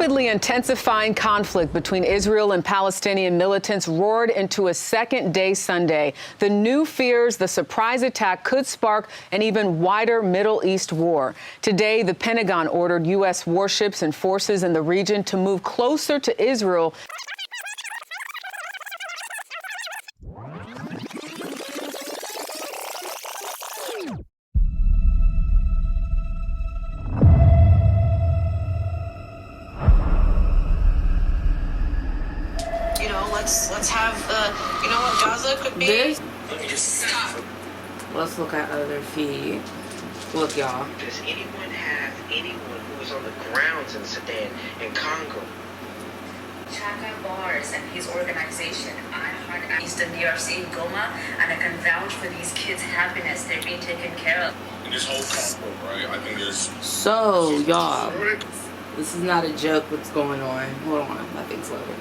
rapidly intensifying conflict between Israel and Palestinian militants roared into a second day Sunday. The new fears the surprise attack could spark an even wider Middle East war. Today, the Pentagon ordered U.S. warships and forces in the region to move closer to Israel. Let's have what Gaza could be. Let me just stop. Let's look at other feed. Look, y'all. Does anyone have anyone who was on the grounds in Sudan and Congo? Chaka Bars and his organization, I Heart Eastern DRC, Goma, and I can vouch for these kids' happiness. They're being taken care of. In this whole conflict, right? I think there's... So, y'all, this is not a joke what's going on. Hold on, my thing's loading.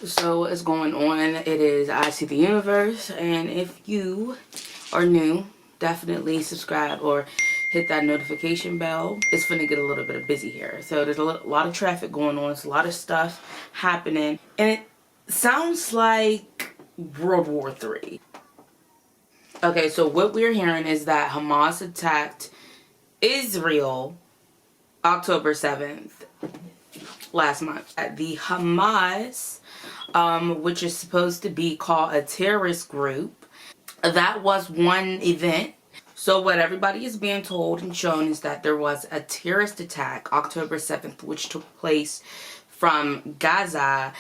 So what is going on? It is I See the Universe, and if you are new, definitely subscribe or hit that notification bell. It's finna get a little bit busy here. So there's a lot of traffic going on. There's a lot of stuff happening, and it sounds like World War III. Okay, so what we're hearing is that Hamas attacked Israel October 7th last month. The Hamas, which is supposed to be called a terrorist group, that was one event. So what everybody is being told and shown is that there was a terrorist attack October 7th, which took place from Gaza,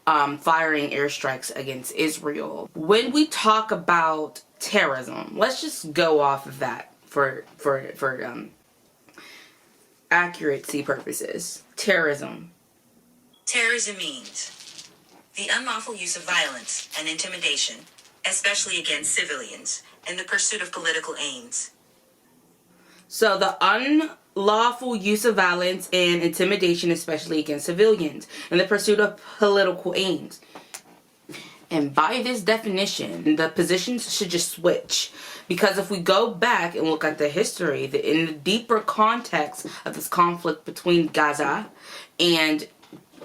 firing airstrikes against Israel. When we talk about terrorism, let's just go off of that for accuracy purposes. Terrorism means the unlawful use of violence and intimidation, especially against civilians, in the pursuit of political aims. So the unlawful use of violence and intimidation, especially against civilians, in the pursuit of political aims. And by this definition, the positions should just switch. Because if we go back and look at the history, in the deeper context of this conflict between Gaza and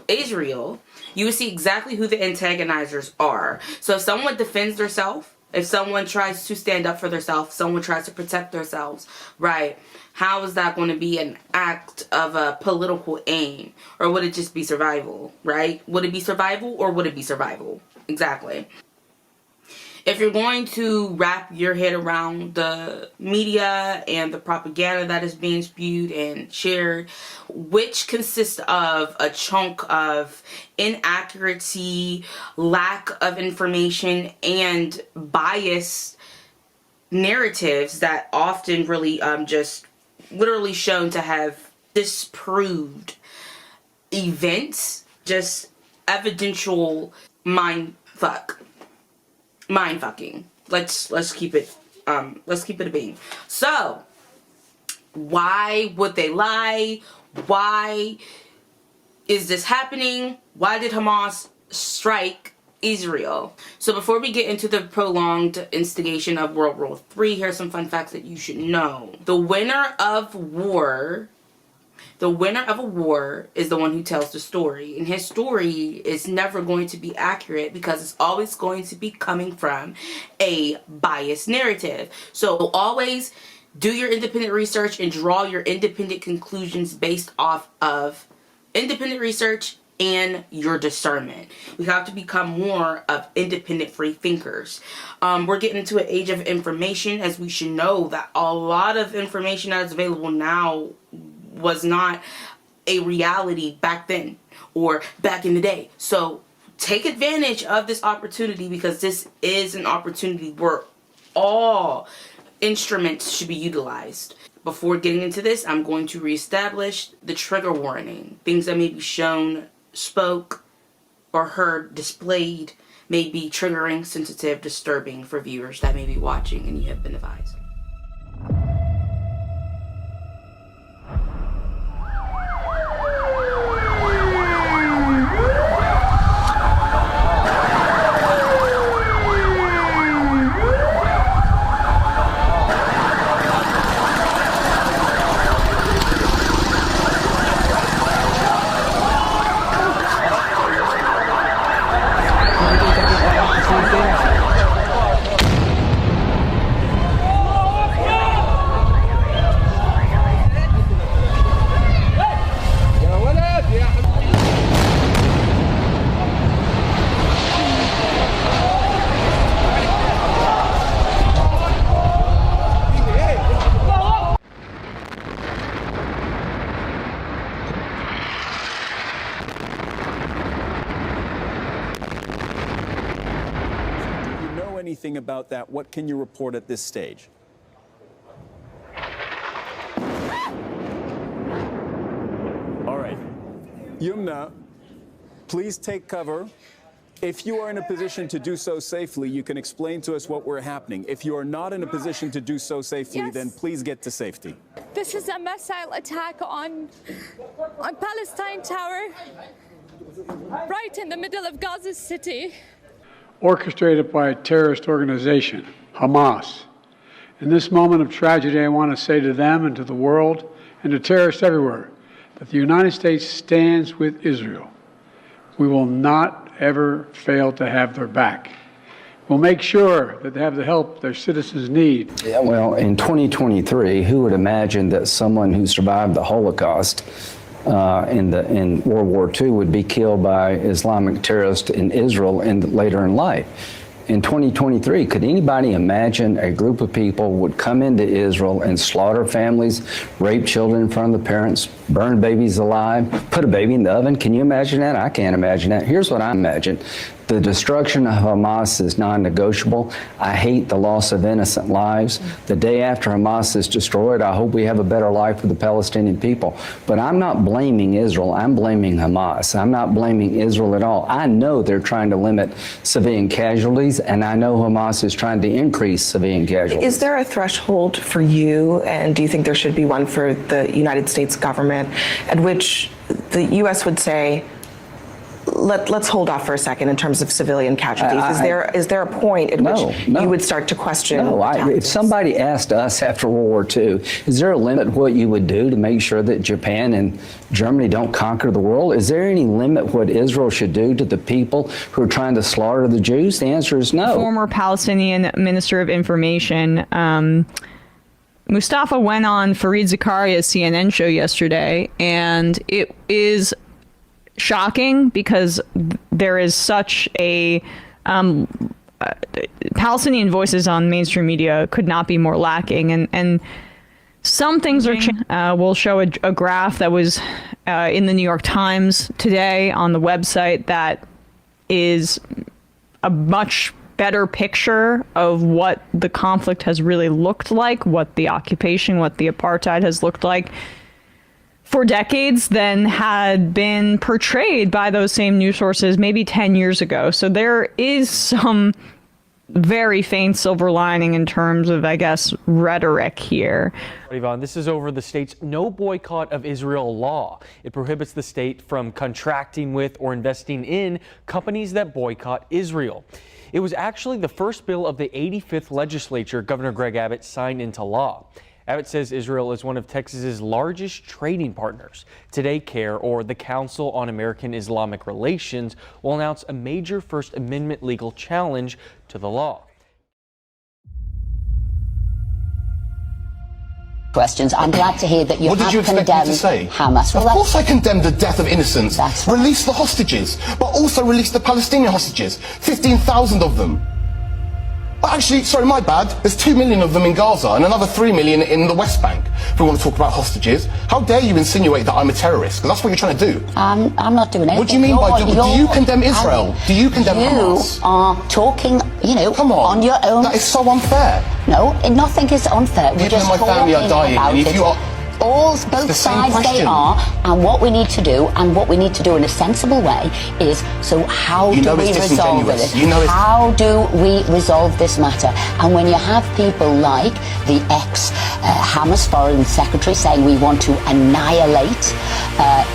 Israel, you will see exactly who the antagonizers are. So if someone defends themselves, if someone tries to stand up for themselves, someone tries to protect themselves, right? How is that going to be an act of a political aim? Or would it just be survival, right? Would it be survival or would it be survival? Exactly. If you're going to wrap your head around the media and the propaganda that is being spewed and shared, which consists of a chunk of inaccuracy, lack of information, and biased narratives that often really just literally shown to have disproved events, just evidential mind fucking. Let's keep it a being. So why would they lie? Why is this happening? Why did Hamas strike Israel? So before we get into the prolonged instigation of World War III, here's some fun facts that you should know. The winner of a war is the one who tells the story. And his story is never going to be accurate because it's always going to be coming from a biased narrative. So always do your independent research and draw your independent conclusions based off of independent research and your discernment. We have to become more of independent free thinkers. We're getting into an age of information, as we should know that a lot of information that is available now was not a reality back then or back in the day. So take advantage of this opportunity, because this is an opportunity where all instruments should be utilized. Before getting into this, I'm going to reestablish the trigger warning. Things that may be shown, spoke, or heard displayed may be triggering, sensitive, disturbing for viewers that may be watching, and you have been advised. anything about that? What can you report at this stage? All right. Yumna, please take cover. If you are in a position to do so safely, you can explain to us what we're happening. If you are not in a position to do so safely, then please get to safety. This is a missile attack on Palestine Tower, right in the middle of Gaza City. Orchestrated by a terrorist organization, Hamas. In this moment of tragedy, I want to say to them and to the world and to terrorists everywhere that the United States stands with Israel. We will not ever fail to have their back. We'll make sure that they have the help their citizens need. Yeah, well, in 2023, who would imagine that someone who survived the Holocaust in World War II would be killed by Islamic terrorists in Israel later in life? In 2023, could anybody imagine a group of people would come into Israel and slaughter families, rape children in front of the parents, burn babies alive, put a baby in the oven? Can you imagine that? I can't imagine that. Here's what I imagine. The destruction of Hamas is non-negotiable. I hate the loss of innocent lives. The day after Hamas is destroyed, I hope we have a better life for the Palestinian people. But I'm not blaming Israel. I'm blaming Hamas. I'm not blaming Israel at all. I know they're trying to limit civilian casualties, and I know Hamas is trying to increase civilian casualties. Is there a threshold for you, and do you think there should be one for the United States government, at which the U.S. would say, let's hold off for a second in terms of civilian casualties? Is there a point at which you would start to question? No, if somebody asked us after World War II, is there a limit what you would do to make sure that Japan and Germany don't conquer the world? Is there any limit what Israel should do to the people who are trying to slaughter the Jews? The answer is no. Former Palestinian Minister of Information, Mustafa, went on Fareed Zakaria's CNN show yesterday, and it is shocking because there is such a Palestinian voices on mainstream media could not be more lacking, and some things are changing. We'll show a graph that was in the New York Times today on the website that is a much better picture of what the conflict has really looked like, what the occupation, what the apartheid has looked like for decades than had been portrayed by those same news sources maybe 10 years ago. So there is some very faint silver lining in terms of, I guess, rhetoric here. Yvonne, this is over the state's no boycott of Israel law. It prohibits the state from contracting with or investing in companies that boycott Israel. It was actually the first bill of the 85th legislature Governor Greg Abbott signed into law. Abbott says Israel is one of Texas's largest trading partners. Today, CARE, or the Council on American Islamic Relations, will announce a major First Amendment legal challenge to the law. Questions. I'm glad to hear that you what have did you expect me to say? Hamas. Of course I condemn the death of innocents. Release the hostages, but also release the Palestinian hostages. 15,000 of them. Actually, sorry, my bad. There's 2 million of them in Gaza and another 3 million in the West Bank. If we want to talk about hostages, how dare you insinuate that I'm a terrorist? Because that's what you're trying to do. I'm not doing anything. What do you mean by do you condemn Israel? Do you condemn Hamas? You are talking, come on your own. That is so unfair. No, nothing is unfair. We're People just in my family are dying, and if you are... Both sides they are, and what we need to do, in a sensible way, is how do we resolve this? How do we resolve this matter? And when you have people like the ex-Hamas foreign secretary saying we want to annihilate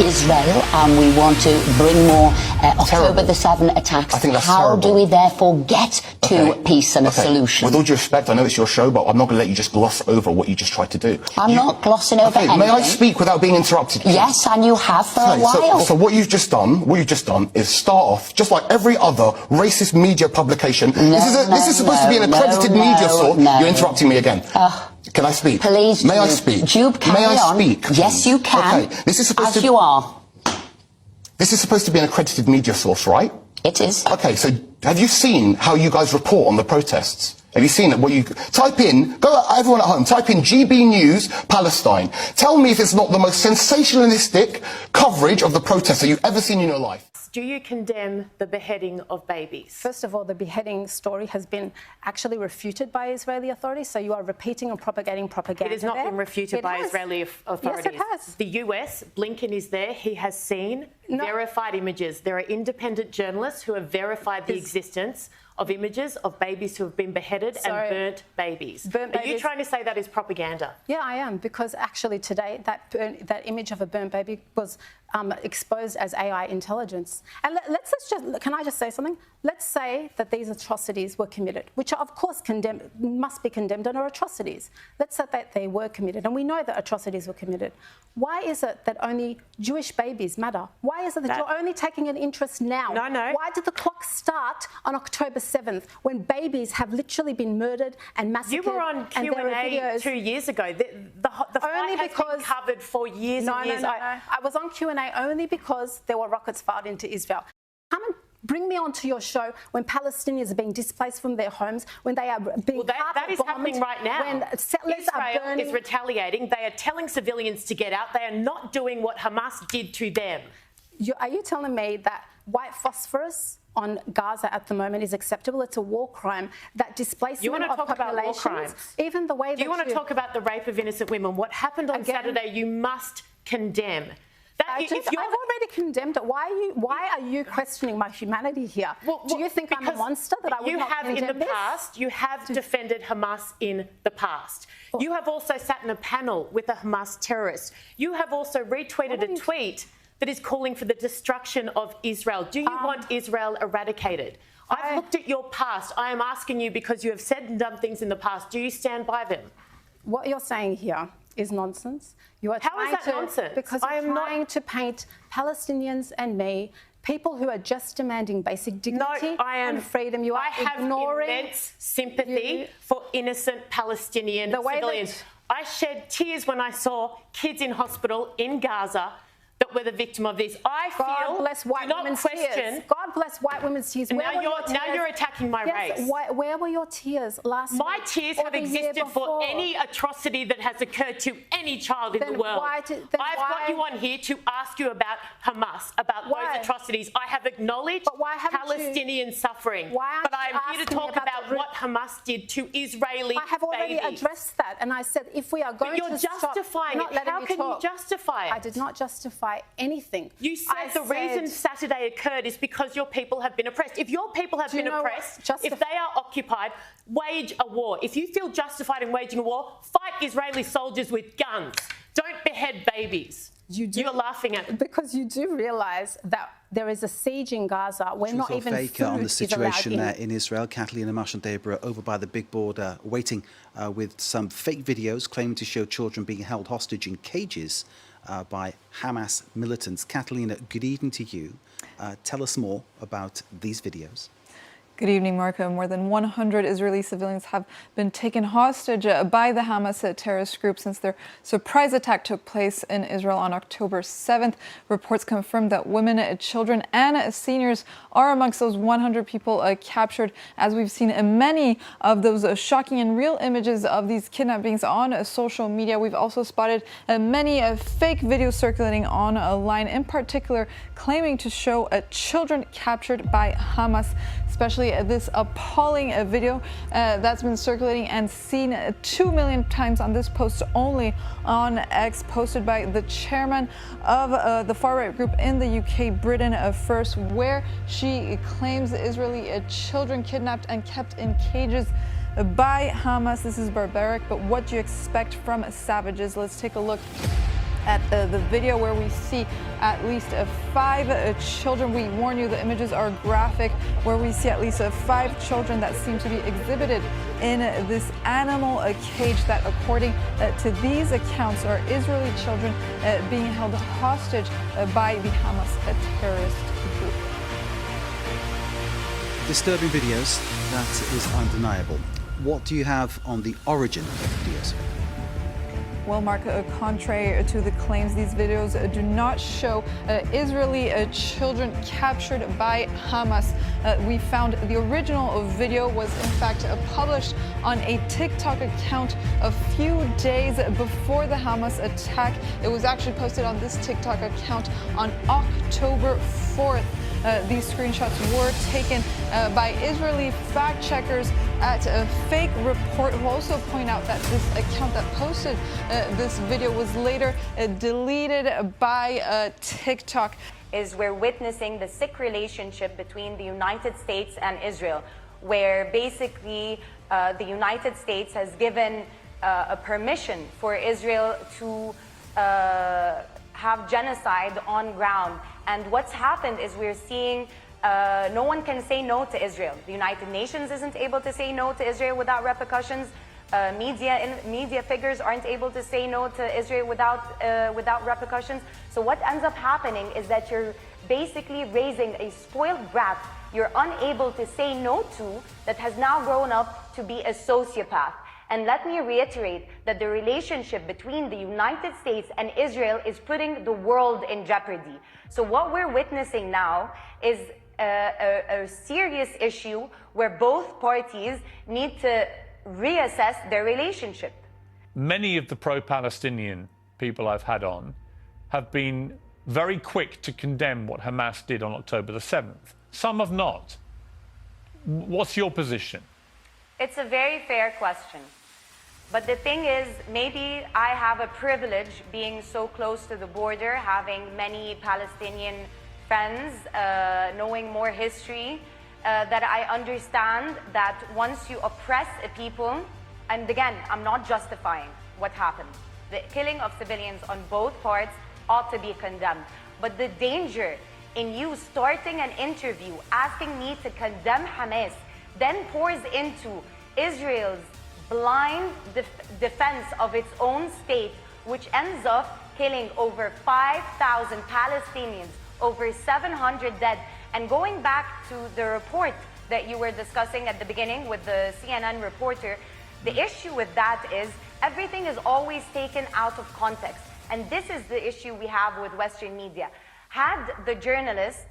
Israel and we want to bring more October the 7th attacks, I think that's how terrible. do we therefore get to peace and a solution? With all due respect, I know it's your show, but I'm not going to let you just gloss over what you just tried to do. I'm not glossing over anything. May I speak without being interrupted, please? Yes, and you have for a while. So what you've just done is start off just like every other racist media publication. This is supposed to be an accredited media source. You're interrupting me again. Can I speak? Please, May I speak? Jube, carry May I speak? On. Yes, you can. Okay. This is supposed you are. This is supposed to be an accredited media source, right? It is. Okay, so have you seen how you guys report on the protests? Have you seen it? What you type in, go everyone at home, type in GB News Palestine. Tell me if it's not the most sensationalistic coverage of the protests that you've ever seen in your life. Do you condemn the beheading of babies? First of all, the beheading story has been actually refuted by Israeli authorities, so you are repeating and propagating propaganda. It has not been refuted by Israeli authorities. Yes, it has. The US, Blinken is there, he has seen verified images. There are independent journalists who have verified the existence of images of babies who have been beheaded and burnt babies. Are you trying to say that is propaganda? Yeah, I am, because actually today that image of a burnt baby was exposed as AI intelligence. And can I just say something? Let's say that these atrocities were committed, which are of course must be condemned and are atrocities. Let's say that they were committed, and we know that atrocities were committed. Why is it that only Jewish babies matter? Why is it that you're only taking an interest now? No. Why did the clock start on October 7th when babies have literally been murdered and massacred? You were on Q&A 2 years ago. The fight has been covered for years and years. No. I was on Q&A only because there were rockets fired into Israel. Come and bring me onto your show when Palestinians are being displaced from their homes, when they are being that is happening right now. When settlers are burning. Israel is retaliating. They are telling civilians to get out. They are not doing what Hamas did to them. Are you telling me that white phosphorus on Gaza at the moment is acceptable? It's a war crime. That displacement you want to of talk about war crimes? Even the way Do you want to talk about the rape of innocent women? What happened on Saturday, you must condemn. I've already condemned it. Why are you questioning my humanity here? Do you think I'm a monster that I would not condemn this? You have defended Hamas in the past. You have also sat in a panel with a Hamas terrorist. You have also retweeted a tweet that is calling for the destruction of Israel. Do you want Israel eradicated? I've looked at your past. I am asking you because you have said and done things in the past. Do you stand by them? What you're saying here is nonsense. How is that nonsense? Because you're trying to paint Palestinians and me, people who are just demanding basic dignity and freedom. You are ignoring. I have immense sympathy for innocent Palestinian civilians. I shed tears when I saw kids in hospital in Gaza that were the victim of this. God bless white women's tears. God bless white women's tears. Now you're attacking my race. Where were your tears last week? My tears have existed for any atrocity that has occurred to any child in the world. I've got you on here to ask you about Hamas, about those atrocities. I have acknowledged Palestinian suffering, but I am here to talk about what Hamas did to Israeli babies. I have already addressed that, and I said if we are going to justify it. How can you justify it? I did not justify anything. You said the reason Saturday occurred is because your people have been oppressed. If your people have been oppressed, if they are occupied, wage a war. If you feel justified in waging a war, fight Israeli soldiers with guns. Don't behead babies. You're laughing at it. Because you do realise that there is a siege in Gaza. We're not even food on the situation there in Israel. Kathleen and Marsh and Deborah over by the big border waiting with some fake videos claiming to show children being held hostage in cages by Hamas militants. Catalina, good evening to you. Tell us more about these videos. Good evening, Marco. More than 100 Israeli civilians have been taken hostage by the Hamas terrorist group since their surprise attack took place in Israel on October 7th. Reports confirm that women, children, and seniors are amongst those 100 people captured. As we've seen many of those shocking and real images of these kidnappings on social media, we've also spotted many fake videos circulating online, in particular claiming to show children captured by Hamas, especially this appalling video that's been circulating and seen 2 million times on this post only on X, posted by the chairman of the far-right group in the UK, Britain First, where she claims Israeli children kidnapped and kept in cages by Hamas. This is barbaric, but what do you expect from savages? Let's take a look at the video where we see at least 5 children. We warn you, the images are graphic, where we see at least 5 children that seem to be exhibited in this animal cage that, according to these accounts, are Israeli children being held hostage by the Hamas terrorist group. Disturbing videos, that is undeniable. What do you have on the origin of the videos? Well, Mark, contrary to the claims, these videos do not show Israeli children captured by Hamas. we found the original video was in fact published on a TikTok account a few days before the Hamas attack. It was actually posted on this TikTok account on October 4th. These screenshots were taken by Israeli fact-checkers at a Fake Report, who also point out that this account that posted this video was later deleted by TikTok. Is we're witnessing the sick relationship between the United States and Israel, where basically the United States has given a permission for Israel to have genocide on ground. And what's happened is we're seeing no one can say no to Israel. The United Nations isn't able to say no to Israel without repercussions. Media figures aren't able to say no to Israel without repercussions. So what ends up happening is that you're basically raising a spoiled brat you're unable to say no to, that has now grown up to be a sociopath. And let me reiterate that the relationship between the United States and Israel is putting the world in jeopardy. So what we're witnessing now is a serious issue where both parties need to reassess their relationship. Many of the pro-Palestinian people I've had on have been very quick to condemn what Hamas did on October the 7th. Some have not. What's your position? It's a very fair question. But the thing is, maybe I have a privilege being so close to the border, having many Palestinian friends, knowing more history, that I understand that once you oppress a people, and again, I'm not justifying what happened. The killing of civilians on both parts ought to be condemned. But the danger in you starting an interview asking me to condemn Hamas, then pours into Israel's blind defense of its own state, which ends up killing over 5,000 Palestinians, over 700 dead. And going back to the report that you were discussing at the beginning with the CNN reporter, the issue with that is everything is always taken out of context. And this is the issue we have with Western media. Had the journalist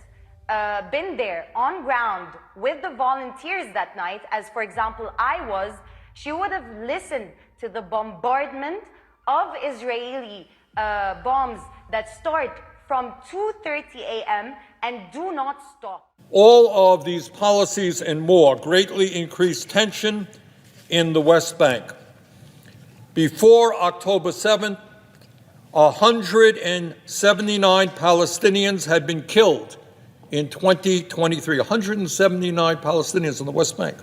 been there on ground with the volunteers that night, as for example I was, she would have listened to the bombardment of Israeli bombs that start from 2:30 a.m. and do not stop. All of these policies and more greatly increased tension in the West Bank. Before October 7th, 179 Palestinians had been killed in 2023. 179 Palestinians on the West Bank.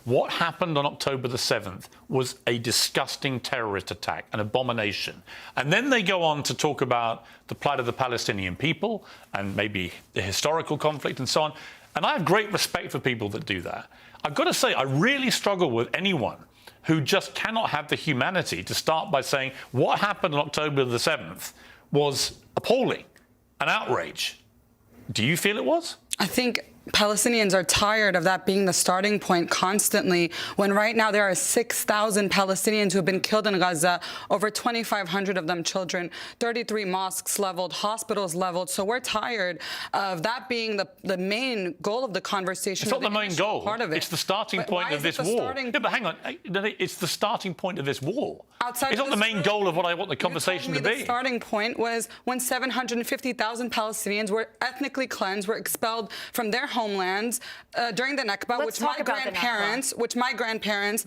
What happened on October the 7th was a disgusting terrorist attack, an abomination. And then they go on to talk about the plight of the Palestinian people and maybe the historical conflict and so on. And I have great respect for people that do that. I've got to say, I really struggle with anyone who just cannot have the humanity to start by saying what happened on October the 7th was appalling, an outrage. Do you feel it was? I think Palestinians are tired of that being the starting point constantly, when right now there are 6,000 Palestinians who have been killed in Gaza, over 2,500 of them children, 33 mosques leveled, hospitals leveled. So we're tired of that being the main goal of the conversation. It's not the main goal. Part of it. It's the starting point of this war. Yeah, but hang on. It's the starting point of this war. It's not the main goal of what I want the conversation to be. The starting point was when 750,000 Palestinians were ethnically cleansed, were expelled from their homelands during the Nakba, which my grandparents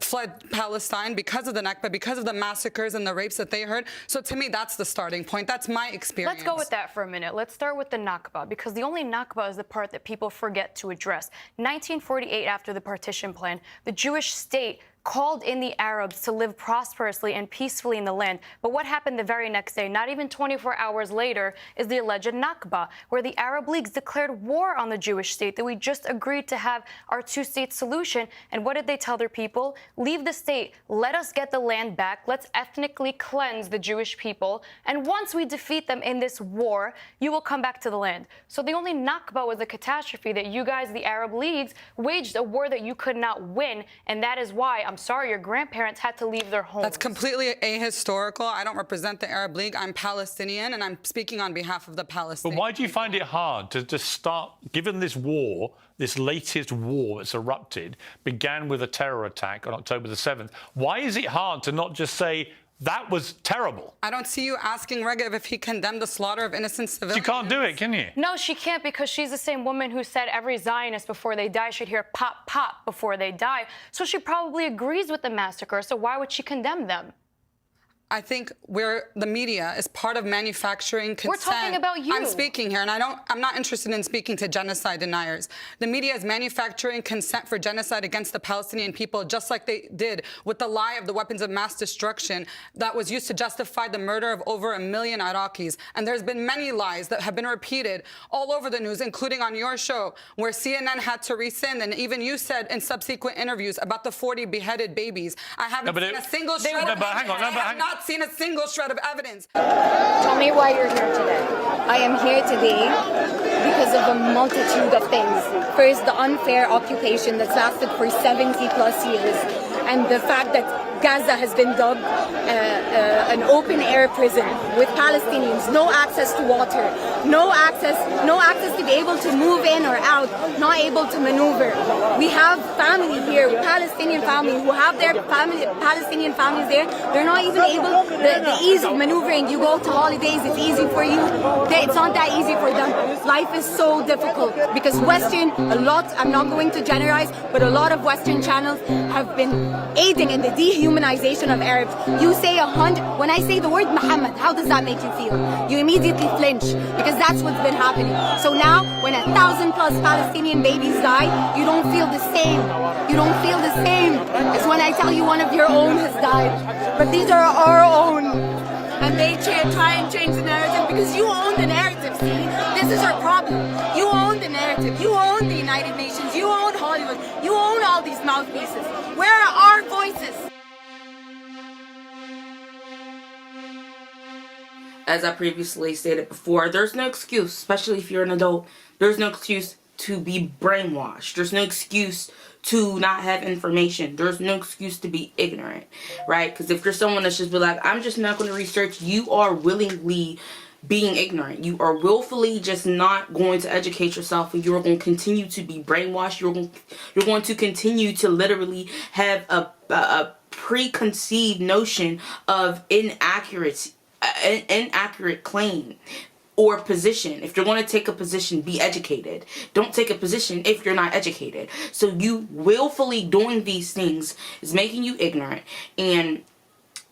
fled Palestine because of the Nakba, because of the massacres and the rapes that they heard. So to me, that's the starting point. That's my experience. Let's go with that for a minute. Let's start with the Nakba, because the only Nakba is the part that people forget to address. 1948, after the partition plan, the Jewish state called in the Arabs to live prosperously and peacefully in the land. But what happened the very next day, not even 24 hours later, is the alleged Nakba, where the Arab leagues declared war on the Jewish state, that we just agreed to have our two-state solution. And what did they tell their people? Leave the state. Let us get the land back. Let's ethnically cleanse the Jewish people. And once we defeat them in this war, you will come back to the land. So the only Nakba was a catastrophe that you guys, the Arab leagues, waged a war that you could not win. And that is why I'm I'm sorry, your grandparents had to leave their home. That's completely ahistorical. I don't represent the Arab League. I'm Palestinian, and I'm speaking on behalf of the Palestinians. But why do you find it hard to just start, given this war, this latest war that's erupted, began with a terror attack on October the 7th, why is it hard to not just say, that was terrible? I don't see you asking Regev if he condemned the slaughter of innocent civilians. You can't do it, can you? No, she can't, because she's the same woman who said every Zionist before they die should hear pop, pop before they die. So she probably agrees with the massacre, so why would she condemn them? I think the media is part of manufacturing consent. We're talking about you. I'm speaking here, and I'm not interested in speaking to genocide deniers. The media is manufacturing consent for genocide against the Palestinian people, just like they did with the lie of the weapons of mass destruction that was used to justify the murder of over 1 million Iraqis. And there's been many lies that have been repeated all over the news, including on your show, where CNN had to rescind, and even you said in subsequent interviews about the 40 beheaded babies. I haven't seen a single shred of evidence. Not seen a single shred of evidence. Tell me why you're here today. I am here today because of a multitude of things. First, the unfair occupation that's lasted for 70 plus years, and the fact that Gaza has been dubbed an open-air prison with Palestinians, no access to water, no access to be able to move in or out, not able to maneuver. We have family here, Palestinian family, who have their Palestinian families there. They're not even able, the ease of maneuvering. You go to holidays, it's easy for you. It's not that easy for them. Life is so difficult because I'm not going to generalize, but a lot of Western channels have been aiding in the dehumanization of Arabs. You say 100, when I say the word Muhammad, how does that make you feel? You immediately flinch because that's what's been happening. So now, when 1,000 plus Palestinian babies die, you don't feel the same. You don't feel the same as when I tell you one of your own has died. But these are our own. And they try and change the narrative because you own the narrative, see? This is our problem. You own the narrative. You own the United Nations. You own Hollywood. You own all these mouthpieces. Where are our voices? As I previously stated before, there's no excuse, especially if you're an adult, there's no excuse to be brainwashed. There's no excuse to not have information. There's no excuse to be ignorant, right? Because if you're someone that's just be like, I'm just not going to research, you are willingly being ignorant. You are willfully just not going to educate yourself, and you're going to continue to be brainwashed. You're going to continue to literally have a preconceived notion of inaccurate claim or position. If you're going to take a position, be educated. Don't take a position if you're not educated. So you willfully doing these things is making you ignorant, and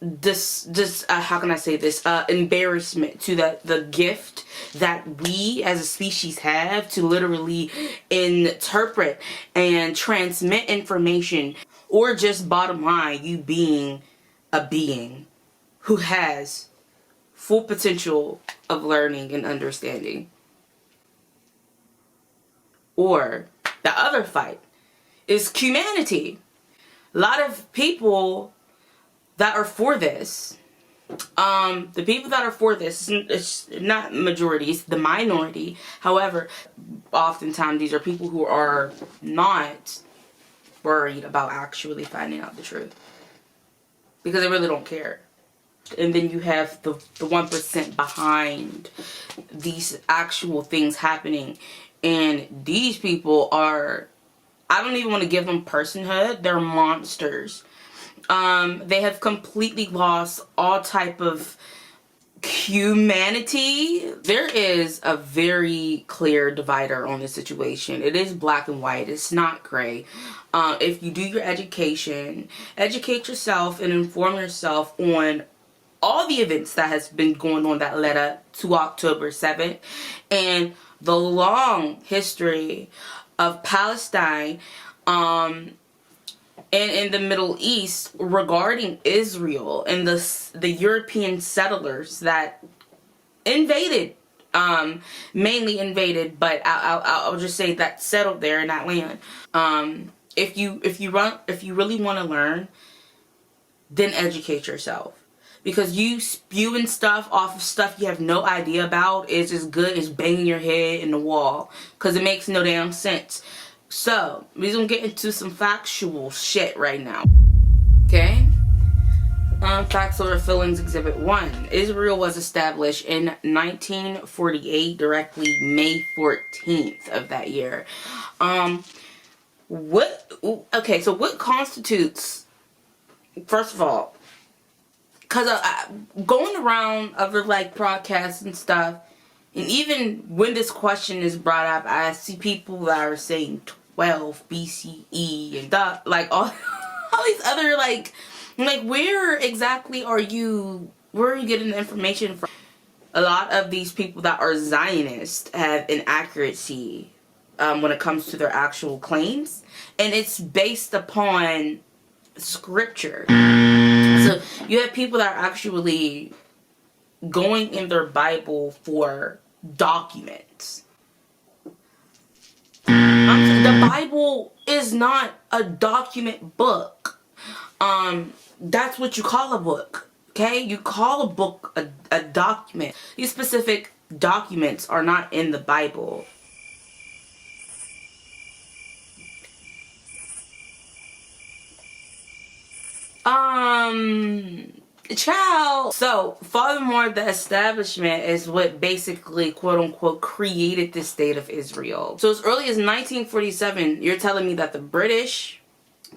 this how can I say this, embarrassment to the gift that we as a species have to literally interpret and transmit information, or just bottom line, you being a being who has full potential of learning and understanding. Or the other fight is humanity. A lot of people that are for this, the people that are for this, it's not majority, it's the minority. However, oftentimes these are people who are not worried about actually finding out the truth, because they really don't care. And then you have the 1% behind these actual things happening. And these people are, I don't even want to give them personhood. They're monsters. They have completely lost all type of humanity. There is a very clear divider on this situation. It is black and white. It's not gray. If you do your education, educate yourself and inform yourself on all the events that has been going on that led up to October 7th and the long history of Palestine and in the Middle East regarding Israel and the European settlers that invaded, mainly invaded, but I'll just say that settled there in that land. If you really want to learn, then educate yourself. Because you spewing stuff off of stuff you have no idea about is as good as banging your head in the wall. Because it makes no damn sense. So, we're going to get into some factual shit right now. Okay. Facts or Feelings Exhibit 1. Israel was established in 1948, directly May 14th of that year. What constitutes, first of all, because going around other like broadcasts and stuff, and even when this question is brought up, I see people that are saying 12 BCE and like all these other like where exactly are you getting the information from? A lot of these people that are Zionists have inaccuracy when it comes to their actual claims, and it's based upon scripture. So you have people that are actually going in their Bible for documents. The Bible is not a document book. That's what you call a book. Okay? You call a book a document. These specific documents are not in the Bible. Child. So, furthermore, the establishment is what basically, quote unquote, created the state of Israel. So, as early as 1947, you're telling me that the British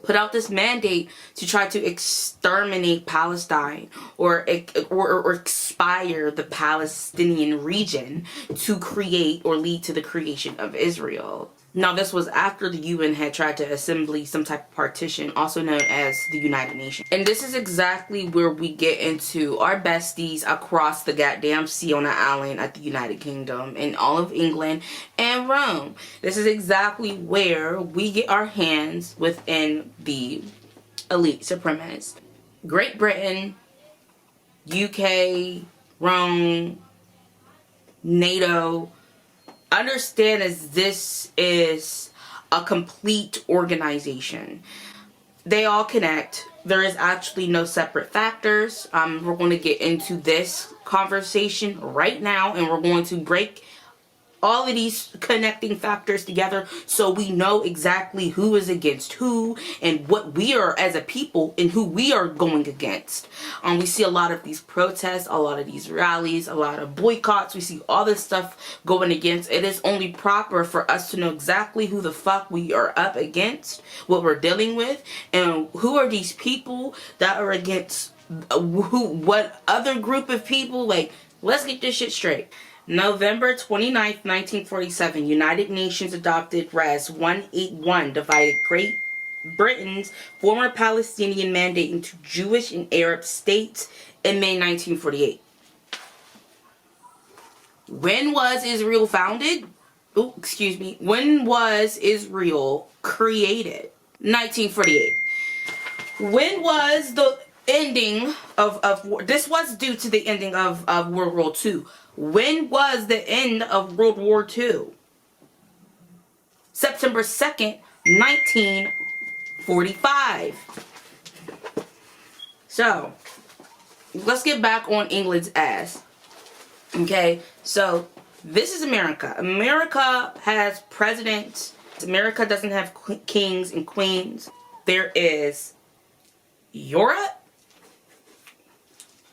put out this mandate to try to exterminate Palestine or expire the Palestinian region to create or lead to the creation of Israel. Now, this was after the UN had tried to assemble some type of partition, also known as the United Nations. And this is exactly where we get into our besties across the goddamn sea on an island at the United Kingdom and all of England and Rome. This is exactly where we get our hands within the elite supremacists. Great Britain, UK, Rome, NATO. Understand as this is a complete organization. They all connect. There is actually no separate factors. We're going to get into this conversation right now, and we're going to break all of these connecting factors together so we know exactly who is against who and what we are as a people and who we are going against. We see a lot of these protests, a lot of these rallies, a lot of boycotts. We see all this stuff going against. It is only proper for us to know exactly who the fuck we are up against, what we're dealing with, and who are these people that are against what other group of people. Like, let's get this shit straight. November 29th, 1947, United Nations adopted Res. 181, divided Great Britain's former Palestinian mandate into Jewish and Arab states in May 1948. When was Israel founded? Oh, excuse me. When was Israel created? 1948. When was the ending of war? This was due to the ending of World War II. When was the end of World War II? September 2nd, 1945. So, let's get back on England's ass. Okay, so this is America. America has presidents. America doesn't have kings and queens. There is Europe.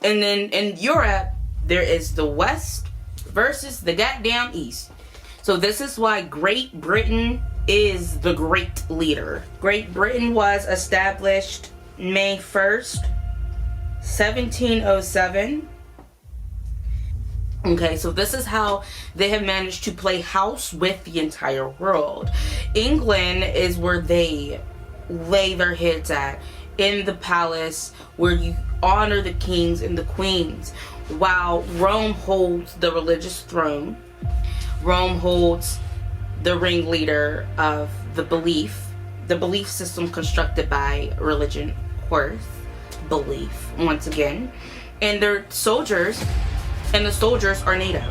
And then in Europe, there is the West versus the goddamn East. So this is why Great Britain is the great leader. Great Britain was established May 1st, 1707. Okay, so this is how they have managed to play house with the entire world. England is where they lay their heads at, in the palace where you honor the kings and the queens, while Rome holds the religious throne. Rome holds the ringleader of the belief system constructed by religion, of course, belief, once again, and their soldiers, and the soldiers are NATO.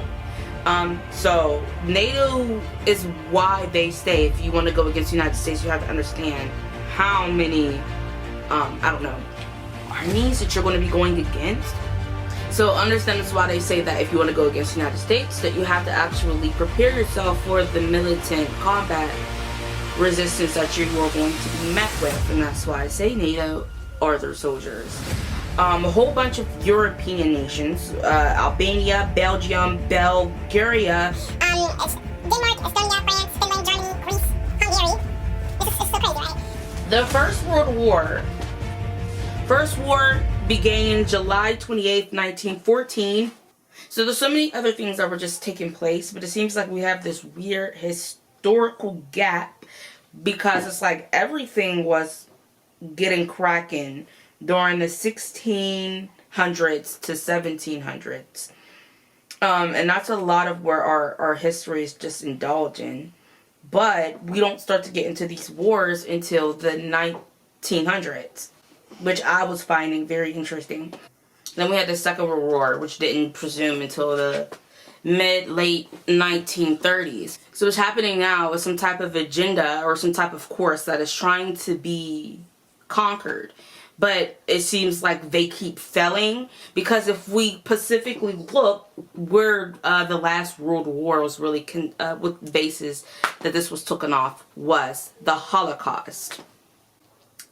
So NATO is why they stay. If you want to go against the United States, you have to understand how many armies that you're going to be going against. So understand that's why they say that if you want to go against the United States, that you have to actually prepare yourself for the militant combat resistance that you are going to be met with. And that's why I say NATO are their soldiers. A whole bunch of European nations, Albania, Belgium, Bulgaria, Denmark, Estonia, France, Finland, Germany, Greece, Hungary. This is so crazy, right? The First World War. First War began July 28th, 1914. So there's so many other things that were just taking place, but it seems like we have this weird historical gap because it's like everything was getting cracking during the 1600s to 1700s. And that's a lot of where our history is just indulging. But we don't start to get into these wars until the 1900s, which I was finding very interesting. Then we had the Second World War, which didn't presume until the late 1930s. So what's happening now is some type of agenda or some type of course that is trying to be conquered. But it seems like they keep failing, because if we specifically look where the last World War was really with the basis that this was taken off was the Holocaust.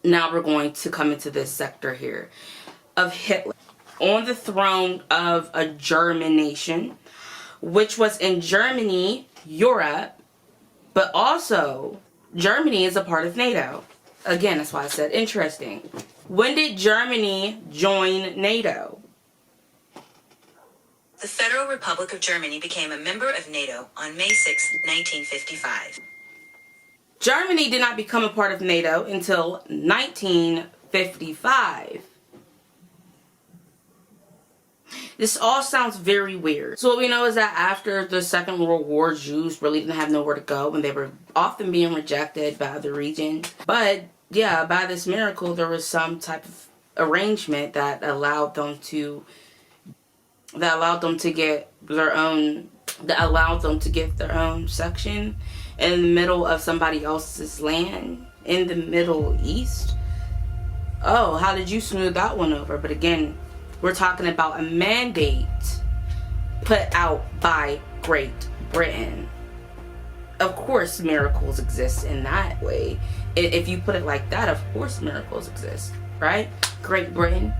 Now we're going to come into this sector here of Hitler on the throne of a German nation, which was in Germany, Europe, but also Germany is a part of NATO. Again, that's why I said interesting. When did Germany join NATO? The Federal Republic of Germany became a member of NATO on May 6, 1955. Germany did not become a part of NATO until 1955. This all sounds very weird. So what we know is that after the Second World War, Jews really didn't have nowhere to go, and they were often being rejected by other regions. But yeah, by this miracle, there was some type of arrangement that allowed them to get their own section in the middle of somebody else's land in the Middle East. Oh, how did you smooth that one over? But again, we're talking about a mandate put out by Great Britain. Of course miracles exist in that way. If you put it like that, of course miracles exist, right? Great Britain.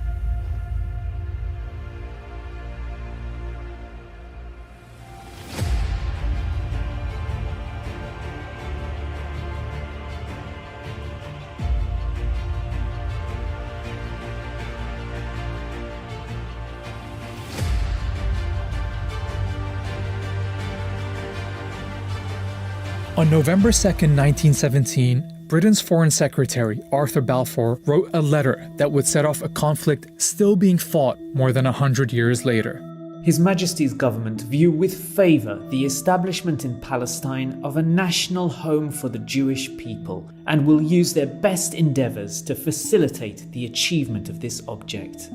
On November 2nd, 1917, Britain's Foreign Secretary Arthur Balfour wrote a letter that would set off a conflict still being fought more than 100 years later. His Majesty's government view with favour the establishment in Palestine of a national home for the Jewish people, and will use their best endeavours to facilitate the achievement of this object.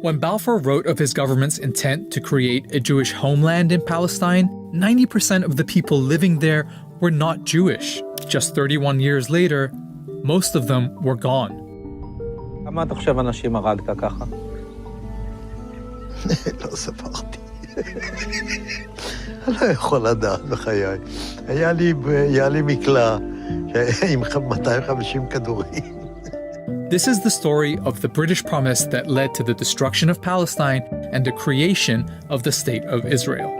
When Balfour wrote of his government's intent to create a Jewish homeland in Palestine, 90% of the people living there were not Jewish. Just 31 years later, most of them were gone. כמה אתה חושב אנשים הרגת ככה? לא ספרתי. אני לא יכול לדעת בחיי. היה לי מקלע עם 250 כדורים. This is the story of the British promise that led to the destruction of Palestine and the creation of the State of Israel.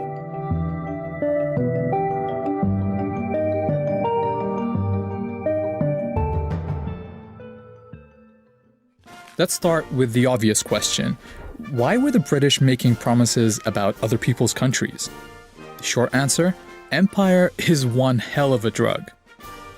Let's start with the obvious question. Why were the British making promises about other people's countries? The short answer: empire is one hell of a drug.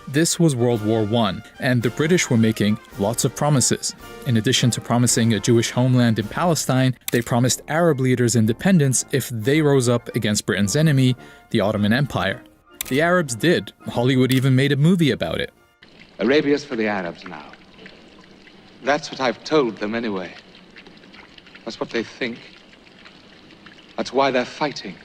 This was World War I, and the British were making lots of promises. In addition to promising a Jewish homeland in Palestine, they promised Arab leaders independence if they rose up against Britain's enemy, the Ottoman Empire. The Arabs did. Hollywood even made a movie about it. Arabia's for the Arabs now. That's what I've told them anyway. That's what they think. That's why they're fighting.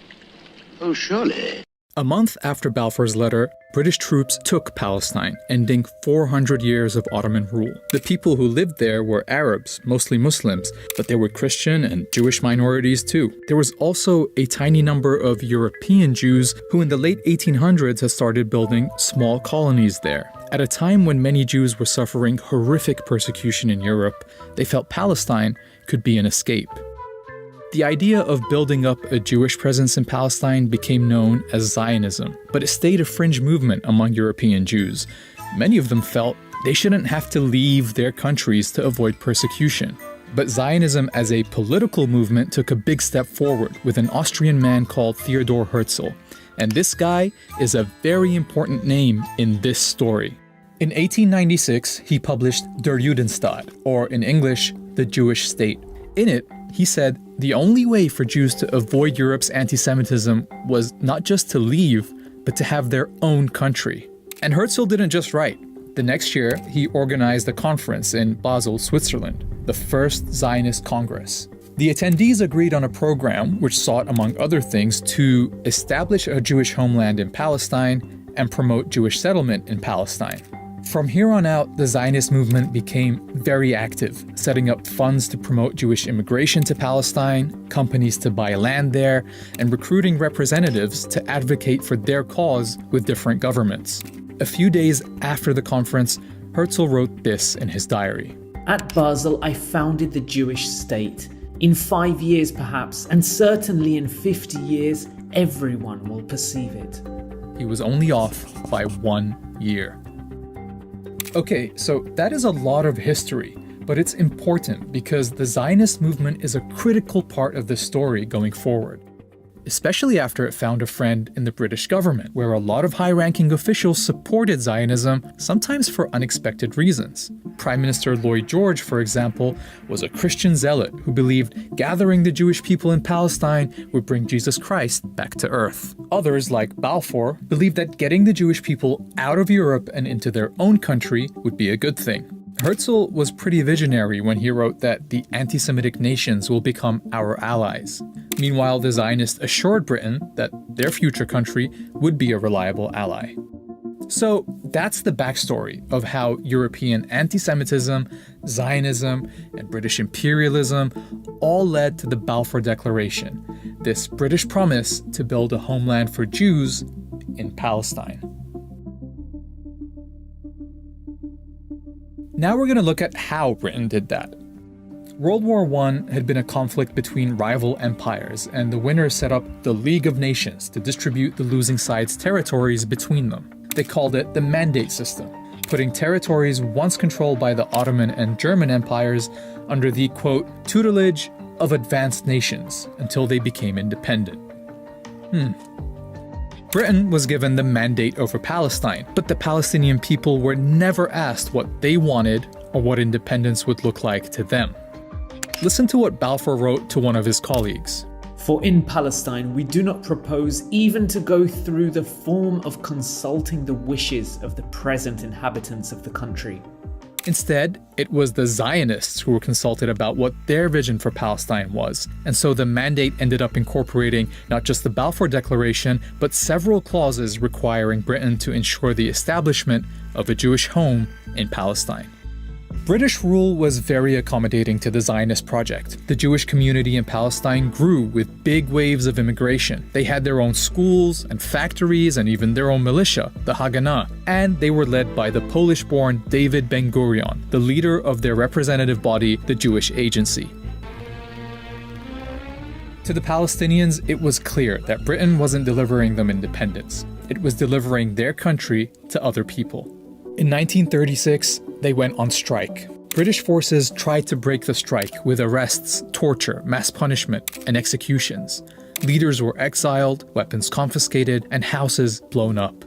Oh, surely. A month after Balfour's letter, British troops took Palestine, ending 400 years of Ottoman rule. The people who lived there were Arabs, mostly Muslims, but there were Christian and Jewish minorities too. There was also a tiny number of European Jews who in the late 1800s had started building small colonies there. At a time when many Jews were suffering horrific persecution in Europe, they felt Palestine could be an escape. The idea of building up a Jewish presence in Palestine became known as Zionism, but it stayed a fringe movement among European Jews. Many of them felt they shouldn't have to leave their countries to avoid persecution. But Zionism as a political movement took a big step forward with an Austrian man called Theodor Herzl. And this guy is a very important name in this story. In 1896, he published Der Judenstaat, or in English, The Jewish State. In it, he said the only way for Jews to avoid Europe's anti-Semitism was not just to leave, but to have their own country. And Herzl didn't just write. The next year, he organized a conference in Basel, Switzerland, the first Zionist Congress. The attendees agreed on a program which sought, among other things, to establish a Jewish homeland in Palestine and promote Jewish settlement in Palestine. From here on out, the Zionist movement became very active, setting up funds to promote Jewish immigration to Palestine, companies to buy land there, and recruiting representatives to advocate for their cause with different governments. A few days after the conference, Herzl wrote this in his diary. At Basel, I founded the Jewish state. In 5 years perhaps, and certainly in 50 years, everyone will perceive it. He was only off by 1 year. Okay, so that is a lot of history, but it's important because the Zionist movement is a critical part of the story going forward. Especially after it found a friend in the British government, where a lot of high-ranking officials supported Zionism, sometimes for unexpected reasons. Prime Minister Lloyd George, for example, was a Christian zealot who believed gathering the Jewish people in Palestine would bring Jesus Christ back to earth. Others, like Balfour, believed that getting the Jewish people out of Europe and into their own country would be a good thing. Herzl was pretty visionary when he wrote that the anti-Semitic nations will become our allies. Meanwhile, the Zionists assured Britain that their future country would be a reliable ally. So that's the backstory of how European anti-Semitism, Zionism, and British imperialism all led to the Balfour Declaration, this British promise to build a homeland for Jews in Palestine. Now we're going to look at how Britain did that. World War I had been a conflict between rival empires, and the winners set up the League of Nations to distribute the losing side's territories between them. They called it the Mandate System, putting territories once controlled by the Ottoman and German empires under the, quote, tutelage of advanced nations until they became independent. Britain was given the mandate over Palestine, but the Palestinian people were never asked what they wanted or what independence would look like to them. Listen to what Balfour wrote to one of his colleagues. For in Palestine we do not propose even to go through the form of consulting the wishes of the present inhabitants of the country. Instead, it was the Zionists who were consulted about what their vision for Palestine was, and so the mandate ended up incorporating not just the Balfour Declaration, but several clauses requiring Britain to ensure the establishment of a Jewish home in Palestine. British rule was very accommodating to the Zionist project. The Jewish community in Palestine grew with big waves of immigration. They had their own schools and factories and even their own militia, the Haganah, and they were led by the Polish-born David Ben-Gurion, the leader of their representative body, the Jewish Agency. To the Palestinians, it was clear that Britain wasn't delivering them independence. It was delivering their country to other people. In 1936, they went on strike. British forces tried to break the strike with arrests, torture, mass punishment, and executions. Leaders were exiled, weapons confiscated, and houses blown up.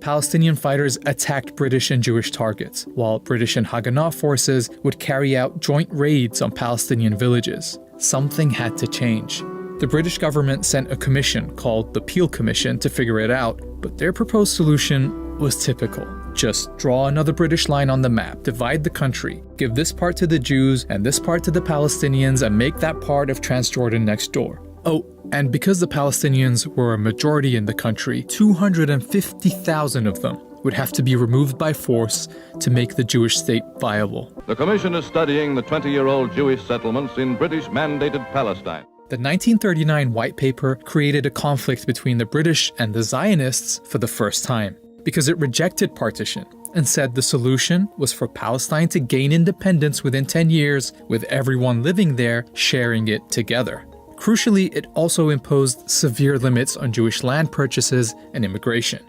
Palestinian fighters attacked British and Jewish targets, while British and Haganah forces would carry out joint raids on Palestinian villages. Something had to change. The British government sent a commission called the Peel Commission to figure it out, but their proposed solution was typical. Just draw another British line on the map, divide the country, give this part to the Jews and this part to the Palestinians, and make that part of Transjordan next door. Oh, and because the Palestinians were a majority in the country, 250,000 of them would have to be removed by force to make the Jewish state viable. The Commission is studying the 20-year-old Jewish settlements in British-mandated Palestine. The 1939 White Paper created a conflict between the British and the Zionists for the first time. because it rejected partition and said the solution was for Palestine to gain independence within 10 years, with everyone living there sharing it together. Crucially, it also imposed severe limits on Jewish land purchases and immigration.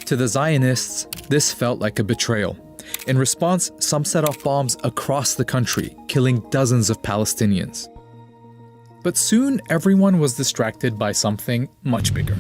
To the Zionists, this felt like a betrayal. In response, some set off bombs across the country, killing dozens of Palestinians. But soon, everyone was distracted by something much bigger.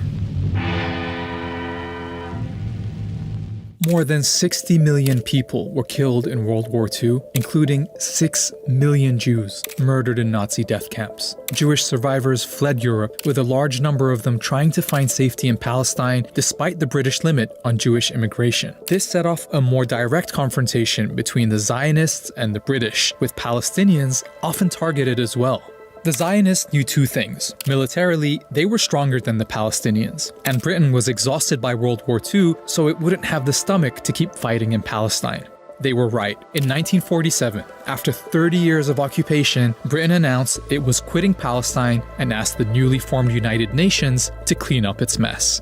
More than 60 million people were killed in World War II, including 6 million Jews murdered in Nazi death camps. Jewish survivors fled Europe, with a large number of them trying to find safety in Palestine despite the British limit on Jewish immigration. This set off a more direct confrontation between the Zionists and the British, with Palestinians often targeted as well. The Zionists knew two things. Militarily, they were stronger than the Palestinians, and Britain was exhausted by World War II, so it wouldn't have the stomach to keep fighting in Palestine. They were right. In 1947, after 30 years of occupation, Britain announced it was quitting Palestine and asked the newly formed United Nations to clean up its mess.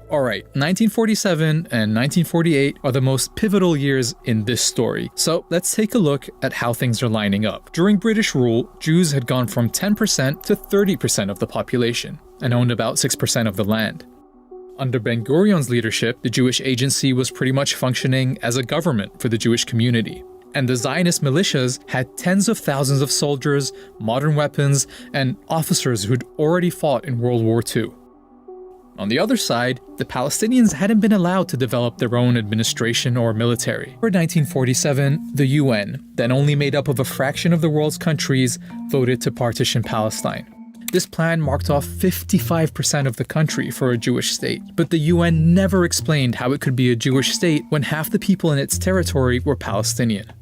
Alright, 1947 and 1948 are the most pivotal years in this story, so let's take a look at how things are lining up. During British rule, Jews had gone from 10% to 30% of the population, and owned about 6% of the land. Under Ben-Gurion's leadership, the Jewish Agency was pretty much functioning as a government for the Jewish community. And the Zionist militias had tens of thousands of soldiers, modern weapons, and officers who'd already fought in World War II. On the other side, the Palestinians hadn't been allowed to develop their own administration or military. For 1947, the UN, then only made up of a fraction of the world's countries, voted to partition Palestine. This plan marked off 55% of the country for a Jewish state, but the UN never explained how it could be a Jewish state when half the people in its territory were Palestinian.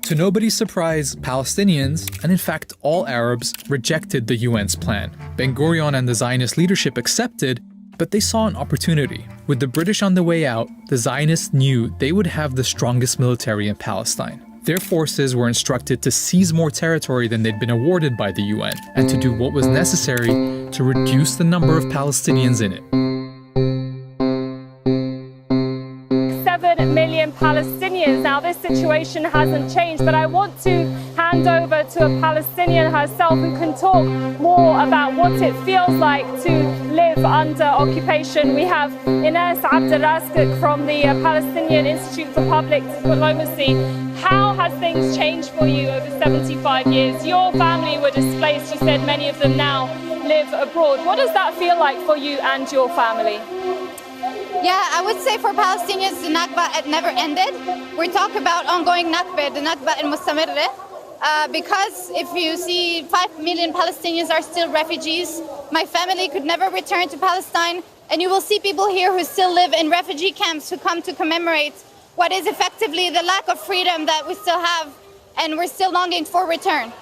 To nobody's surprise, Palestinians, and in fact all Arabs, rejected the UN's plan. Ben-Gurion and the Zionist leadership accepted, but they saw an opportunity. With the British on the way out, the Zionists knew they would have the strongest military in Palestine. Their forces were instructed to seize more territory than they'd been awarded by the UN, and to do what was necessary to reduce the number of Palestinians in it. 7 million Palestinians. Now, this situation hasn't changed, but I want to hand over to a Palestinian herself who can talk more about what it feels like to live under occupation. We have Ines Abdelrazak from the Palestinian Institute for Public Diplomacy. How has things changed for you over 75 years? Your family were displaced. You said many of them now live abroad. What does that feel like for you and your family? Yeah, I would say for Palestinians, the Nakba it never ended. We talk about ongoing Nakba, the Nakba al-Mustamirre, because if you see 5 million Palestinians are still refugees, my family could never return to Palestine, and you will see people here who still live in refugee camps who come to commemorate what is effectively the lack of freedom that we still have, and we're still longing for return.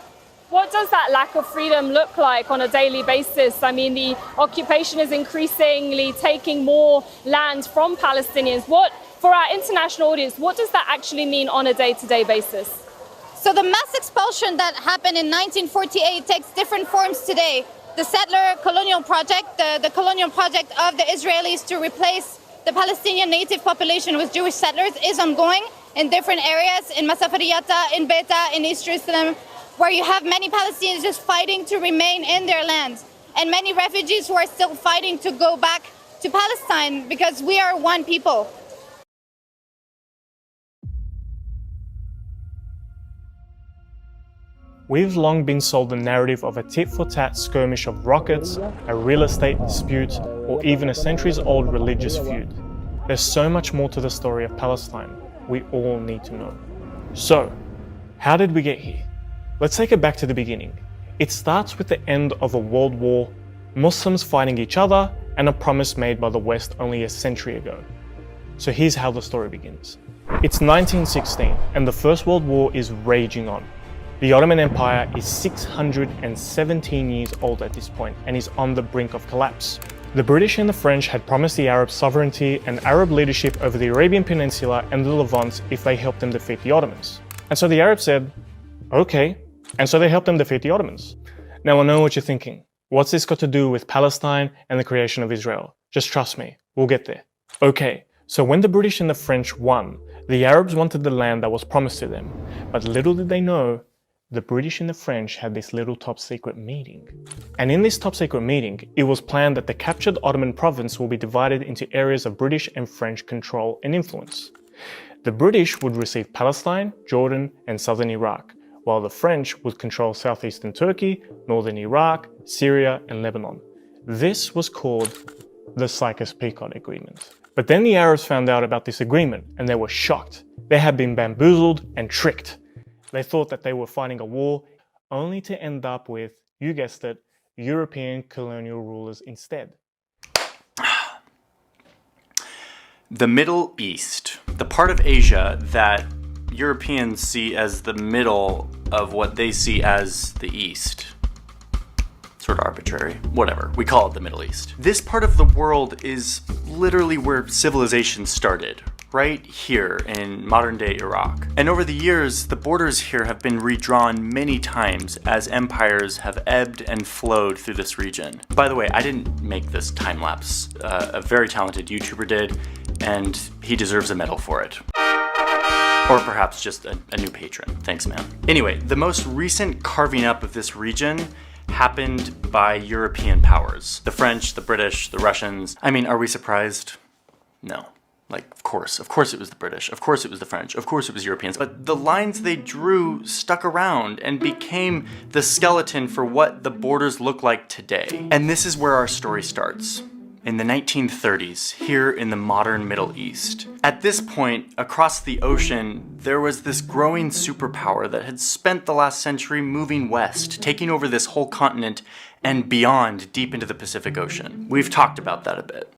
What does that lack of freedom look like on a daily basis? I mean, the occupation is increasingly taking more land from Palestinians. For our international audience, what does that actually mean on a day-to-day basis? So the mass expulsion that happened in 1948 takes different forms today. The settler colonial project, the colonial project of the Israelis to replace the Palestinian native population with Jewish settlers is ongoing in different areas, in Masafariyata, in Beta, in East Jerusalem, where you have many Palestinians just fighting to remain in their land, and many refugees who are still fighting to go back to Palestine, because we are one people. We've long been sold the narrative of a tit-for-tat skirmish of rockets, a real estate dispute, or even a centuries-old religious feud. There's so much more to the story of Palestine we all need to know. So, how did we get here? Let's take it back to the beginning. It starts with the end of a world war, Muslims fighting each other, and a promise made by the West only a century ago. So here's how the story begins. It's 1916, and the First World War is raging on. The Ottoman Empire is 617 years old at this point and is on the brink of collapse. The British and the French had promised the Arabs sovereignty and Arab leadership over the Arabian Peninsula and the Levant if they helped them defeat the Ottomans. And so the Arabs said, okay. And so they helped them defeat the Ottomans. Now I know what you're thinking. What's this got to do with Palestine and the creation of Israel? Just trust me, we'll get there. Okay, so when the British and the French won, the Arabs wanted the land that was promised to them, but little did they know, the British and the French had this little top-secret meeting. And in this top-secret meeting, it was planned that the captured Ottoman province will be divided into areas of British and French control and influence. The British would receive Palestine, Jordan, and southern Iraq, while the French would control southeastern Turkey, northern Iraq, Syria, and Lebanon. This was called the Sykes-Picot Agreement. But then the Arabs found out about this agreement, and they were shocked. They had been bamboozled and tricked. They thought that they were fighting a war, only to end up with, you guessed it, European colonial rulers instead. The Middle East, the part of Asia that Europeans see as the middle of what they see as the East. Sort of arbitrary, whatever, we call it the Middle East. This part of the world is literally where civilization started, right here in modern-day Iraq. And over the years, the borders here have been redrawn many times as empires have ebbed and flowed through this region. By the way, I didn't make this time-lapse. A very talented YouTuber did, and he deserves a medal for it. Or perhaps just a new patron. Thanks, man. Anyway, the most recent carving up of this region happened by European powers. The French, the British, the Russians. I mean, are we surprised? No. Like, of course it was the British, of course it was the French, of course it was Europeans, but the lines they drew stuck around and became the skeleton for what the borders look like today. And this is where our story starts. In the 1930s, here in the modern Middle East. At this point, across the ocean, there was this growing superpower that had spent the last century moving west, taking over this whole continent and beyond deep into the Pacific Ocean. We've talked about that a bit.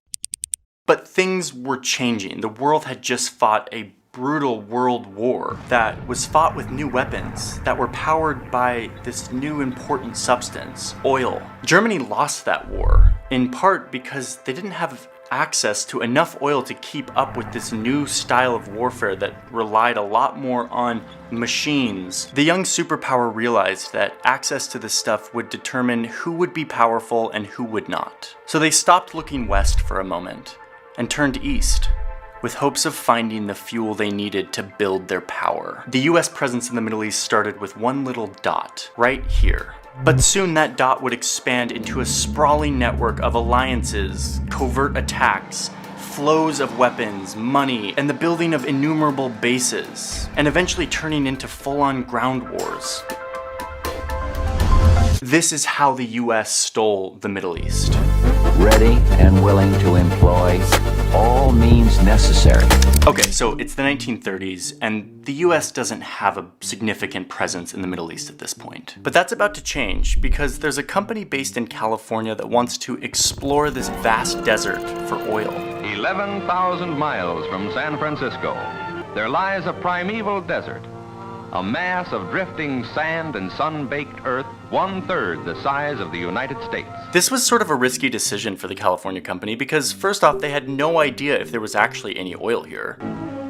But things were changing. The world had just fought a brutal world war that was fought with new weapons that were powered by this new important substance, oil. Germany lost that war, in part because they didn't have access to enough oil to keep up with this new style of warfare that relied a lot more on machines. The young superpower realized that access to this stuff would determine who would be powerful and who would not. So they stopped looking west for a moment and turned east, with hopes of finding the fuel they needed to build their power. The US presence in the Middle East started with one little dot, right here. But soon that dot would expand into a sprawling network of alliances, covert attacks, flows of weapons, money, and the building of innumerable bases, and eventually turning into full-on ground wars. This is how the US stole the Middle East. Ready and willing to employ all means necessary. Okay, so it's the 1930s, and the US doesn't have a significant presence in the Middle East at this point. But that's about to change, because there's a company based in California that wants to explore this vast desert for oil. 11,000 miles from San Francisco, there lies a primeval desert. A mass of drifting sand and sun-baked earth, 1/3 the size of the United States. This was sort of a risky decision for the California company because, first off, they had no idea if there was actually any oil here.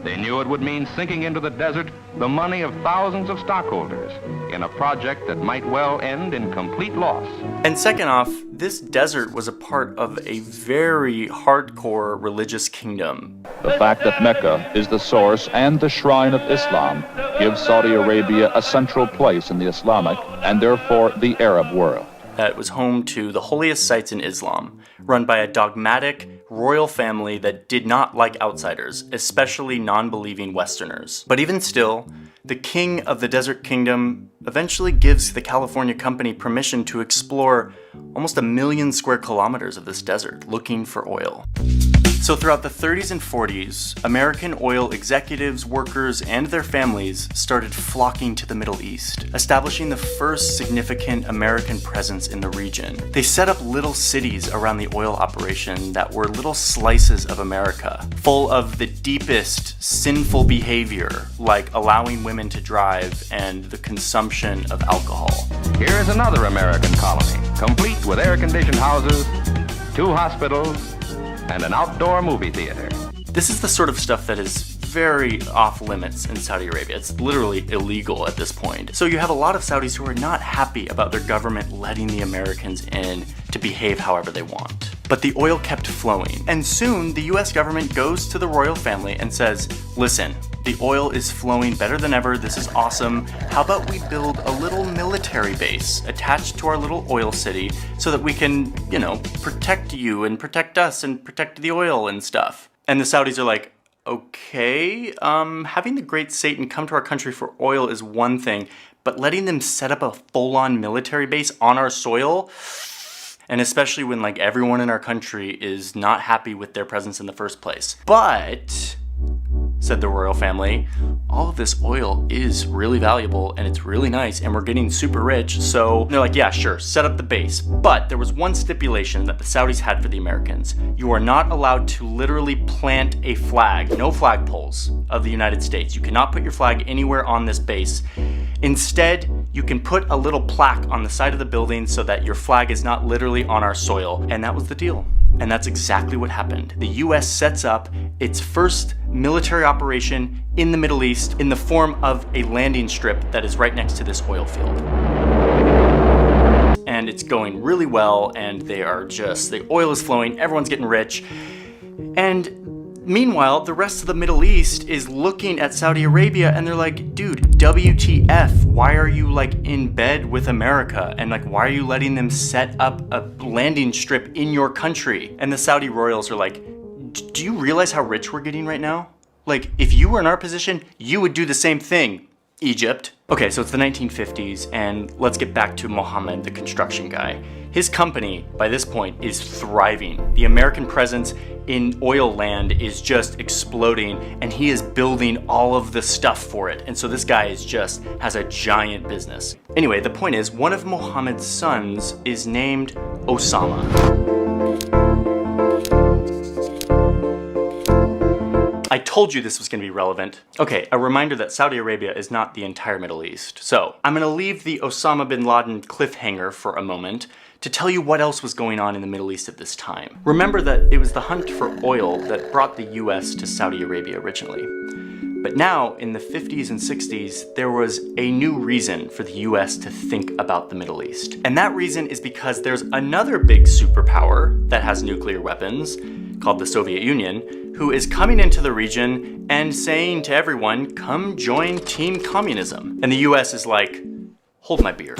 They knew it would mean sinking into the desert the money of thousands of stockholders in a project that might well end in complete loss. And second off, this desert was a part of a very hardcore religious kingdom. The fact that Mecca is the source and the shrine of Islam gives Saudi Arabia a central place in the Islamic and therefore the Arab world. That was home to the holiest sites in Islam, run by a dogmatic royal family that did not like outsiders, especially non-believing Westerners. But even still, the king of the Desert Kingdom eventually gives the California company permission to explore almost 1 million square kilometers of this desert looking for oil. So throughout the 30s and 40s, American oil executives, workers, and their families started flocking to the Middle East, establishing the first significant American presence in the region. They set up little cities around the oil operation that were little slices of America, full of the deepest sinful behavior, like allowing women to drive and the consumption of alcohol. Here is another American colony, complete with air-conditioned houses, 2 hospitals, and an outdoor movie theater. This is the sort of stuff that is very off limits in Saudi Arabia. It's literally illegal at this point. So you have a lot of Saudis who are not happy about their government letting the Americans in to behave however they want. But the oil kept flowing. And soon, the US government goes to the royal family and says, listen, the oil is flowing better than ever. This is awesome. How about we build a little military base attached to our little oil city so that we can, protect you and protect us and protect the oil and stuff. And the Saudis are like, okay, having the great Satan come to our country for oil is one thing, but letting them set up a full-on military base on our soil, and especially when everyone in our country is not happy with their presence in the first place. But, said the royal family, all of this oil is really valuable and it's really nice and we're getting super rich, so they're like, yeah, sure, set up the base. But there was one stipulation that the Saudis had for the Americans. You are not allowed to literally plant a flag, no flagpoles of the United States. You cannot put your flag anywhere on this base. Instead, you can put a little plaque on the side of the building so that your flag is not literally on our soil. And that was the deal. And that's exactly what happened. The US sets up its first military operation in the Middle East in the form of a landing strip that is right next to this oil field. And it's going really well, and the oil is flowing, everyone's getting rich. And meanwhile, the rest of the Middle East is looking at Saudi Arabia and they're like, dude, WTF, why are you in bed with America? And why are you letting them set up a landing strip in your country? And the Saudi royals are like, do you realize how rich we're getting right now? If you were in our position, you would do the same thing, Egypt. Okay, so it's the 1950s, and let's get back to Mohammed, the construction guy. His company, by this point, is thriving. The American presence in oil land is just exploding, and he is building all of the stuff for it. And so this guy has a giant business. Anyway, the point is, one of Mohammed's sons is named Osama. I told you this was going to be relevant. Okay, a reminder that Saudi Arabia is not the entire Middle East. So, I'm going to leave the Osama bin Laden cliffhanger for a moment to tell you what else was going on in the Middle East at this time. Remember that it was the hunt for oil that brought the US to Saudi Arabia originally. But now, in the 50s and 60s, there was a new reason for the US to think about the Middle East. And that reason is because there's another big superpower that has nuclear weapons, called the Soviet Union, who is coming into the region and saying to everyone, come join Team Communism. And the US is like, hold my beer.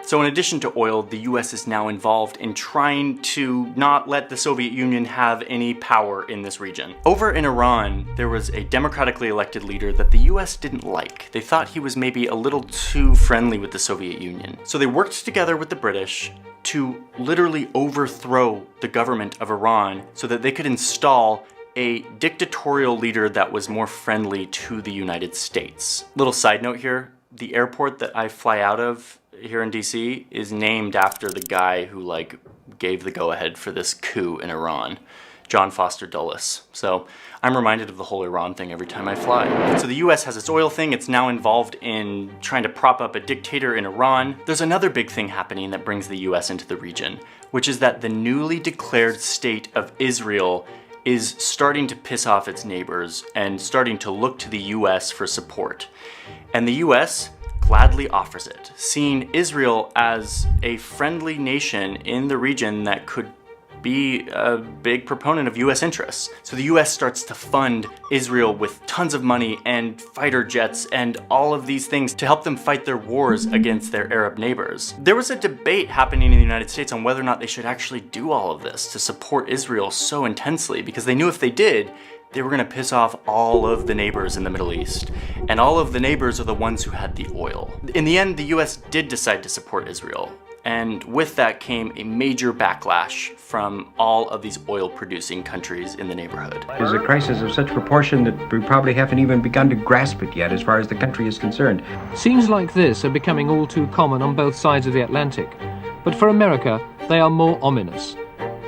So in addition to oil, the US is now involved in trying to not let the Soviet Union have any power in this region. Over in Iran, there was a democratically elected leader that the US didn't like. They thought he was maybe a little too friendly with the Soviet Union. So they worked together with the British to literally overthrow the government of Iran so that they could install a dictatorial leader that was more friendly to the United States. Little side note here, the airport that I fly out of here in DC is named after the guy who gave the go-ahead for this coup in Iran, John Foster Dulles. So I'm reminded of the whole Iran thing every time I fly. So the US has its oil thing, it's now involved in trying to prop up a dictator in Iran. There's another big thing happening that brings the US into the region, which is that the newly declared state of Israel is starting to piss off its neighbors and starting to look to the US for support. And the US gladly offers it, seeing Israel as a friendly nation in the region that could be a big proponent of US interests. So the US starts to fund Israel with tons of money and fighter jets and all of these things to help them fight their wars against their Arab neighbors. There was a debate happening in the United States on whether or not they should actually do all of this to support Israel so intensely, because they knew if they did, they were going to piss off all of the neighbors in the Middle East. And all of the neighbors are the ones who had the oil. In the end, the US did decide to support Israel. And with that came a major backlash from all of these oil-producing countries in the neighborhood. It's a crisis of such proportion that we probably haven't even begun to grasp it yet as far as the country is concerned. Scenes like this are becoming all too common on both sides of the Atlantic. But for America, they are more ominous.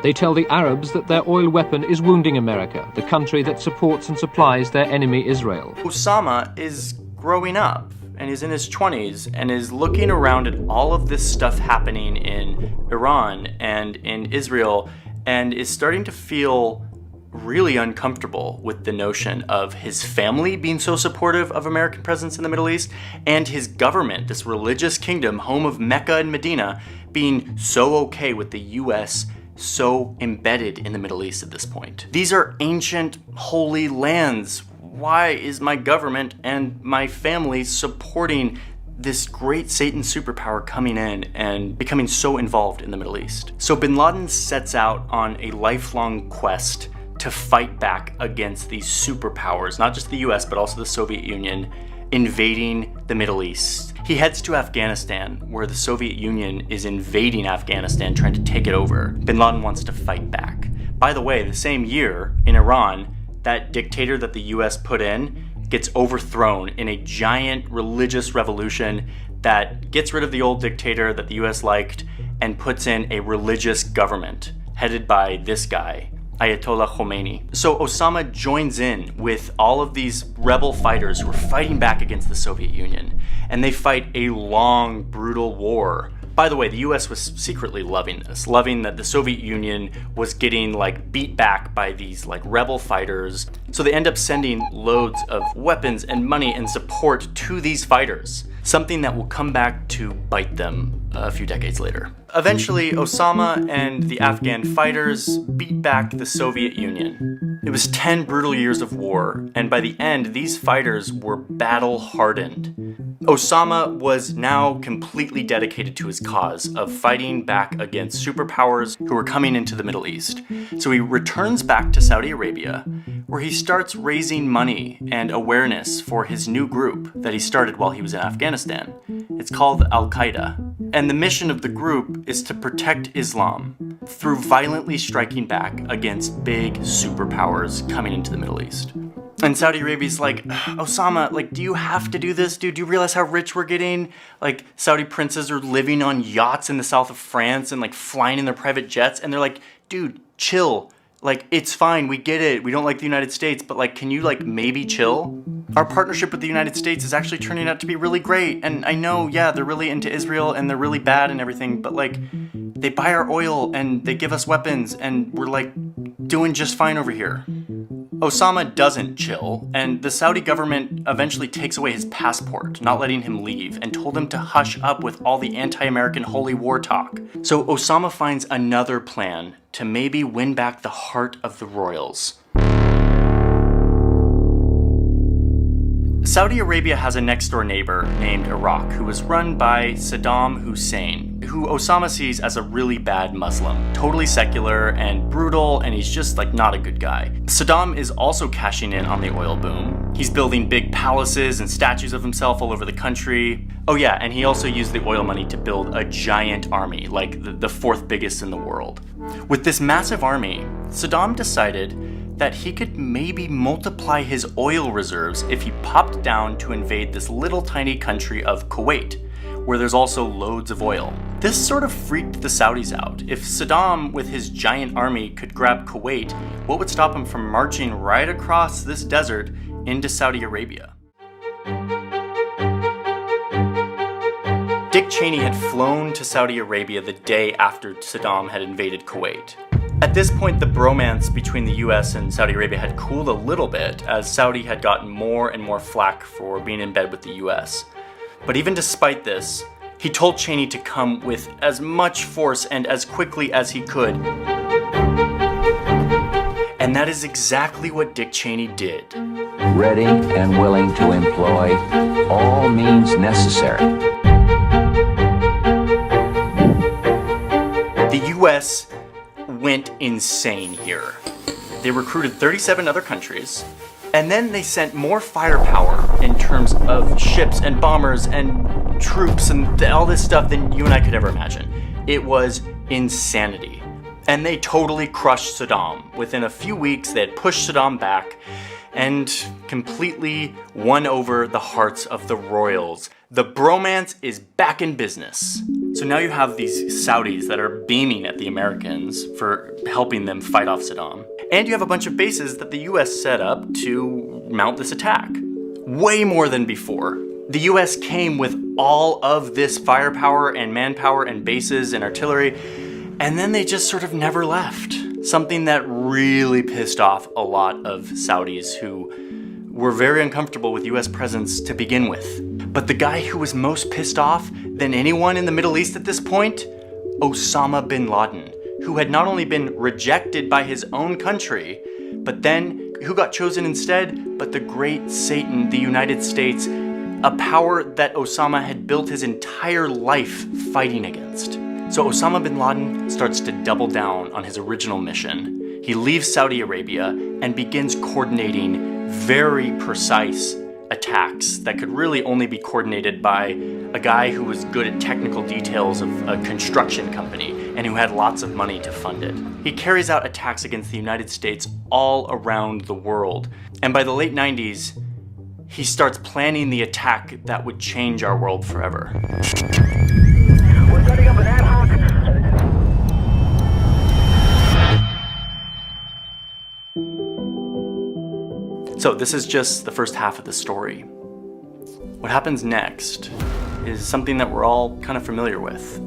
They tell the Arabs that their oil weapon is wounding America, the country that supports and supplies their enemy Israel. Osama is growing up and he's in his 20s and is looking around at all of this stuff happening in Iran and in Israel and is starting to feel really uncomfortable with the notion of his family being so supportive of American presence in the Middle East, and his government, this religious kingdom, home of Mecca and Medina, being so okay with the US so embedded in the Middle East at this point. These are ancient, holy lands. Why is my government and my family supporting this great Satan superpower coming in and becoming so involved in the Middle East? So bin Laden sets out on a lifelong quest to fight back against these superpowers, not just the US, but also the Soviet Union, invading the Middle East. He heads to Afghanistan, where the Soviet Union is invading Afghanistan, trying to take it over. Bin Laden wants to fight back. By the way, the same year in Iran, that dictator that the US put in gets overthrown in a giant religious revolution that gets rid of the old dictator that the US liked and puts in a religious government headed by this guy, Ayatollah Khomeini. So Osama joins in with all of these rebel fighters who are fighting back against the Soviet Union, and they fight a long, brutal war. By the way, the US was secretly loving this, loving that the Soviet Union was getting beat back by these rebel fighters. So they end up sending loads of weapons and money and support to these fighters, something that will come back to bite them a few decades later. Eventually, Osama and the Afghan fighters beat back the Soviet Union. It was 10 brutal years of war, and by the end, these fighters were battle-hardened. Osama was now completely dedicated to his cause of fighting back against superpowers who were coming into the Middle East. So he returns back to Saudi Arabia, where he starts raising money and awareness for his new group that he started while he was in Afghanistan. It's called Al-Qaeda. And the mission of the group is to protect Islam through violently striking back against big superpowers coming into the Middle East. And Saudi Arabia's like, Osama, do you have to do this, dude? Do you realize how rich we're getting? Saudi princes are living on yachts in the south of France and flying in their private jets. And they're like, dude, chill. It's fine, we get it. We don't like the United States, but can you maybe chill? Our partnership with the United States is actually turning out to be really great. And I know, yeah, they're really into Israel and they're really bad and everything, but they buy our oil and they give us weapons and we're doing just fine over here. Osama doesn't chill, and the Saudi government eventually takes away his passport, not letting him leave, and told him to hush up with all the anti-American holy war talk. So Osama finds another plan to maybe win back the heart of the royals. Saudi Arabia has a next-door neighbor named Iraq who was run by Saddam Hussein, who Osama sees as a really bad Muslim, totally secular and brutal, and he's just not a good guy. Saddam is also cashing in on the oil boom. He's building big palaces and statues of himself all over the country. Oh yeah, and he also used the oil money to build a giant army, the fourth biggest in the world. With this massive army, Saddam decided that he could maybe multiply his oil reserves if he popped down to invade this little tiny country of Kuwait, where there's also loads of oil. This sort of freaked the Saudis out. If Saddam, with his giant army, could grab Kuwait, what would stop him from marching right across this desert into Saudi Arabia? Dick Cheney had flown to Saudi Arabia the day after Saddam had invaded Kuwait. At this point, the bromance between the US and Saudi Arabia had cooled a little bit, as Saudi had gotten more and more flack for being in bed with the US. But even despite this, he told Cheney to come with as much force and as quickly as he could. And that is exactly what Dick Cheney did. Ready and willing to employ all means necessary. The US went insane here. They recruited 37 other countries, and then they sent more firepower in terms of ships and bombers and troops and all this stuff than you and I could ever imagine. It was insanity. And they totally crushed Saddam. Within a few weeks, they had pushed Saddam back and completely won over the hearts of the royals. The bromance is back in business. So now you have these Saudis that are beaming at the Americans for helping them fight off Saddam. And you have a bunch of bases that the US set up to mount this attack. Way more than before. The US came with all of this firepower and manpower and bases and artillery, and then they just sort of never left. something that really pissed off a lot of Saudis who were very uncomfortable with US presence to begin with. But the guy who was most pissed off than anyone in the Middle East at this point, Osama bin Laden, who had not only been rejected by his own country, but then who got chosen instead, but the great Satan, the United States, a power that Osama had built his entire life fighting against. So Osama bin Laden starts to double down on his original mission. He leaves Saudi Arabia and begins coordinating very precise attacks that could really only be coordinated by a guy who was good at technical details of a construction company and who had lots of money to fund it. He carries out attacks against the United States all around the world. And by the late 90s, he starts planning the attack that would change our world forever. We're setting up an ad hoc. So this is just the first half of the story. What happens next is something that we're all kind of familiar with.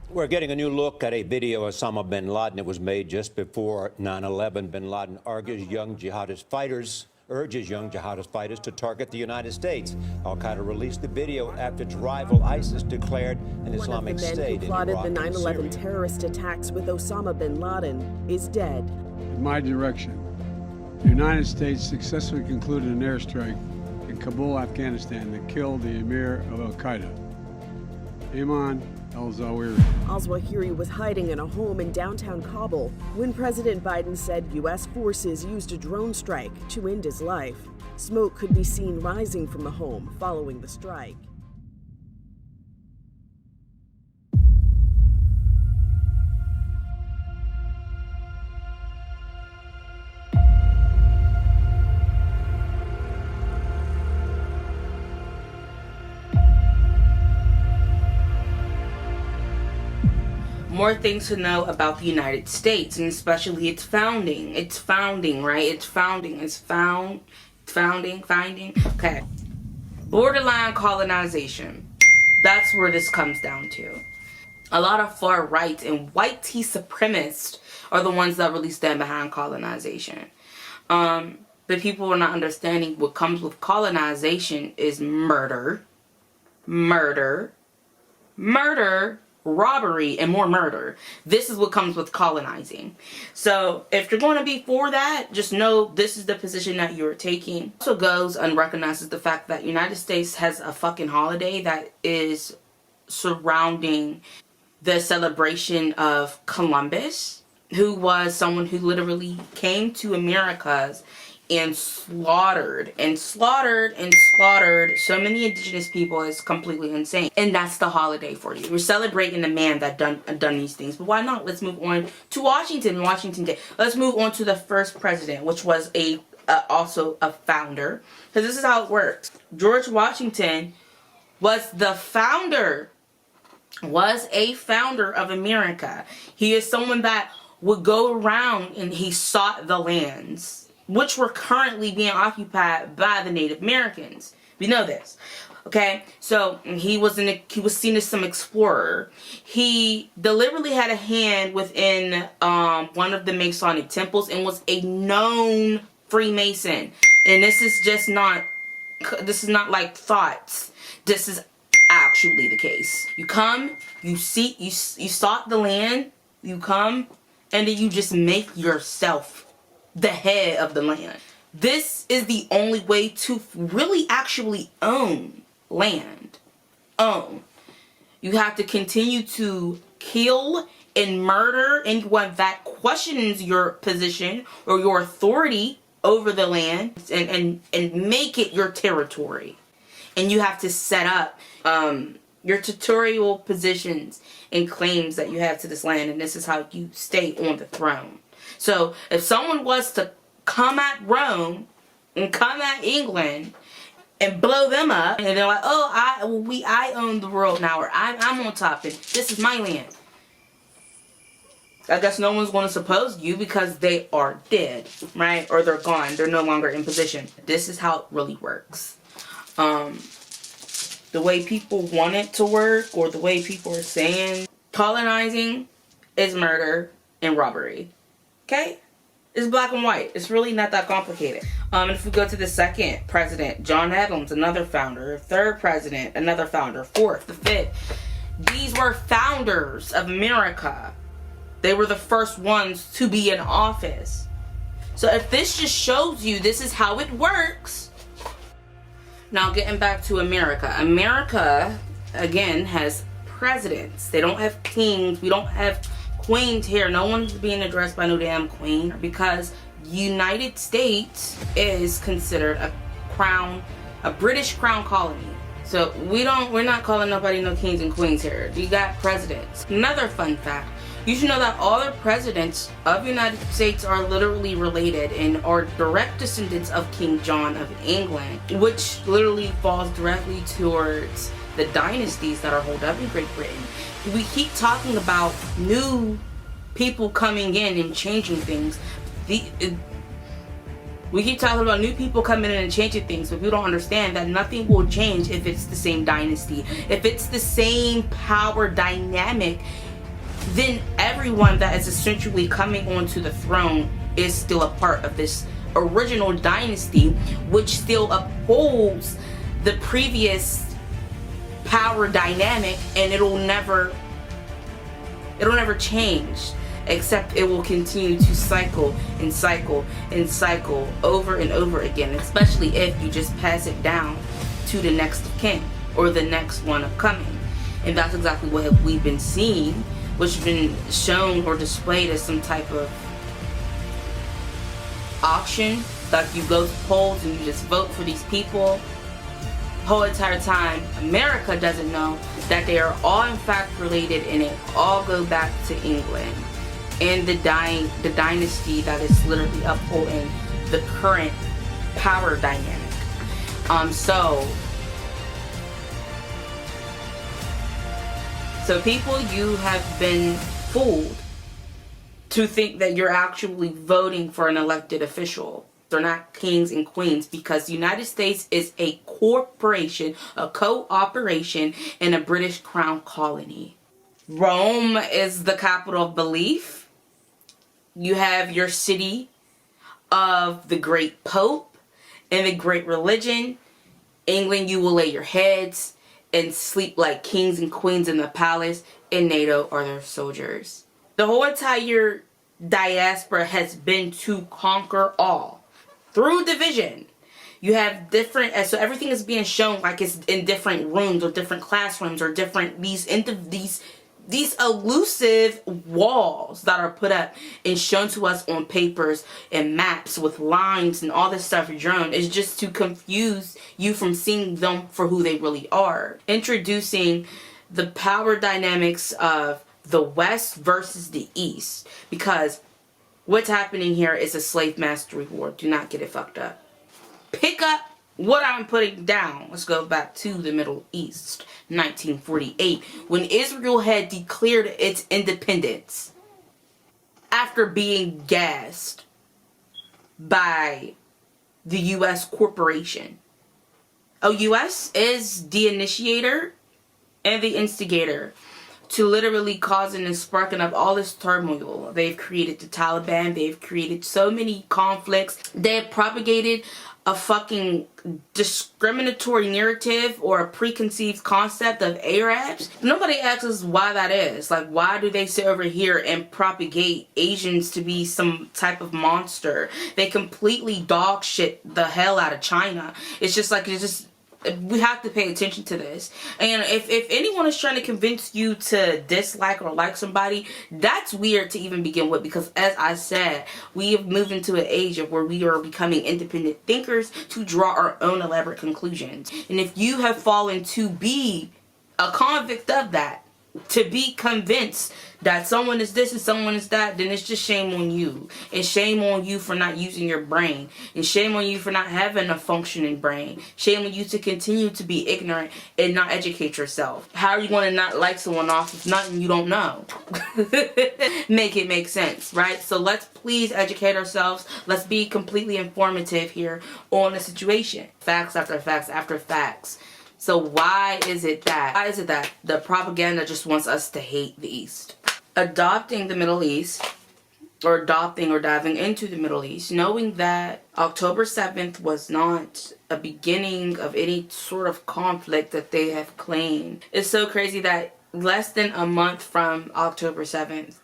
We're getting a new look at a video of Osama bin Laden. It was made just before 9/11. Bin Laden urges young jihadist fighters to target the United States. Al-Qaeda released the video after its rival ISIS declared an Islamic State in Iraq. One of the men who plotted the and 9/11 Syria. terrorist attacks with Osama bin Laden is dead. In my direction, the United States successfully concluded an airstrike in Kabul, Afghanistan that killed the emir of Al-Qaeda, Ayman al-Zawahiri. Al-Zawahiri was hiding in a home in downtown Kabul when President Biden said U.S. forces used a drone strike to end his life. Smoke could be seen rising from the home following the strike. More things to know about the United States, and especially its founding. Its founding, right? Its founding. It's founding. Okay. Borderline colonization. That's where this comes down to. A lot of far right and white tea supremacists are the ones that really stand behind colonization. But people are not understanding what comes with colonization is murder, robbery, and more murder. This is what comes with colonizing. So if you're going to be for that, just know this is the position that you're taking. Also goes unrecognized is the fact that United States has a fucking holiday that is surrounding the celebration of Columbus, who was someone who literally came to Americas and slaughtered so many indigenous people. Is completely insane. And that's the holiday for you. We're celebrating the man that done these things. But why not? Let's move on to Washington Day. Let's move on to the first president, which was also a founder. Because this is how it works. George Washington was a founder of America. He is someone that would go around and he sought the lands which were currently being occupied by the Native Americans. We know this. Okay, so he was seen as some explorer. He deliberately had a hand within one of the Masonic temples and was a known Freemason. And this is not like thoughts. This is actually the case. You come, you sought the land, you come, and then you just make yourself the head of the land. This is the only way to really actually own land. You have to continue to kill and murder anyone that questions your position or your authority over the land and make it your territory. And you have to set up your territorial positions and claims that you have to this land, and this is how you stay on the throne. So if someone was to come at Rome and come at England and blow them up, and they're like, oh, I own the world now, or I'm on top, and this is my land. I guess no one's going to suppose you because they are dead, right? Or they're gone. They're no longer in position. This is how it really works. The way people want it to work, or the way people are saying, colonizing is murder and robbery. Okay? It's black and white. It's really not that complicated. And if we go to the second president, John Adams, another founder. Third president, another founder. Fourth, the fifth. These were founders of America. They were the first ones to be in office. So if this just shows you this is how it works. Now getting back to America. America, again, has presidents. They don't have kings. We don't have queens here. No one's being addressed by no damn queen, because United States is considered a British crown colony. So we're not calling nobody no kings and queens here. You got presidents. Another fun fact. You should know that all the presidents of the United States are literally related and are direct descendants of King John of England, which literally falls directly towards the dynasties that are held up in Great Britain. We keep talking about new people coming in and changing things. We keep talking about new people coming in and changing things, but we don't understand that nothing will change if it's the same dynasty. If it's the same power dynamic, then everyone that is essentially coming onto the throne is still a part of this original dynasty, which still upholds the previous power dynamic, and it'll never change, except it will continue to cycle and cycle and cycle over and over again, especially if you just pass it down to the next of kin or the next one upcoming. And that's exactly what we've been seeing, which has been shown or displayed as some type of auction. Like you go to polls and you just vote for these people. The whole entire time, America doesn't know that they are all in fact related, and it all go back to England and the dynasty that is literally upholding the current power dynamic. So people, you have been fooled to think that you're actually voting for an elected official. They're not kings and queens, because the United States is a corporation, a cooperation, and a British crown colony. Rome is the capital of belief. You have your city of the great pope and the great religion. England, you will lay your heads and sleep like kings and queens in the palace, and NATO are their soldiers. The whole entire diaspora has been to conquer all through division. You have different, so everything is being shown like it's in different rooms or different classrooms or different these elusive walls that are put up and shown to us on papers and maps with lines and all this stuff drawn is just to confuse you from seeing them for who they really are. Introducing the power dynamics of the West versus the East, because what's happening here is a slave mastery war. Do not get it fucked up. Pick up what I'm putting down. Let's go back to the Middle East. 1948, when Israel had declared its independence after being gassed by the U.S. corporation. U.S. is the initiator and the instigator to literally causing and sparking up all this turmoil. They've created the Taliban. They've created so many conflicts. They have propagated a fucking discriminatory narrative or a preconceived concept of Arabs. Nobody asks us why that is. Like, why do they sit over here and propagate Asians to be some type of monster? They completely dog shit the hell out of China. It's just like, we have to pay attention to this. And if anyone is trying to convince you to dislike or like somebody, that's weird to even begin with, because as I said, we have moved into an age of where we are becoming independent thinkers to draw our own elaborate conclusions. And if you have fallen to be a convict of that, to be convinced that someone is this and someone is that, then it's just shame on you. It's shame on you for not using your brain. And shame on you for not having a functioning brain. Shame on you to continue to be ignorant and not educate yourself. How are you going to not like someone off if nothing you don't know? Make it make sense, right? So let's please educate ourselves. Let's be completely informative here on the situation. Facts after facts after facts. So why is it that the propaganda just wants us to hate the East? Adopting the Middle East, or adopting or diving into the Middle East, knowing that October 7th was not a beginning of any sort of conflict that they have claimed. It's so crazy that less than a month from October 7th,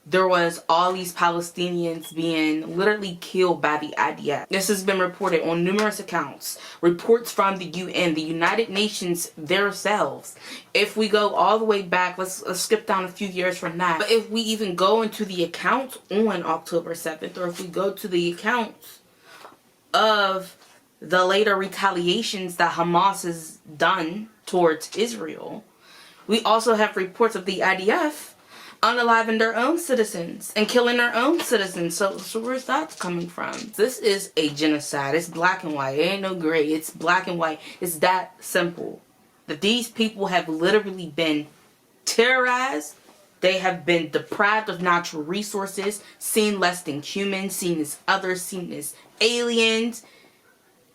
there was all these Palestinians being literally killed by the IDF. This has been reported on numerous accounts. Reports from the UN, the United Nations themselves. If we go all the way back, let's skip down a few years from that. But if we even go into the accounts on October 7th, or if we go to the accounts of the later retaliations that Hamas has done towards Israel, we also have reports of the IDF unaliving their own citizens and killing their own citizens. So where's that coming from? This is a genocide. It's black and white. It ain't no gray. It's black and white. It's that simple. That these people have literally been terrorized. They have been deprived of natural resources, seen less than humans, seen as others, seen as aliens,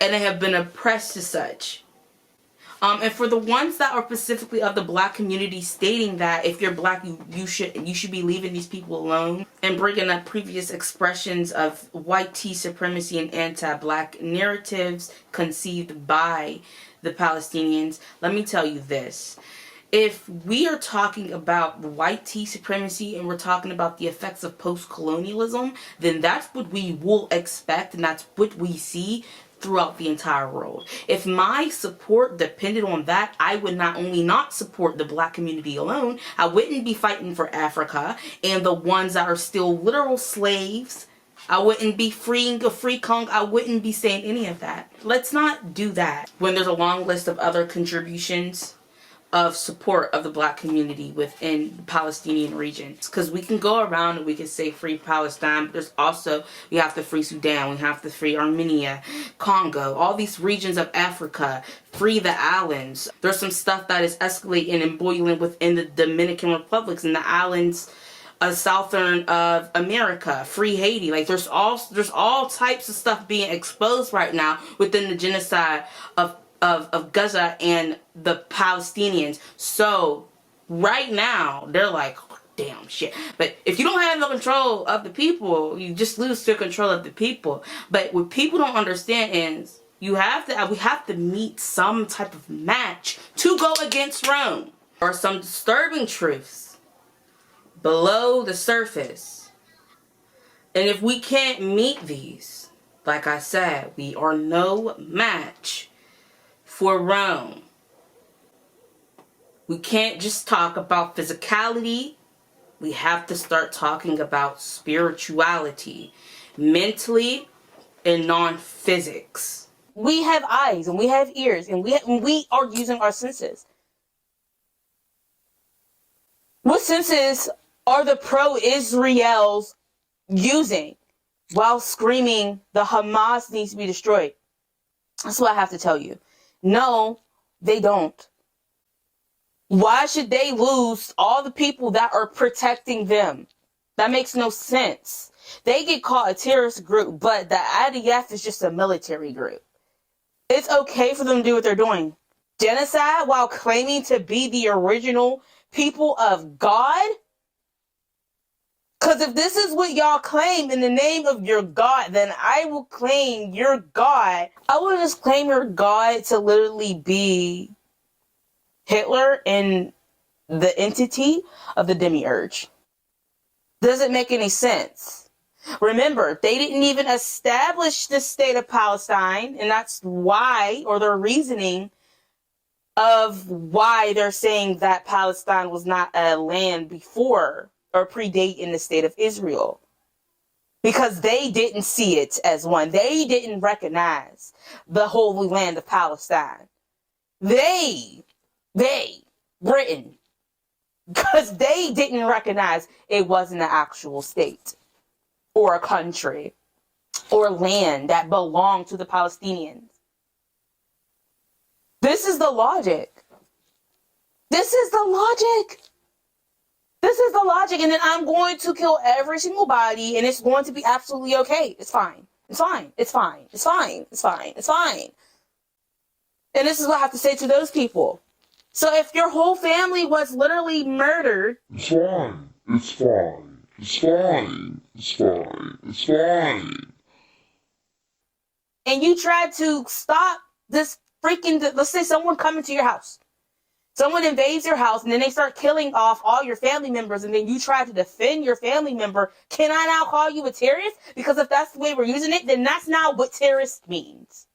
and they have been oppressed as such. And for the ones that are specifically of the black community, stating that if you're black, you should be leaving these people alone, and bringing up previous expressions of white tea supremacy and anti-black narratives conceived by the Palestinians, let me tell you this. If we are talking about white tea supremacy and we're talking about the effects of post-colonialism, then that's what we will expect, and that's what we see throughout the entire world. If my support depended on that, I would not only not support the black community alone, I wouldn't be fighting for Africa and the ones that are still literal slaves. I wouldn't be freeing a free Kong. I wouldn't be saying any of that. Let's not do that when there's a long list of other contributions of support of the black community within the Palestinian regions. Because we can go around and we can say free Palestine, but there's also, we have to free Sudan, we have to free Armenia, Congo, all these regions of Africa, free the islands. There's some stuff that is escalating and boiling within the Dominican Republics and the islands southern of America, free Haiti. Like there's all types of stuff being exposed right now within the genocide of Gaza and the Palestinians. So right now they're like, oh, damn shit. But if you don't have the control of the people, you just lose the control of the people. But what people don't understand is we have to meet some type of match to go against Rome. There are some disturbing truths below the surface. And if we can't meet these, like I said, we are no match for Rome. We can't just talk about physicality. We have to start talking about spirituality, mentally and non-physics. We have eyes and we have ears and we are using our senses. What senses are the pro-Israels using while screaming the Hamas needs to be destroyed? That's what I have to tell you. No, they don't. Why should they lose all the people that are protecting them? That makes no sense. They get called a terrorist group, but the IDF is just a military group. It's okay for them to do what they're doing. Genocide while claiming to be the original people of God? Because if this is what y'all claim in the name of your God, then I will claim your God. I will just claim your God to literally be Hitler and the entity of the demiurge. Doesn't make any sense. Remember, they didn't even establish the state of Palestine, and that's why, or their reasoning of why they're saying that Palestine was not a land before or predate in the state of Israel. Because they didn't see it as one. They didn't recognize the Holy Land of Palestine. They, Britain, because they didn't recognize it wasn't an actual state or a country or land that belonged to the Palestinians. This is the logic. This is the logic. This is the logic. And then I'm going to kill every single body and it's going to be absolutely okay. It's fine. It's fine. It's fine. It's fine. It's fine. It's fine. And this is what I have to say to those people. So if your whole family was literally murdered, it's fine. It's fine. It's fine. It's fine. It's fine. And you tried to stop this freaking, let's say someone coming to your house. Someone invades your house and then they start killing off all your family members and then you try to defend your family member. Can I now call you a terrorist? Because if that's the way we're using it, then that's not what terrorist means.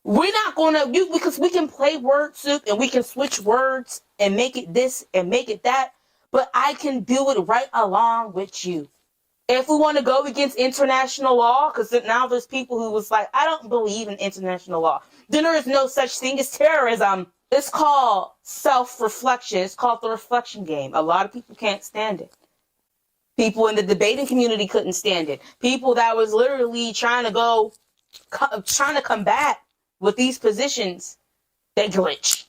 We're not going to, because we can play word soup and we can switch words and make it this and make it that, but I can do it right along with you. If we want to go against international law, because now there's people who was like, I don't believe in international law, then there is no such thing as terrorism. It's called self-reflection. It's called the reflection game. A lot of people can't stand it. People in the debating community couldn't stand it. People that was literally trying to combat with these positions, they glitch.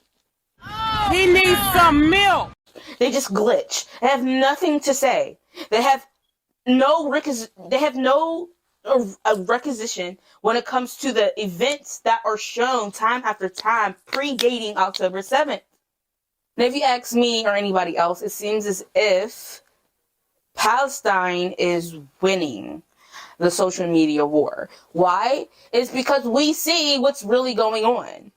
He needs some milk. They just glitch. They have nothing to say. They have no requisition when it comes to the events that are shown time after time predating October 7th. And if you ask me or anybody else, it seems as if Palestine is winning the social media war. Why? It's because we see what's really going on.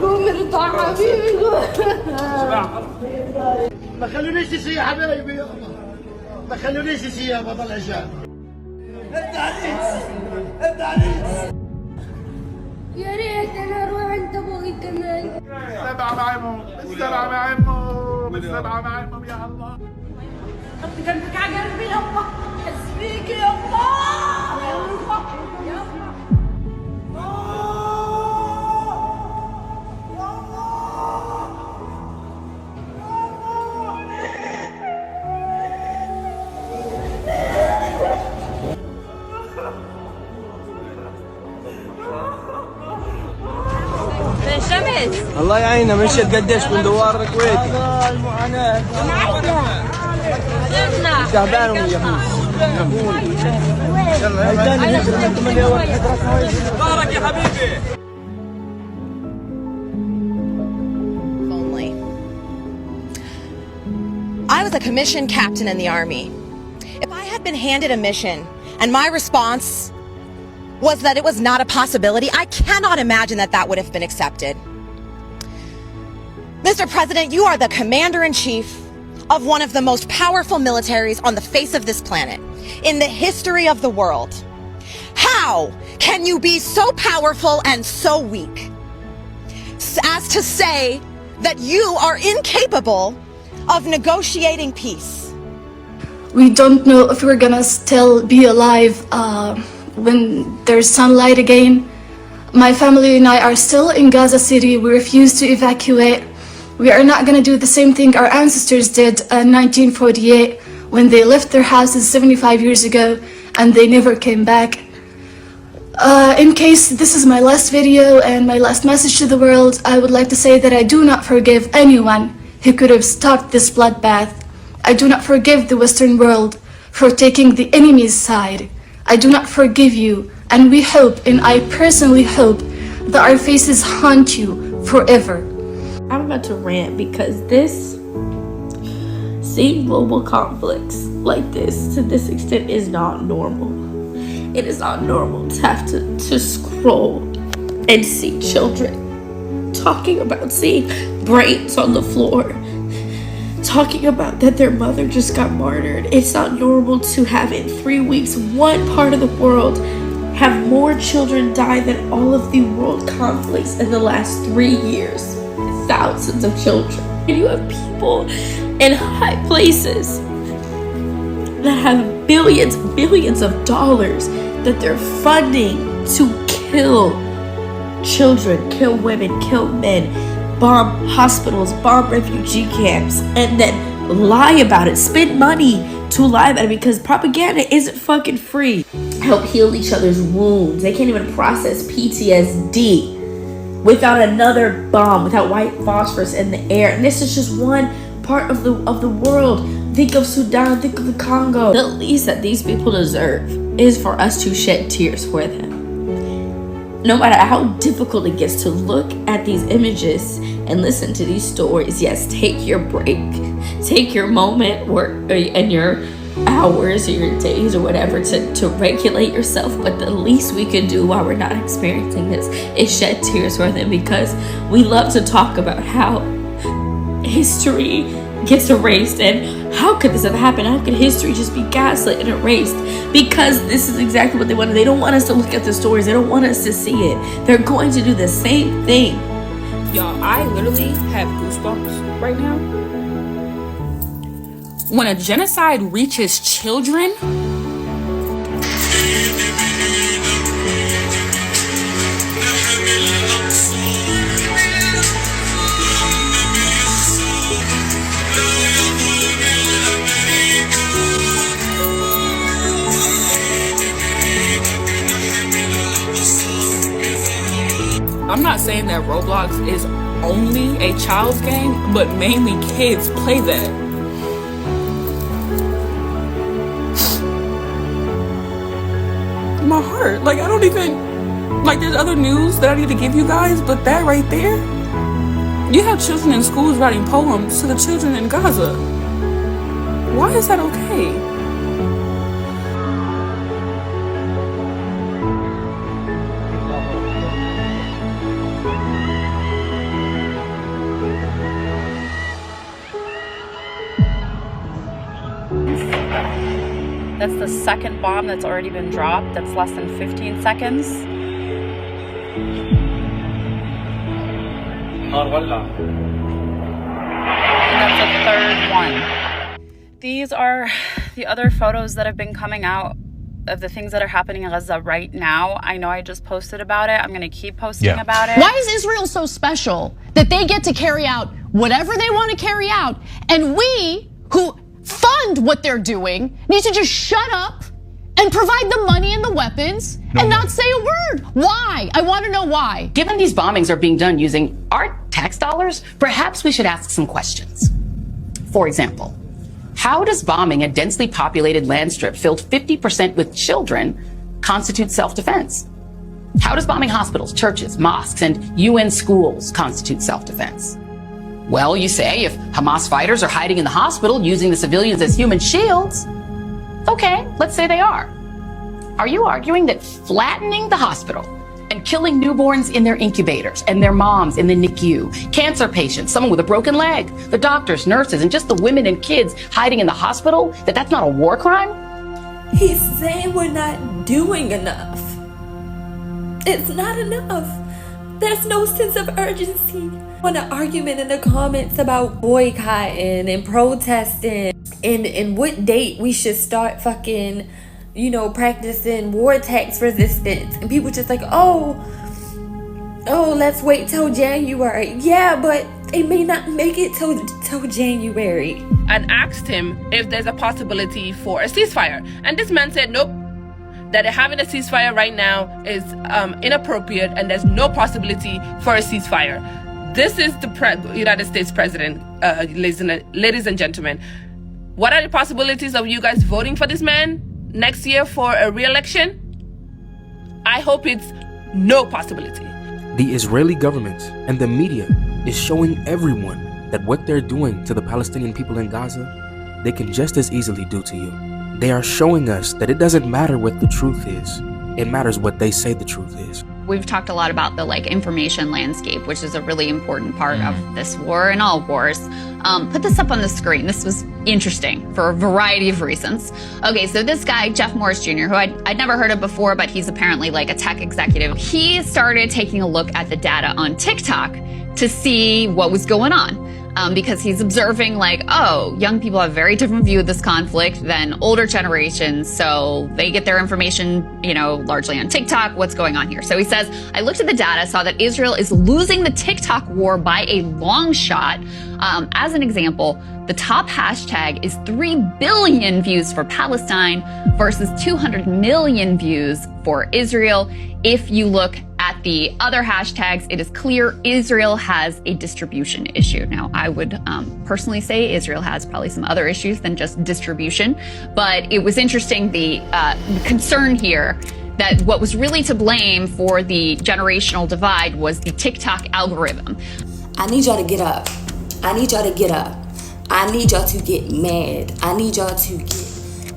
قوم ارضع حبيبي ما خلونيش شيء يا حبايبي ما خلونيش شيء يا بابا العشاء انت عليك انت عليك يا ريت انا اروح عند ابوي كمان. السبعة مع امهم السبعة مع امهم السبعة مع امهم يا الله. حط قلبك على قلبي يابا حسبيك يابا يابا يابا. شمس الله يعيننا مشيت قديش من دوار الكويت. المعاناة تعبان يا بارك يا حبيبي. Only. I was a commissioned captain in the Army. If I had been handed a mission and my response was that it was not a possibility, I cannot imagine that that would have been accepted. Mr. President, you are the commander-in-chief of one of the most powerful militaries on the face of this planet, in the history of the world. How can you be so powerful and so weak as to say that you are incapable of negotiating peace? We don't know if we're gonna still be alive when there's sunlight again. My family and I are still in Gaza City. We refuse to evacuate. We are not gonna do the same thing our ancestors did in 1948 when they left their houses 75 years ago and they never came back. In case this is my last video and my last message to the world, I would like to say that I do not forgive anyone who could have stopped this bloodbath. I do not forgive the Western world for taking the enemy's side. I do not forgive you, and we hope, and I personally hope, that our faces haunt you forever. I'm about to rant because seeing global conflicts like this to this extent is not normal. It is not normal to have to scroll and see children talking about seeing brains on the floor, talking about that their mother just got martyred. It's not normal to have in 3 weeks one part of the world have more children die than all of the world conflicts in the last 3 years. Thousands of children. And you have people in high places that have billions of dollars that they're funding to kill children, kill women, kill men, bomb hospitals, bomb refugee camps, and then lie about it, spend money to lie about it because propaganda isn't fucking free. Help heal each other's wounds. They can't even process PTSD without another bomb, without white phosphorus in the air. And this is just one part of the world. Think of Sudan, think of the Congo. The least that these people deserve is for us to shed tears for them. No matter how difficult it gets to look at these images and listen to these stories, yes, take your break, take your moment and your hours or your days or whatever to regulate yourself. But the least we can do while we're not experiencing this is shed tears for them, because we love to talk about how history gets erased and how could this have happened? How could history just be gaslit and erased? Because this is exactly what they want. They don't want us to look at the stories. They don't want us to see it. They're going to do the same thing. Y'all, I literally have goosebumps right now. When a genocide reaches children, I'm not saying that Roblox is only a child's game, but mainly kids play that. My heart, like, I don't even, like, there's other news that I need to give you guys, but that right there, you have children in schools writing poems to the children in Gaza. Why is that okay? That's the second bomb that's already been dropped. That's less than 15 seconds. And that's the third one. These are the other photos that have been coming out of the things that are happening in Gaza right now. I know I just posted about it. I'm going to keep posting about it. Why is Israel so special that they get to carry out whatever they want to carry out, and we, who fund what they're doing, need to just shut up and provide the money and the weapons and not say a word? Why? I want to know why. Given these bombings are being done using our tax dollars, perhaps we should ask some questions. For example, how does bombing a densely populated land strip filled 50% with children constitute self-defense? How does bombing hospitals, churches, mosques, and UN schools constitute self-defense? Well, you say if Hamas fighters are hiding in the hospital using the civilians as human shields, okay, let's say they are. Are you arguing that flattening the hospital and killing newborns in their incubators and their moms in the NICU, cancer patients, someone with a broken leg, the doctors, nurses, and just the women and kids hiding in the hospital, that's not a war crime? He's saying we're not doing enough. It's not enough. There's no sense of urgency. On an argument in the comments about boycotting and protesting and what date we should start fucking, practicing war tax resistance. And people just like, oh, let's wait till January. Yeah, but they may not make it till January. And asked him if there's a possibility for a ceasefire. And this man said, nope, that having a ceasefire right now is inappropriate and there's no possibility for a ceasefire. This is the United States president, ladies and gentlemen. What are the possibilities of you guys voting for this man next year for a re-election? I hope it's no possibility. The Israeli government and the media is showing everyone that what they're doing to the Palestinian people in Gaza, they can just as easily do to you. They are showing us that it doesn't matter what the truth is. It matters what they say the truth is. We've talked a lot about the information landscape, which is a really important part of this war and all wars. Put this up on the screen. This was interesting for a variety of reasons. Okay, so this guy, Jeff Morris Jr., who I'd never heard of before, but he's apparently a tech executive. He started taking a look at the data on TikTok to see what was going on. Because he's observing oh, young people have a very different view of this conflict than older generations. So they get their information, largely on TikTok. What's going on here? So he says, I looked at the data, saw that Israel is losing the TikTok war by a long shot. As an example, the top hashtag is 3 billion views for Palestine versus 200 million views for Israel. If you look at the other hashtags, it is clear Israel has a distribution issue. Now, I would personally say Israel has probably some other issues than just distribution, but it was interesting the concern here that what was really to blame for the generational divide was the TikTok algorithm. I need y'all to get up. I need y'all to get up. I need y'all to get mad. I need y'all to get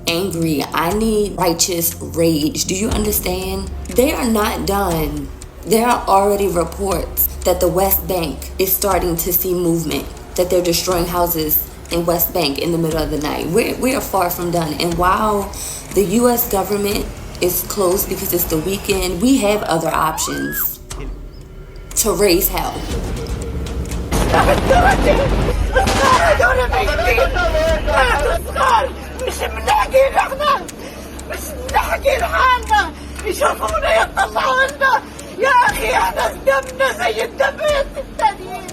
angry. I need righteous rage. Do you understand? They are not done. There are already reports that the West Bank is starting to see movement, that they're destroying houses in West Bank in the middle of the night. We are far from done. And while the U.S. government is closed because it's the weekend, we have other options to raise hell. يشوفونا يطلعوا لنا يا اخي احنا دمنا زي الدم التانيين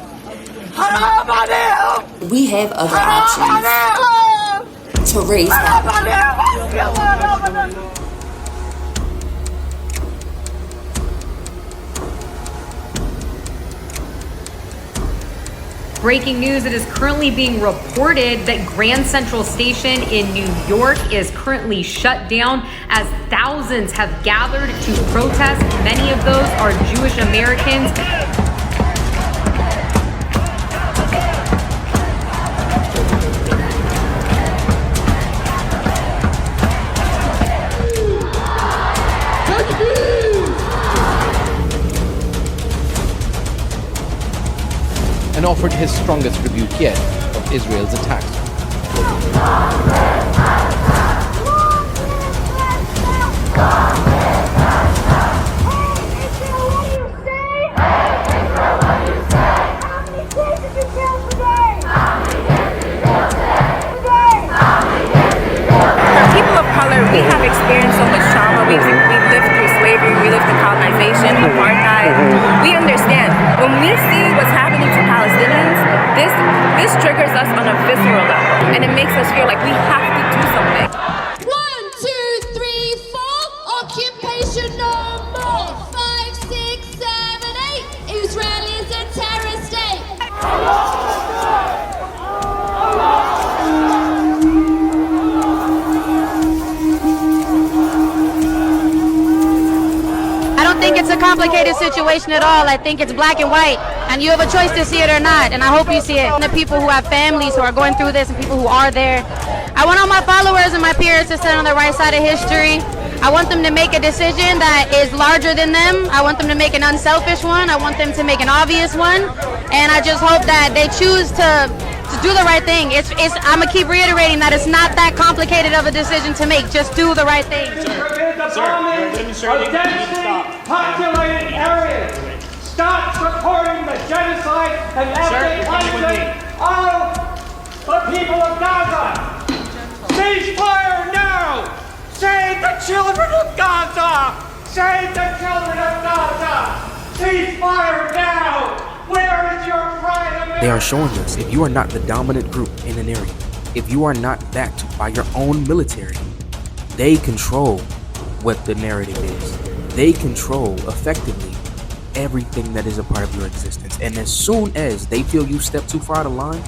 حرام عليهم. We have other options to raise حرام عليهم يا الله. Breaking news, it is currently being reported that Grand Central Station in New York is currently shut down as thousands have gathered to protest. Many of those are Jewish Americans. And offered his strongest rebuke yet of Israel's attacks. People of color, we have experienced so much trauma. We've lived through slavery, we lived through colonization, apartheid. We understand. When we see what's happening to Palestinians, this triggers us on a visceral level, and it makes us feel like we have to do something. 1, 2, 3, 4. Occupation no more. 5, 6, 7, 8. Israel is a terror state. I don't think it's a complicated situation at all. I think it's black and white, and you have a choice to see it or not, and I hope you see it. And the people who have families who are going through this and people who are there, I want all my followers and my peers to stand on the right side of history. I want them to make a decision that is larger than them. I want them to make an unselfish one. I want them to make an obvious one, and I just hope that they choose to do the right thing. I'm gonna keep reiterating that it's not that complicated of a decision to make. Just do the right thing. Populated areas. Stop supporting the genocide and ethnic cleansing of the people of Gaza. Cease fire now. Save the children of Gaza. Save the children of Gaza. Cease fire now. Where is your pride? They are showing us if you are not the dominant group in an area, if you are not backed by your own military, they control what the narrative is. They control effectively everything that is a part of your existence. And as soon as they feel you step too far out of line,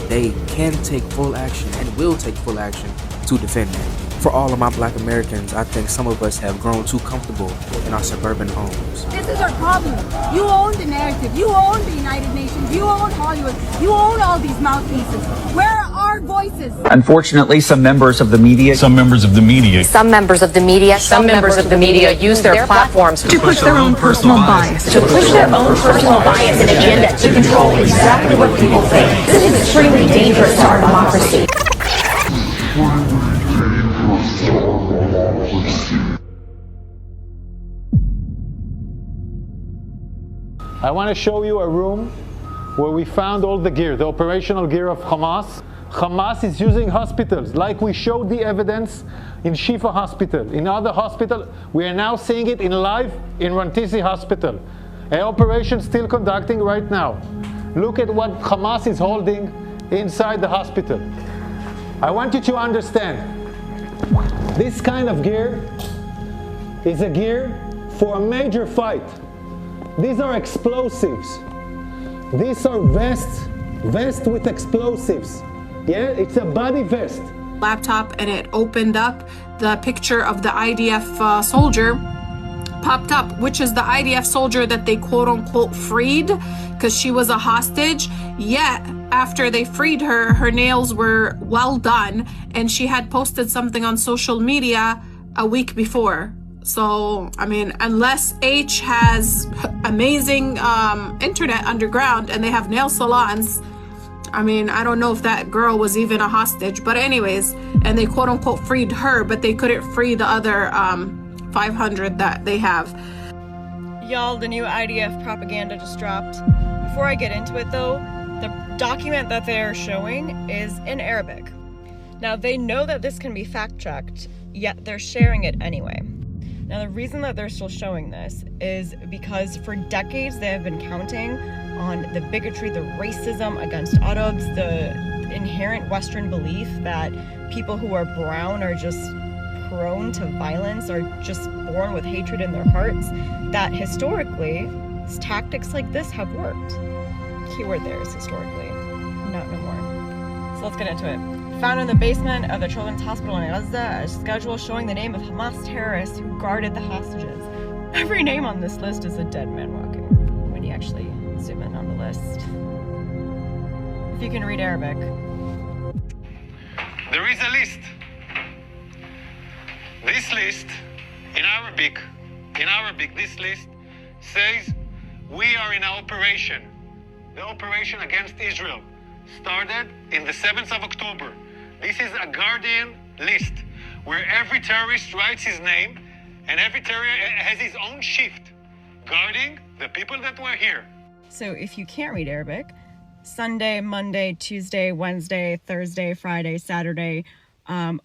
they can take full action and will take full action to defend that. For all of my black Americans, I think some of us have grown too comfortable in our suburban homes. This is our problem. You own the narrative. You own the United Nations. You own Hollywood. You own all these mouthpieces. Where are our voices. Unfortunately, some members of the media use their platforms to push their own personal bias. and agenda to control exactly what people think. This is extremely dangerous to our democracy. I want to show you a room where we found all the gear, the operational gear of Hamas. Hamas is using hospitals, like we showed the evidence in Shifa Hospital. In other hospitals, we are now seeing it in live in Rantisi Hospital. An operation still conducting right now. Look at what Hamas is holding inside the hospital. I want you to understand, this kind of gear is a gear for a major fight. These are explosives. These are vests with explosives. Yeah, it's a body vest. Laptop, and it opened up. The picture of the IDF soldier popped up, which is the IDF soldier that they quote unquote freed because she was a hostage. Yet after they freed her, her nails were well done, and she had posted something on social media a week before. So, I mean, unless H has amazing internet underground and they have nail salons, I mean, I don't know if that girl was even a hostage. But anyways, and they quote unquote freed her, but they couldn't free the other 500 that they have. Y'all, the new IDF propaganda just dropped. Before I get into it though, the document that they're showing is in Arabic. Now, they know that this can be fact-checked, yet they're sharing it anyway. Now, the reason that they're still showing this is because for decades they have been counting on the bigotry, the racism against Arabs, the inherent Western belief that people who are brown are just prone to violence, are just born with hatred in their hearts, that historically tactics like this have worked. Keyword there is historically, not no more. So let's get into it. Found in the basement of the Children's Hospital in Gaza, a schedule showing the name of Hamas terrorists who guarded the hostages. Every name on this list is a dead man walking, when you actually zoom in on the list. If you can read Arabic. There is a list. This list, in Arabic, this list says we are in an operation. The operation against Israel started in the 7th of October. This is a Guardian list where every terrorist writes his name and every terrorist has his own shift guarding the people that were here. So if you can't read Arabic, Sunday, Monday, Tuesday, Wednesday, Thursday, Friday, Saturday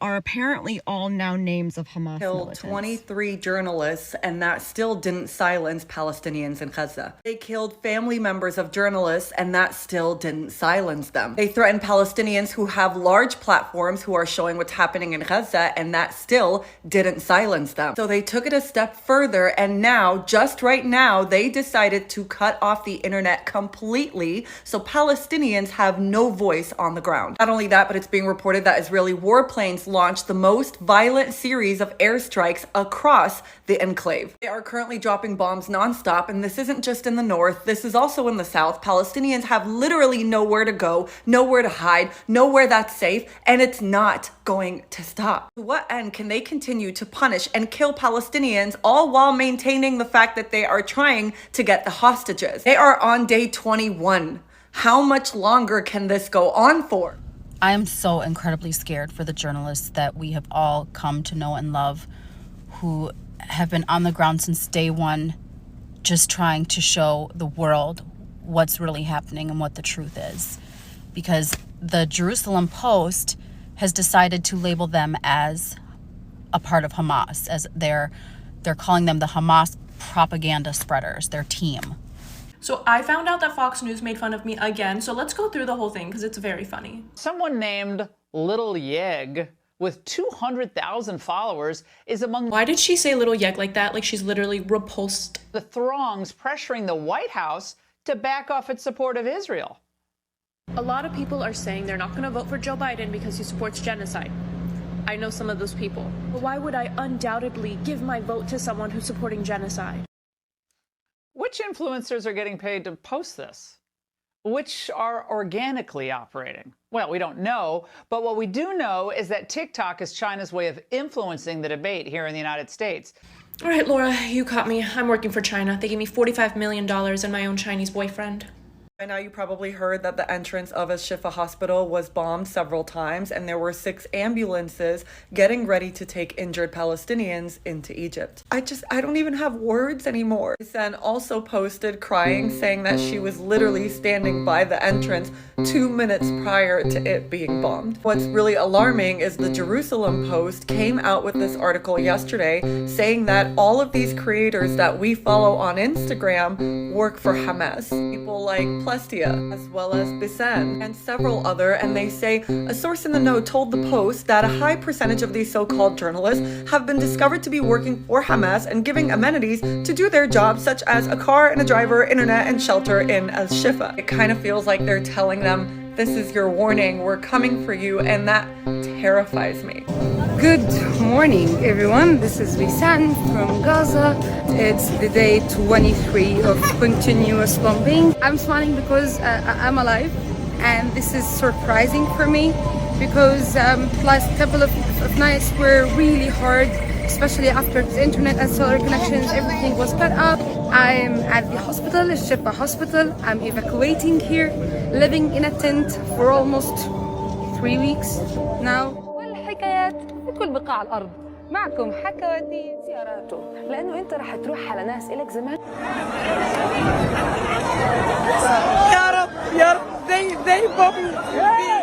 are apparently all now names of Hamas killed militants. 23 journalists, and that still didn't silence Palestinians in Gaza. They killed family members of journalists, and that still didn't silence them. They threatened Palestinians who have large platforms who are showing what's happening in Gaza, and that still didn't silence them. So they took it a step further, and now, just right now, they decided to cut off the internet completely, so Palestinians have no voice on the ground. Not only that, but it's being reported that Israeli warplanes launched the most violent series of airstrikes across the enclave. They are currently dropping bombs nonstop, and this isn't just in the north, this is also in the south. Palestinians have literally nowhere to go, nowhere to hide, nowhere that's safe, and it's not going to stop. To what end can they continue to punish and kill Palestinians, all while maintaining the fact that they are trying to get the hostages? They are on day 21. How much longer can this go on for? I am so incredibly scared for the journalists that we have all come to know and love, who have been on the ground since day one, just trying to show the world what's really happening and what the truth is. Because the Jerusalem Post has decided to label them as a part of Hamas, as they're calling them the Hamas propaganda spreaders, their team. So I found out that Fox News made fun of me again, so let's go through the whole thing because it's very funny. Someone named Little Yeg with 200,000 followers is among... Why did she say Little Yeg like that? Like she's literally repulsed. ...the throngs pressuring the White House to back off its support of Israel. A lot of people are saying they're not going to vote for Joe Biden because he supports genocide. I know some of those people. But why would I undoubtedly give my vote to someone who's supporting genocide? Which influencers are getting paid to post this? which are organically operating. Well, we don't know, but what we do know is that TikTok is China's way of influencing the debate here in the United States. All right, Laura, you caught me. I'm working for China. They gave me $45 million and my own Chinese boyfriend. By now you probably heard that the entrance of a Shifa hospital was bombed several times, and there were 6 ambulances getting ready to take injured Palestinians into Egypt. I don't even have words anymore. Sen also posted crying, saying that she was literally standing by the entrance 2 minutes prior to it being bombed. What's really alarming is the Jerusalem Post came out with this article yesterday saying that all of these creators that we follow on Instagram work for Hamas. People like Plestia, as well as Bissen, and several other, and they say a source in the know told the Post that a high percentage of these so-called journalists have been discovered to be working for Hamas and giving amenities to do their jobs, such as a car and a driver, internet and shelter in Al-Shifa. It kind of feels like they're telling them, this is your warning, we're coming for you, and that terrifies me. Good morning, everyone. This is Bisan from Gaza. It's the day 23 of continuous bombing. I'm smiling because I'm alive, and this is surprising for me because last couple of nights were really hard, especially after the internet and solar connections, everything was cut up. I'm at the hospital, the Shifa hospital. I'm evacuating here, living in a tent for almost 3 weeks now. والحكايات في كل بقاع الأرض. معكم حكواتي زياراته لأنه أنت رح تروح على ناس إلك زمان. يا رب يا رب they bombed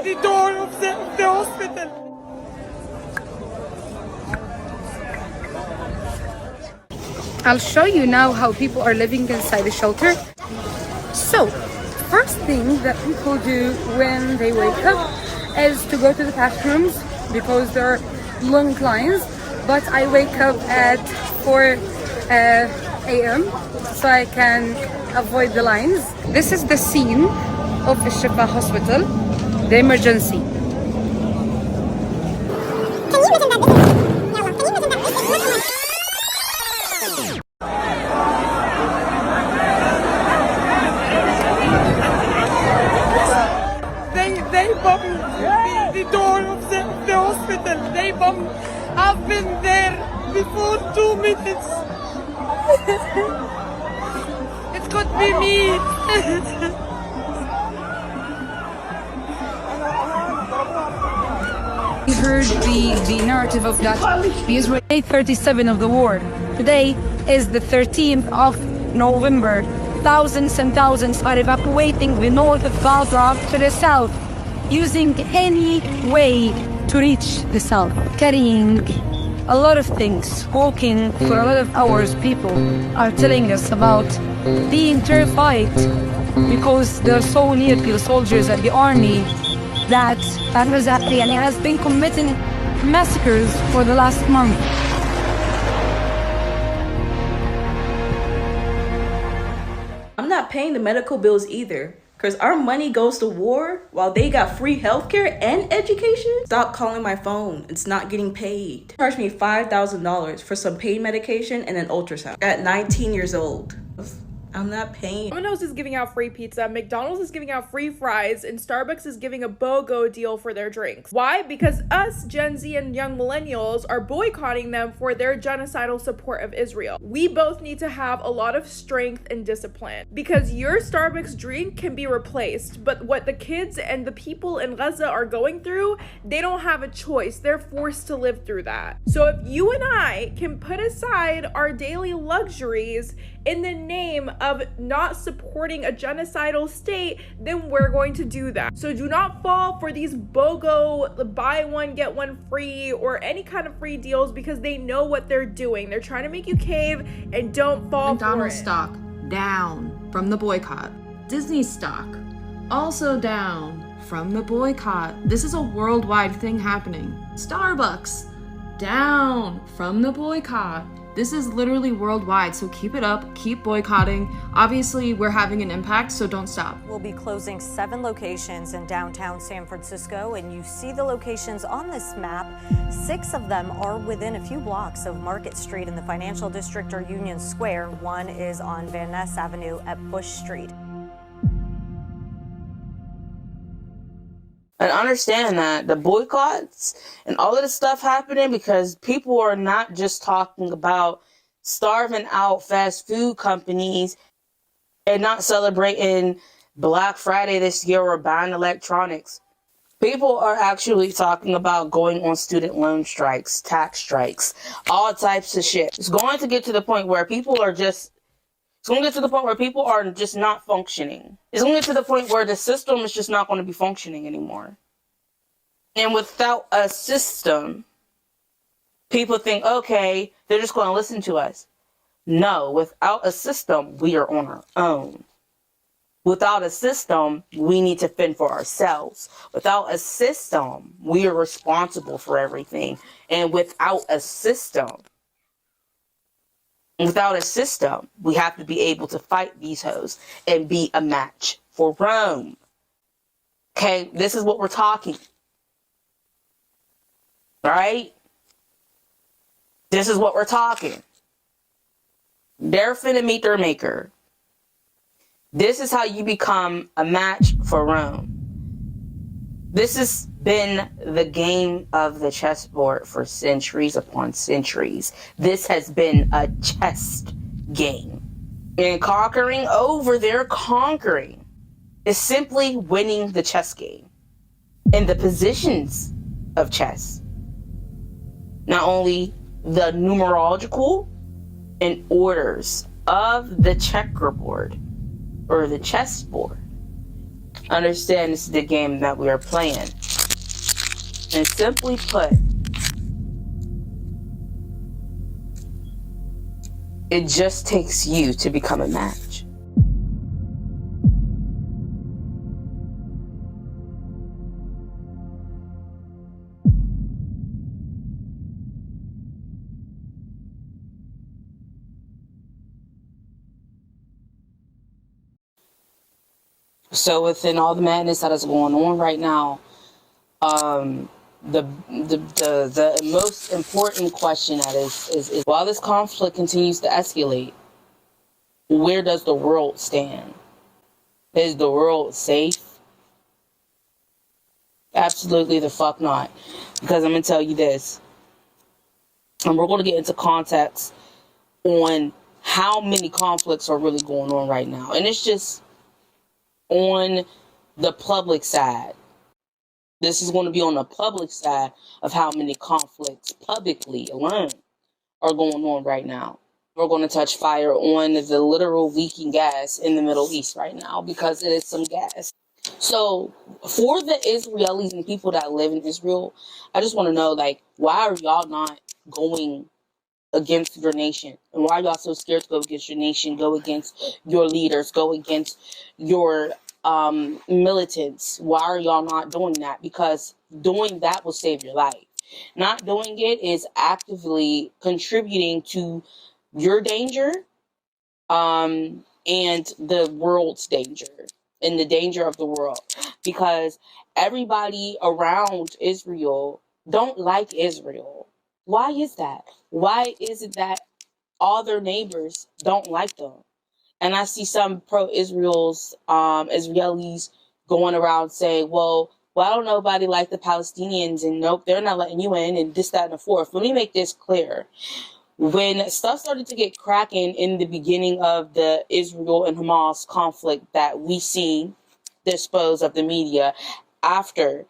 the door of the hospital. I'll show you now how people are living inside the shelter. So, first thing that people do when they wake up is to go to the bathrooms because there are long lines, but I wake up at 4 a.m. so I can avoid the lines. This is the scene of the Shifa hospital, the emergency. They bombed the door of the hospital. They bombed. I've been there before 2 minutes. It could be me. We heard the narrative of that the Israeli day 37 of the war. Today is the 13th of November. Thousands and thousands are evacuating the north of Gaza to the south, using any way to reach the south, carrying a lot of things, walking for a lot of hours. People are telling us about being terrified because they're so near to the soldiers and the army that Hamas ISRAEL has been committing massacres for the last month. I'm not paying the medical bills either, because our money goes to war while they got free healthcare and education. Stop calling my phone. It's not getting paid. Charged me $5,000 for some pain medication and an ultrasound at 19 years old. I'm not paying. Domino's is giving out free pizza, McDonald's is giving out free fries, and Starbucks is giving a BOGO deal for their drinks. Why? Because us, Gen Z and young millennials, are boycotting them for their genocidal support of Israel. We both need to have a lot of strength and discipline, because your Starbucks drink can be replaced, but what the kids and the people in Gaza are going through, they don't have a choice. They're forced to live through that. So if you and I can put aside our daily luxuries in the name of not supporting a genocidal state, then we're going to do that. So do not fall for these BOGO buy one get one free or any kind of free deals, because they know what they're doing. They're trying to make you cave, and don't fall McDonald's for it. stock down from the boycott. Disney stock also down from the boycott. This is a worldwide thing happening. Starbucks down from the boycott. This is literally worldwide, so keep it up, keep boycotting. Obviously, we're having an impact, so don't stop. We'll be closing 7 locations in downtown San Francisco, and you see the locations on this map. 6 of them are within a few blocks of Market Street in the financial district or Union Square. 1 is on Van Ness Avenue at Bush Street. And understand that the boycotts and all of this stuff happening because people are not just talking about starving out fast food companies and not celebrating Black Friday this year or buying electronics. People are actually talking about going on student loan strikes, tax strikes, all types of shit. It's going to get to the point where people are just not functioning. It's going to get to the point where the system is just not going to be functioning anymore. And without a system, people think, okay, they're just going to listen to us. No, without a system, we are on our own. Without a system, we need to fend for ourselves. Without a system, we are responsible for everything. And without a system, we have to be able to fight these hoes and be a match for Rome. Okay, this is what we're talking. Right? This is what we're talking. They're finna meet their maker. This is how you become a match for Rome. This has been the game of the chessboard for centuries upon centuries. This has been a chess game. And conquering over their conquering is simply winning the chess game and the positions of chess. Not only the numerological and orders of the checkerboard or the chessboard. Understand this is the game that we are playing. And simply put, it just takes you to become a match. So within all the madness that is going on right now, the most important question that is while this conflict continues to escalate, where does the world stand? Is the world safe? Absolutely the fuck not. Because I'm gonna tell you this, and we're gonna get into context on how many conflicts are really going on right now, and it's just on the public side. This is going to be on the public side of how many conflicts publicly alone are going on right now. We're going to touch fire on the literal leaking gas in the Middle East right now because it is some gas. So for the Israelis and people that live in Israel, I just want to know, like, why are y'all not going against your nation? And why are y'all so scared to go against your nation, go against your leaders, go against your militants? Why are y'all not doing that? Because doing that will save your life. Not doing it is actively contributing to your danger and the world's danger and the danger of the world, because everybody around Israel don't like Israel. Why is that? Why is it that all their neighbors don't like them? And I see some pro-Israel's Israelis going around saying, well, I don't know nobody like the Palestinians, and nope, they're not letting you in, and this, that, and the fourth. Let me make this clear. When stuff started to get cracking in the beginning of the Israel and Hamas conflict that we seen dispose of the media after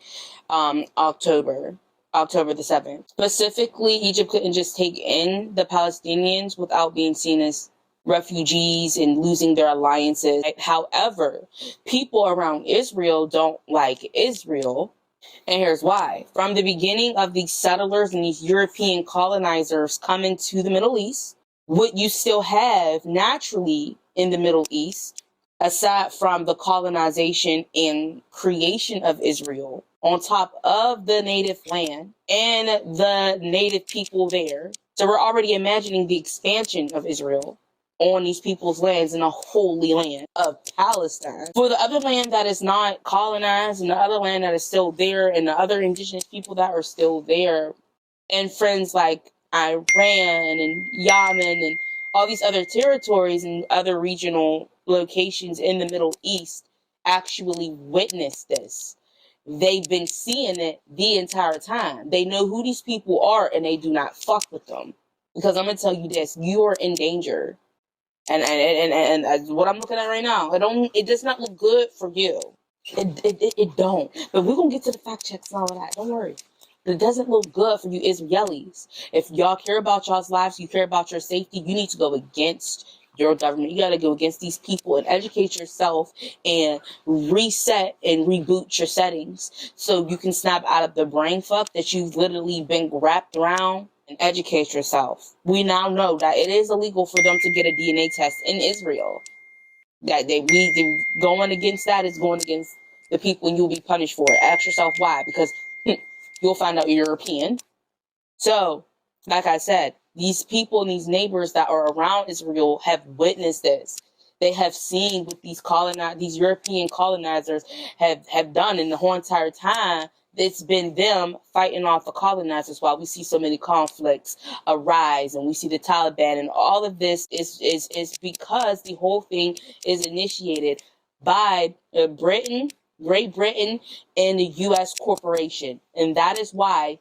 October the 7th. Specifically, Egypt couldn't just take in the Palestinians without being seen as refugees and losing their alliances. However, people around Israel don't like Israel. And here's why. From the beginning of these settlers and these European colonizers coming to the Middle East, what you still have naturally in the Middle East, aside from the colonization and creation of Israel on top of the native land and the native people there. So we're already imagining the expansion of Israel on these people's lands in the holy land of Palestine. For the other land that is not colonized and the other land that is still there and the other indigenous people that are still there, and friends like Iran and Yemen and all these other territories and other regional locations in the Middle East actually witness this. they've been seeing it the entire time. They know who these people are, and they do not fuck with them. Because I'm gonna tell you this: you are in danger, and what I'm looking at right now, it does not look good for you. It don't. But we're gonna get to the fact checks and all of that. Don't worry. It doesn't look good for you Israelis. If y'all care about y'all's lives, you care about your safety, you need to go against your government. You got to go against these people and educate yourself and reset and reboot your settings so you can snap out of the brain fuck that you've literally been wrapped around, and educate yourself. We now know that it is illegal for them to get a DNA test in Israel. That they going against that is going against the people, and you'll be punished for it. Ask yourself why, because you'll find out you're European. So, like I said, these people and these neighbors that are around Israel have witnessed this. They have seen what these European colonizers have done, in the whole entire time. It's been them fighting off the colonizers while we see so many conflicts arise, and we see the Taliban, and all of this is because the whole thing is initiated by Great Britain, and the U.S. corporation. And that is why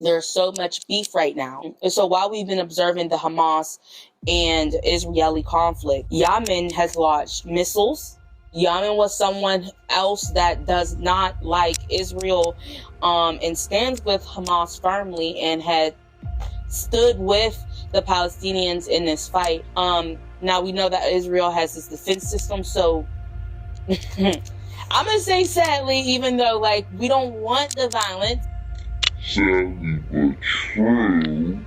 there's so much beef right now. And so while we've been observing the Hamas and Israeli conflict, Yemen has launched missiles. Yemen was someone else that does not like Israel and stands with Hamas firmly, and had stood with the Palestinians in this fight. Now we know that Israel has this defense system, so I'm gonna say sadly, even though we don't want the violence. Sadly, but true.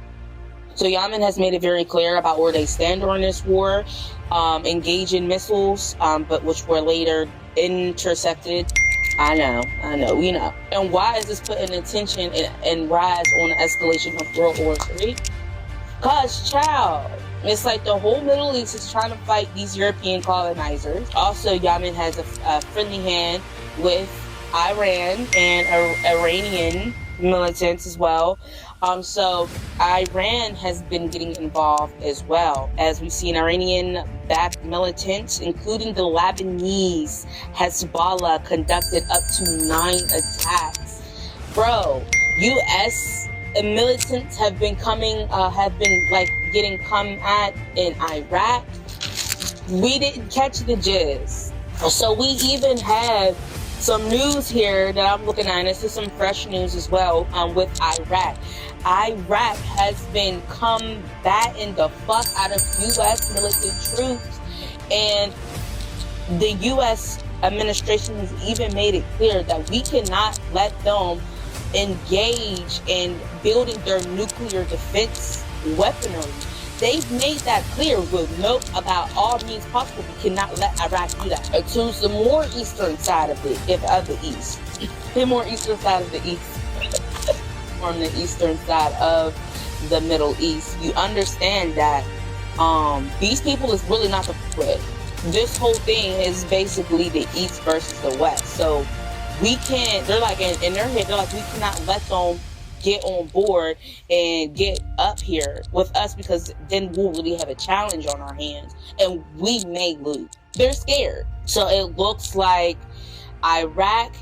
So Yemen has made it very clear about where they stand during this war, engage in missiles, but which were later intercepted. I know, we know. And why is this putting attention and rise on the escalation of World War III? Cause, child, it's like the whole Middle East is trying to fight these European colonizers. Also, Yemen has a friendly hand with Iran and Iranian militants as well. So Iran has been getting involved as well. As we've seen, Iranian-backed militants, including the Lebanese Hezbollah, conducted up to 9 attacks. Bro, U.S. militants have been getting come at in Iraq. We didn't catch the gist. So we even have some news here that I'm looking at, and this is some fresh news as well, with Iraq. Iraq has been combating the fuck out of U.S. militant troops, and the U.S. administration has even made it clear that we cannot let them engage in building their nuclear defense weaponry. They've made that clear with note about all means possible. We cannot let Iraq do that. To the more eastern side of the east, the more eastern side of the east, from the eastern side of the Middle East, you understand that these people is really not the threat. This whole thing is basically the East versus the West. So we can't. They're like in their head. They're like, we cannot let them get on board and get up here with us, because then we'll really have a challenge on our hands and we may lose. They're scared. So it looks like Iraq,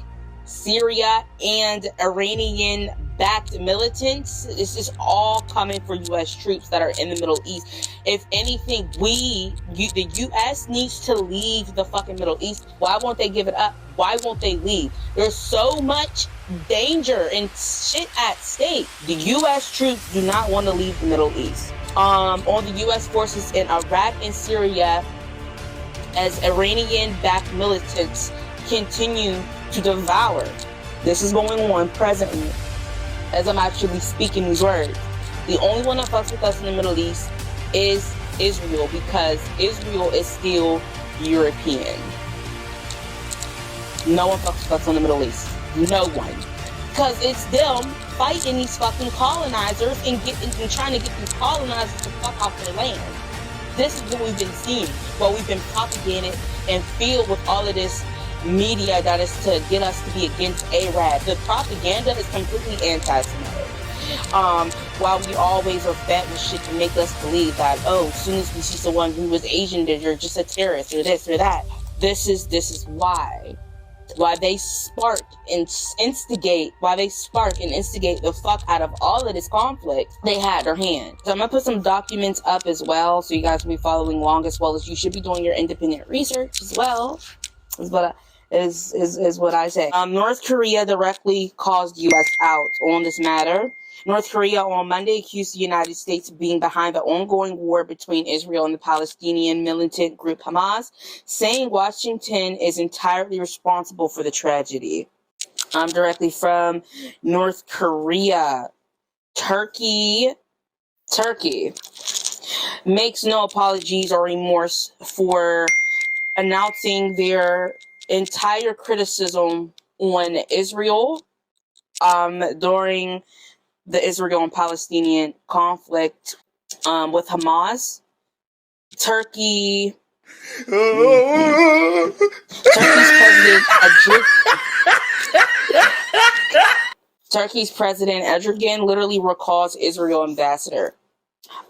Syria, and Iranian-backed militants, this is all coming for U.S. troops that are in the Middle East. If anything, the U.S. needs to leave the fucking Middle East. Why won't they give it up? Why won't they leave? There's so much danger and shit at stake. The U.S. troops do not want to leave the Middle East. On the U.S. forces in Iraq and Syria, as Iranian-backed militants continue to devour. This is going on presently as I'm actually speaking these words. The only one that fucks with us in the Middle East is Israel, because Israel is still European. No one fucks with us in the Middle East. No one. Because it's them fighting these fucking colonizers and trying to get these colonizers to fuck off their land. This is what we've been seeing, what we've been propagated and filled with all of this media that is to get us to be against Arab. The propaganda is completely anti-Semitic. While we always are fed with shit to make us believe that, oh, as soon as we see someone who was Asian, they're just a terrorist or this or that. This is why. why they spark and instigate the fuck out of all of this conflict, they had their hand. So I'm gonna put some documents up as well, so you guys will be following along, as well as you should be doing your independent research as well, is what I say. North Korea directly caused U.S. out on this matter. North Korea on Monday accused the United States of being behind the ongoing war between Israel and the Palestinian militant group Hamas, saying Washington is entirely responsible for the tragedy. Directly from North Korea. Turkey makes no apologies or remorse for announcing their entire criticism on Israel during the Israel and Palestinian conflict with Hamas. Turkey's President Erdogan literally recalls Israel ambassador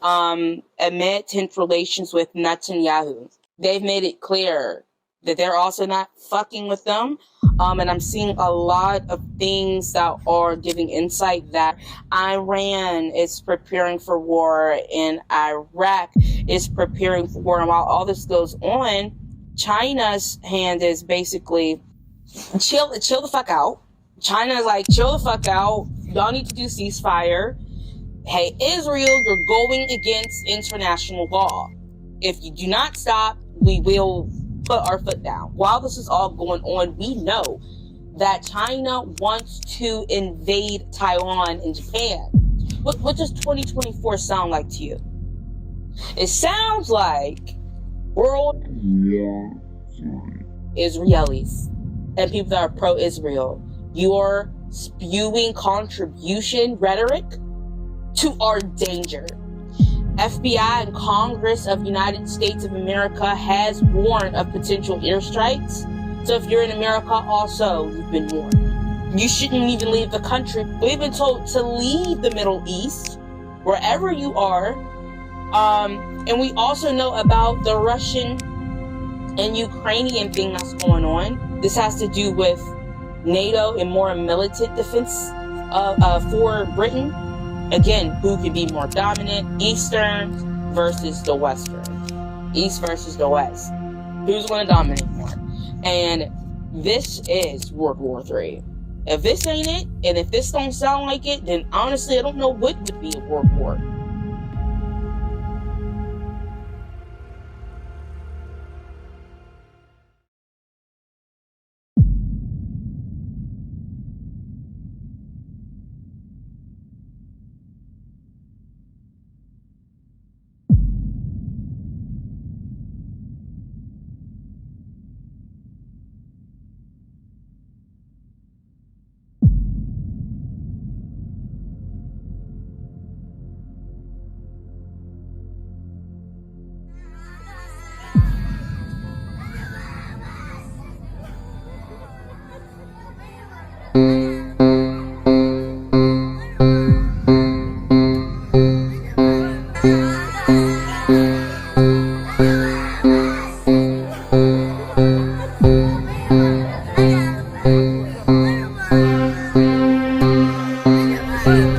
amid tense relations with Netanyahu. They've made it clear that they're also not fucking with them. And I'm seeing a lot of things that are giving insight that Iran is preparing for war and Iraq is preparing for war. And while all this goes on, China's hand is basically chill the fuck out. China is like, chill the fuck out. Y'all need to do ceasefire. Hey, Israel, you're going against international law. If you do not stop, we will put our foot down. While this is all going on, we know that China wants to invade Taiwan and Japan. What does 2024 sound like to you? It sounds like world Israelis and people that are pro-Israel, you're spewing contribution rhetoric to our danger. FBI and Congress of the United States of America has warned of potential airstrikes. So if you're in America also, you've been warned. You shouldn't even leave the country. We've been told to leave the Middle East, wherever you are. And we also know about the Russian and Ukrainian thing that's going on. This has to do with NATO and more militant defense for Britain. Again, who can be more dominant? Eastern versus the Western. East versus the West. Who's going to dominate more? And this is World War III. If this ain't it, and if this don't sound like it, then honestly, I don't know what would be a world war.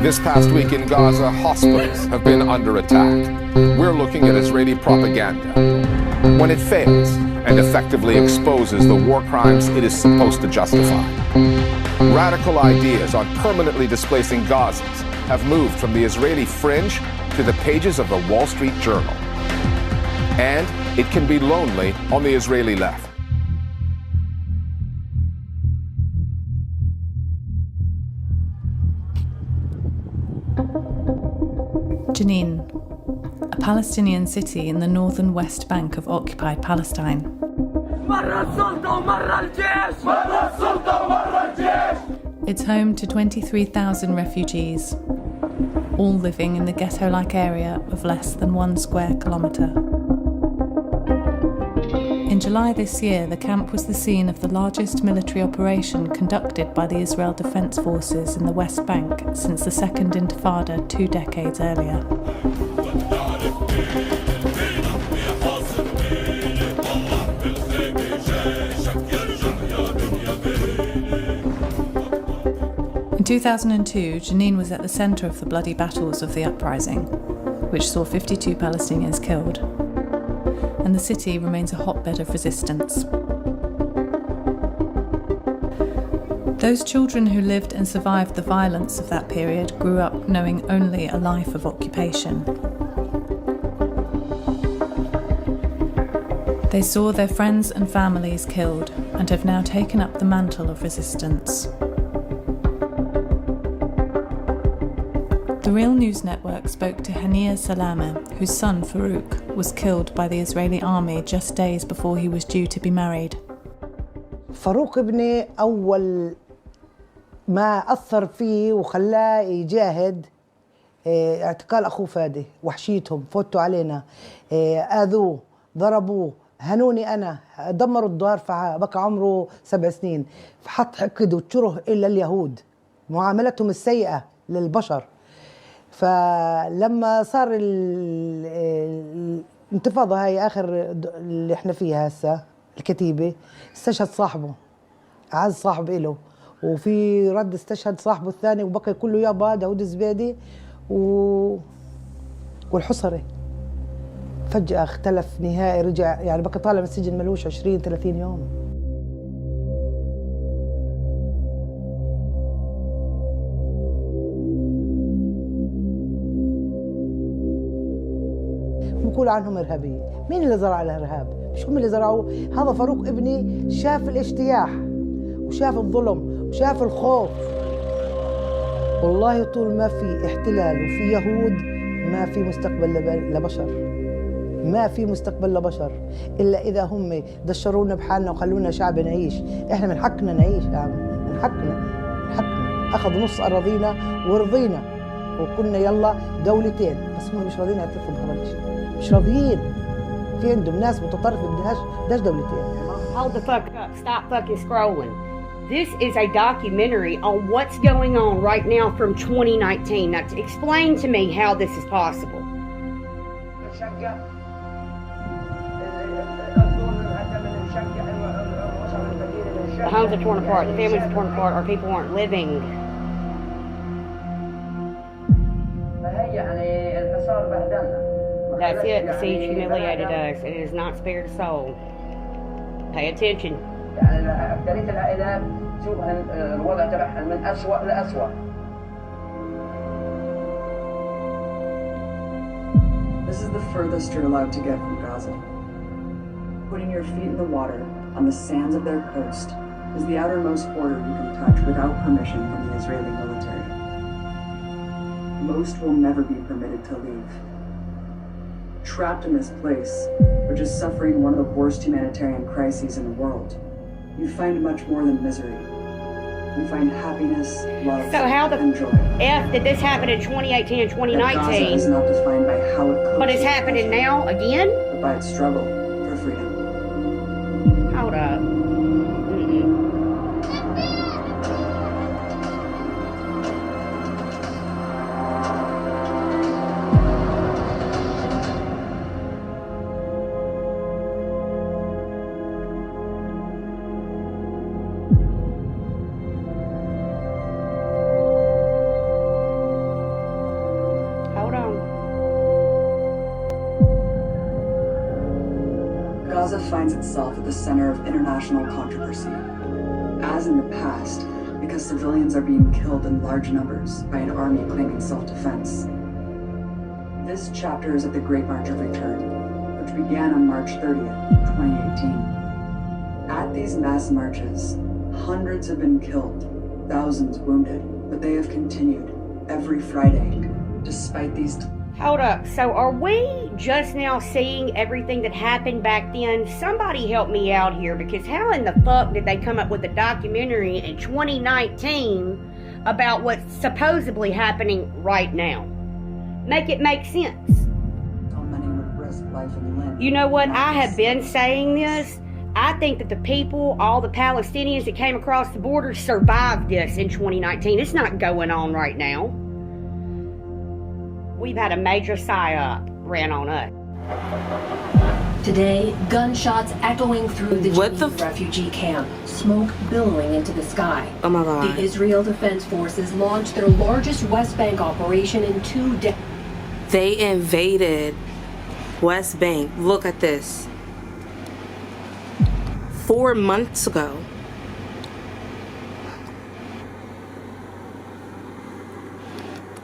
This past week in Gaza, hospitals have been under attack. We're looking at Israeli propaganda. When it fails and effectively exposes the war crimes it is supposed to justify. Radical ideas on permanently displacing Gazans have moved from the Israeli fringe to the pages of the Wall Street Journal. And it can be lonely on the Israeli left. Jenin, a Palestinian city in the northern West Bank of occupied Palestine. It's home to 23,000 refugees, all living in the ghetto-like area of less than 1 square kilometre. In July this year, the camp was the scene of the largest military operation conducted by the Israel Defense Forces in the West Bank since the Second Intifada 2 decades earlier. 2002, Jenin was at the centre of the bloody battles of the uprising, which saw 52 Palestinians killed, and the city remains a hotbed of resistance. Those children who lived and survived the violence of that period grew up knowing only a life of occupation. They saw their friends and families killed and have now taken up the mantle of resistance. The Real News Network spoke to Hania Salama, whose son Farouk was killed by the Israeli army just days before he was due to be married. فاروق ابني أول ما أثر فيه وخلاه يجاهد اعتقال أخوه فادي، وحشيتهم فوتوا علينا، آذوه ضربوه هنوني أنا، دمروا الدار، فبقى عمره 7 سنين، فحط حقد وكره إلا اليهود، معاملتهم السيئة للبشر. فلما صار الانتفاضة هاي آخر اللي احنا فيها هسه الكتيبة، استشهد صاحبه أعز صاحب إله، وفي رد استشهد صاحبه الثاني، وبقي كله يابا داود الزبيدي والحصري. فجأة اختلف نهائي، رجع يعني بقى طالع من السجن ملوش 20-30 يوم. بقول عنهم إرهابيين. مين اللي زرع الإرهاب؟ مش هم اللي زرعوه. هذا فاروق ابني شاف الاجتياح وشاف الظلم وشاف الخوف. والله طول ما في احتلال وفي يهود ما في مستقبل لبشر، ما في مستقبل لبشر إلا إذا هم دشرونا بحالنا وخلونا شعب نعيش. إحنا من حقنا نعيش يا عم، من حقنا أخذوا نص أراضينا ورضينا وكنا يلا دولتين، بس هم مش راضيين يعترفوا بهذا الشيء، مش راضيين. في عندهم ناس متطرفة بدهاش دولتين. Hold the fuck up, stop fucking scrolling. This is a documentary on what's going on right now from 2019. Now explain to me how this is possible. The homes are torn apart, the families are torn apart, our people aren't living. That's it, the siege humiliated us. It has not spared a soul. Pay attention. This is the furthest you're allowed to get from Gaza. Putting your feet in the water on the sands of their coast is the outermost border you can touch without permission from the Israeli military. Most will never be permitted to leave. Trapped in this place, which is suffering one of the worst humanitarian crises in the world, you find much more than misery. You find happiness, love, and joy. Did this happen in 2018 and 2019? Gaza is not defined by how it copes. But it's happening now again? But by its struggle for freedom. Hold up. Gaza finds itself at the center of international controversy. As in the past, because civilians are being killed in large numbers by an army claiming self-defense. This chapter is at the Great March of Return, which began on March 30th, 2018. At these mass marches, hundreds have been killed, thousands wounded, but they have continued every Friday, despite these. Hold up, so are we just now seeing everything that happened back then? Somebody help me out here, because how in the fuck did they come up with a documentary in 2019 about what's supposedly happening right now? Make it make sense. You know what, I have been saying this. I think that the people, all the Palestinians that came across the border survived this in 2019. It's not going on right now. We've had a major psyop ran on us. Today, gunshots echoing through the Jenin refugee camp, smoke billowing into the sky. Oh my God. The Israel Defense Forces launched their largest West Bank operation in 2 decades. They invaded West Bank. Look at this. 4 months ago.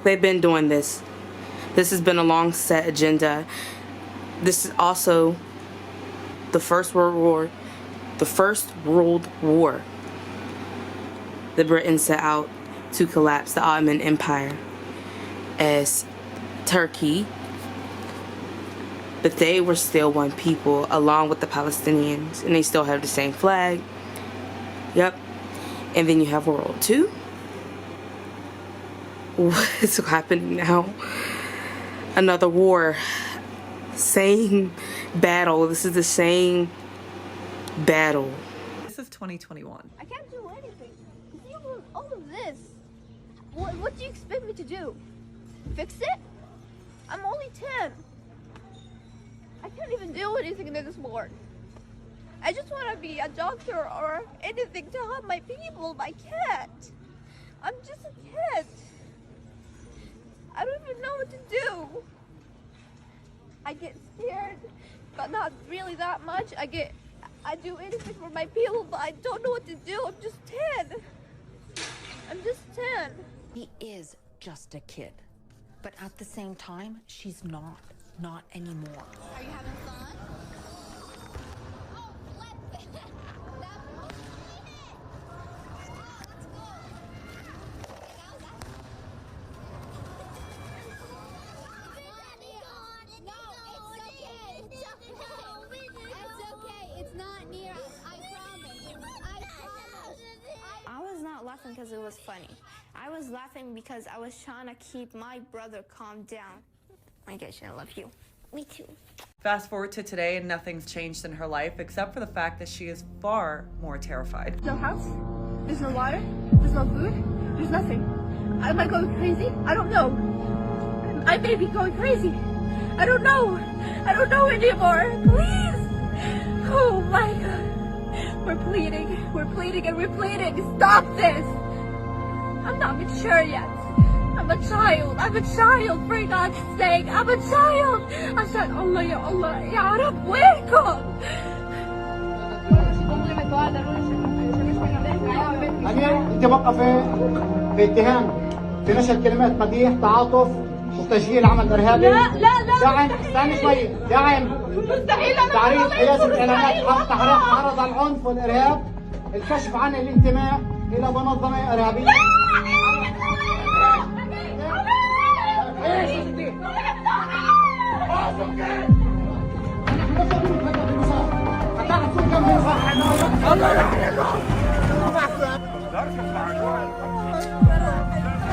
They've been doing this. This has been a long set agenda. This is also the First World War. The First World War. The Britons set out to collapse the Ottoman Empire as Turkey. But they were still one people along with the Palestinians. And they still have the same flag. Yep. And then you have World War II. What's happening now? Another war. Same battle. This is the same battle. This is 2021. I can't do anything. See all of this. What do you expect me to do? Fix it? I'm only 10. I can't even do anything this morning. I just want to be a doctor or anything to help my people, but I can't. I'm just a kid. I don't even know what to do. I get scared, but not really that much. I do anything for my people, but I don't know what to do. I'm just 10. I'm just 10. He is just a kid, but at the same time, she's not anymore. Are you having fun? Because it was funny. I was laughing because I was trying to keep my brother calm down. I guess I love you. Me too. Fast forward to today and nothing's changed in her life except for the fact that she is far more terrified. No house, there's no water, there's no food, there's nothing. Am I going crazy? I don't know. I may be going crazy. I don't know. I don't know anymore. Please. Oh my God. We're pleading and we're pleading. Stop this. I'm not mature yet. I'm a child. For God's sake. I'm a child. عشان الله يا الله يا رب وينكم. أمير أنت موقفة في اتهام في نشر كلمات مديح تعاطف وتشجيع العمل الإرهابي. لا داعم استنى شوي داعم مستحيل أنا تعريض حيازة إعلانات تعرض على العنف والإرهاب الكشف عن الانتماء إلى منظمة إرهابية.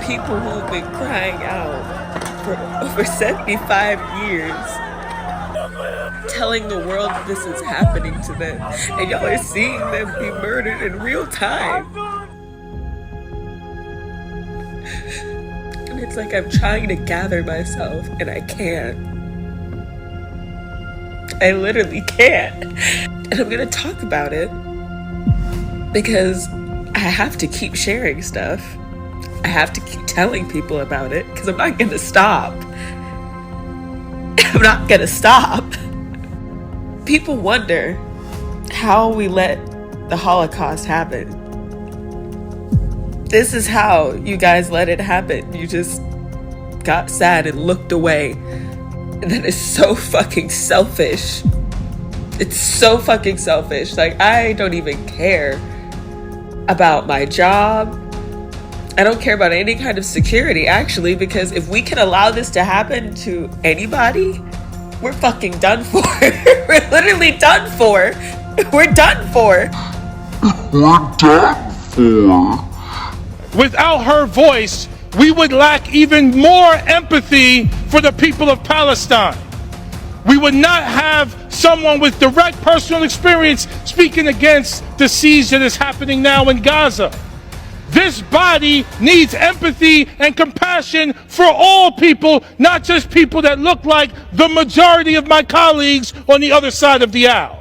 People who've been crying out for over 75 years, telling the world this is happening to them, and y'all are seeing them be murdered in real time. And it's like I'm trying to gather myself, and I can't. I literally can't. And I'm gonna talk about it because I have to keep sharing stuff. I have to keep telling people about it because I'm not gonna stop. I'm not gonna stop. People wonder how we let the Holocaust happen. This is how you guys let it happen. You just got sad and looked away. And that is so fucking selfish. It's so fucking selfish. Like, I don't even care about my job. I don't care about any kind of security, actually, because if we can allow this to happen to anybody, we're fucking done for. We're literally done for. We're done for. We're done for. Without her voice, we would lack even more empathy for the people of Palestine. We would not have someone with direct personal experience speaking against the siege that is happening now in Gaza. This body needs empathy and compassion for all people, not just people that look like the majority of my colleagues on the other side of the aisle.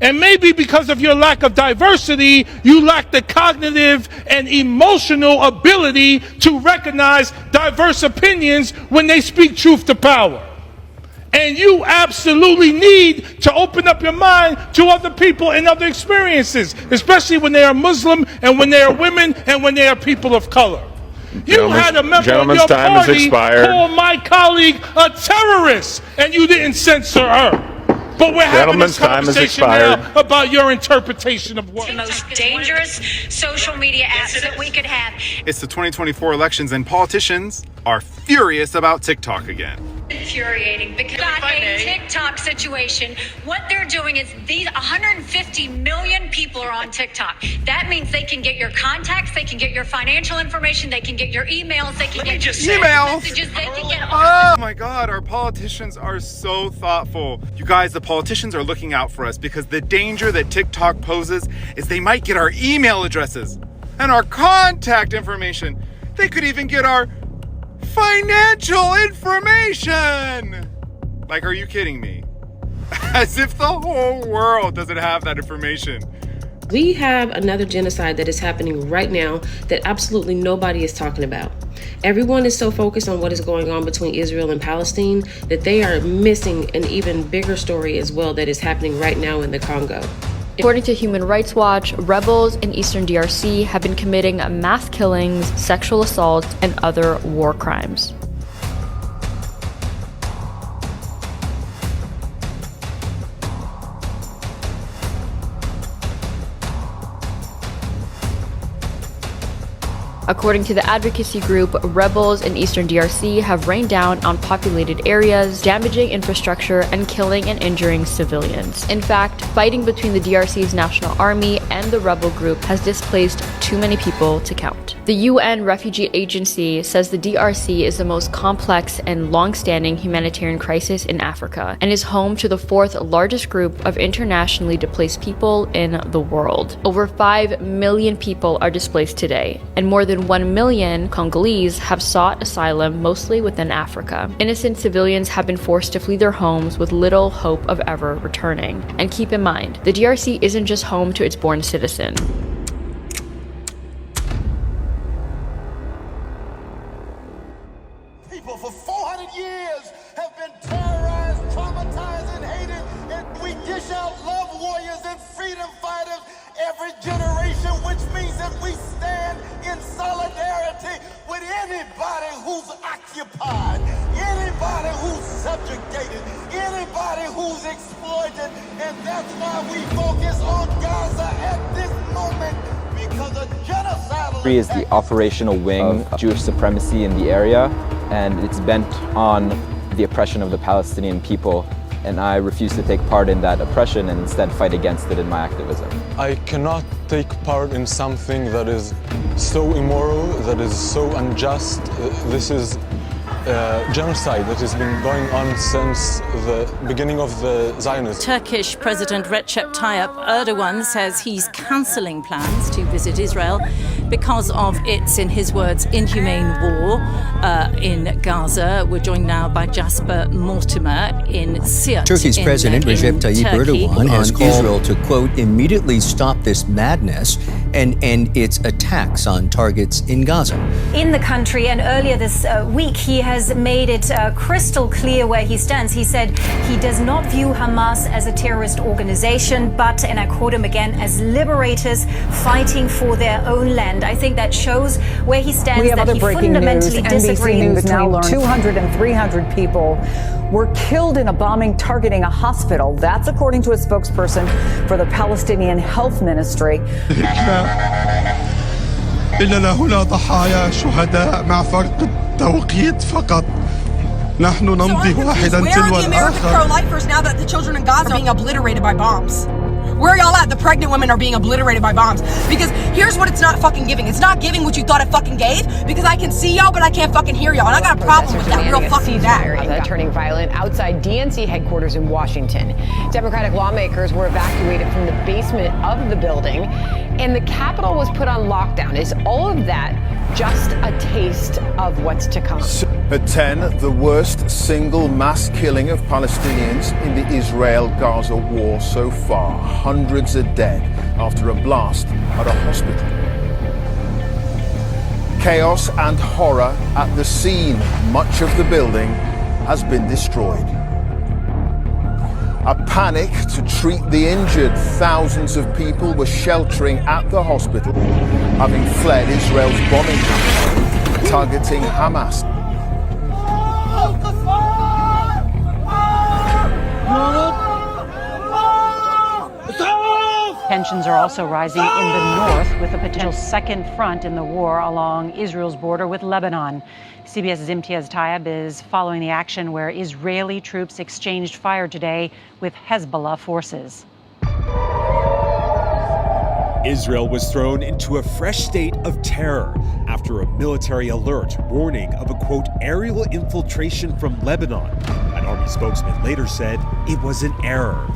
And maybe because of your lack of diversity, you lack the cognitive and emotional ability to recognize diverse opinions when they speak truth to power. And you absolutely need to open up your mind to other people and other experiences, especially when they are Muslim and when they are women and when they are people of color. You had a member of your party call my colleague a terrorist, and you didn't censor her. But we're having this conversation now about your interpretation of what. The most dangerous social media apps that we could have. It's the 2024 elections, and politicians are furious about TikTok again. Infuriating because got a TikTok situation. What they're doing is these 150 million people are on TikTok. That means they can get your contacts, they can get your financial information, they can get your emails, they can get your messages, they can get all. Oh my God, our politicians are so thoughtful. You guys, the politicians are looking out for us because the danger that TikTok poses is they might get our email addresses and our contact information. They could even get our financial information. Like, are you kidding me? As if the whole world doesn't have that information. We have another genocide that is happening right now that absolutely nobody is talking about. Everyone is so focused on what is going on between Israel and Palestine that they are missing an even bigger story as well that is happening right now in the Congo. According to Human Rights Watch, rebels in eastern DRC have been committing mass killings, sexual assaults, and other war crimes. According to the advocacy group, rebels in eastern DRC have rained down on populated areas, damaging infrastructure and killing and injuring civilians. In fact, fighting between the DRC's national army and the rebel group has displaced too many people to count. The UN Refugee Agency says the DRC is the most complex and long-standing humanitarian crisis in Africa and is home to the fourth largest group of internationally displaced people in the world. Over 5 million people are displaced today, and more than 1 million Congolese have sought asylum mostly within Africa. Innocent civilians have been forced to flee their homes with little hope of ever returning. And keep in mind, the DRC isn't just home to its born citizen. People for 400 years have been terrorized, traumatized, and hated, and we dish out love warriors and freedom fighters every generation, which means that we stand in solidarity with anybody who's occupied, anybody who's subjugated, anybody who's exploited, and that's why we focus on Gaza at this moment, because a genocidal is the operational wing of Jewish supremacy in the area, and it's bent on the oppression of the Palestinian people. And I refuse to take part in that oppression and instead fight against it in my activism. I cannot take part in something that is so immoral, that is so unjust. This is genocide that has been going on since the beginning of the Zionism. Turkish President Recep Tayyip Erdogan says he's cancelling plans to visit Israel because of its, in his words, inhumane war in Gaza. We're joined now by Jasper Mortimer in Sirte. Turkey's President Recep Tayyip Erdogan has called Israel to, quote, immediately stop this madness and end its attacks on targets in Gaza. In the country, and earlier this week, he has made it crystal clear where he stands. He said he does not view Hamas as a terrorist organization, but, and I quote him again, as liberators fighting for their own land. I think that shows where he stands, we have that other he breaking fundamentally news. disagrees. NBC News now learned 200 and 300 people were killed in a bombing targeting a hospital. That's according to a spokesperson for the Palestinian Health Ministry. إننا هنا ضحايا شهداء مع فرق التوقيت فقط. نحن نمضي واحدا تلو الآخر. Where are the American pro-lifers now that the children in Gaza are being obliterated by bombs? Where are y'all at? The pregnant women are being obliterated by bombs. Because here's what it's not fucking giving. It's not giving what you thought it fucking gave, because I can see y'all, but I can't fucking hear y'all. And I got a problem with that real fucking bad. Turning violent outside DNC headquarters in Washington. Democratic lawmakers were evacuated from the basement of the building, and the Capitol was put on lockdown. Is all of that just a taste of what's to come? At 10, the worst single mass killing of Palestinians in the Israel-Gaza war so far. Hundreds are dead after a blast at a hospital. Chaos and horror at the scene. Much of the building has been destroyed. A panic to treat the injured. Thousands of people were sheltering at the hospital, having fled Israel's bombing campaign targeting Hamas. Tensions are also rising in the north with a potential second front in the war along Israel's border with Lebanon. CBS's Imtiaz Tayeb is following the action where Israeli troops exchanged fire today with Hezbollah forces. Israel was thrown into a fresh state of terror after a military alert warning of a, quote, aerial infiltration from Lebanon. An army spokesman later said it was an error.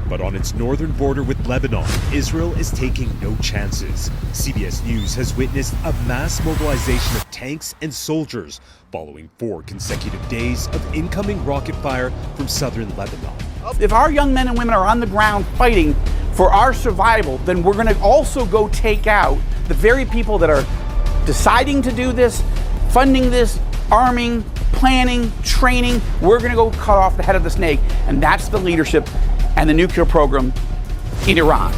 But on its northern border with Lebanon, Israel is taking no chances. CBS News has witnessed a mass mobilization of tanks and soldiers following 4 consecutive days of incoming rocket fire from southern Lebanon. If our young men and women are on the ground fighting for our survival, then we're going to also go take out the very people that are deciding to do this, funding this, arming, planning, training. We're going to go cut off the head of the snake, and that's the leadership and the nuclear program in Iran.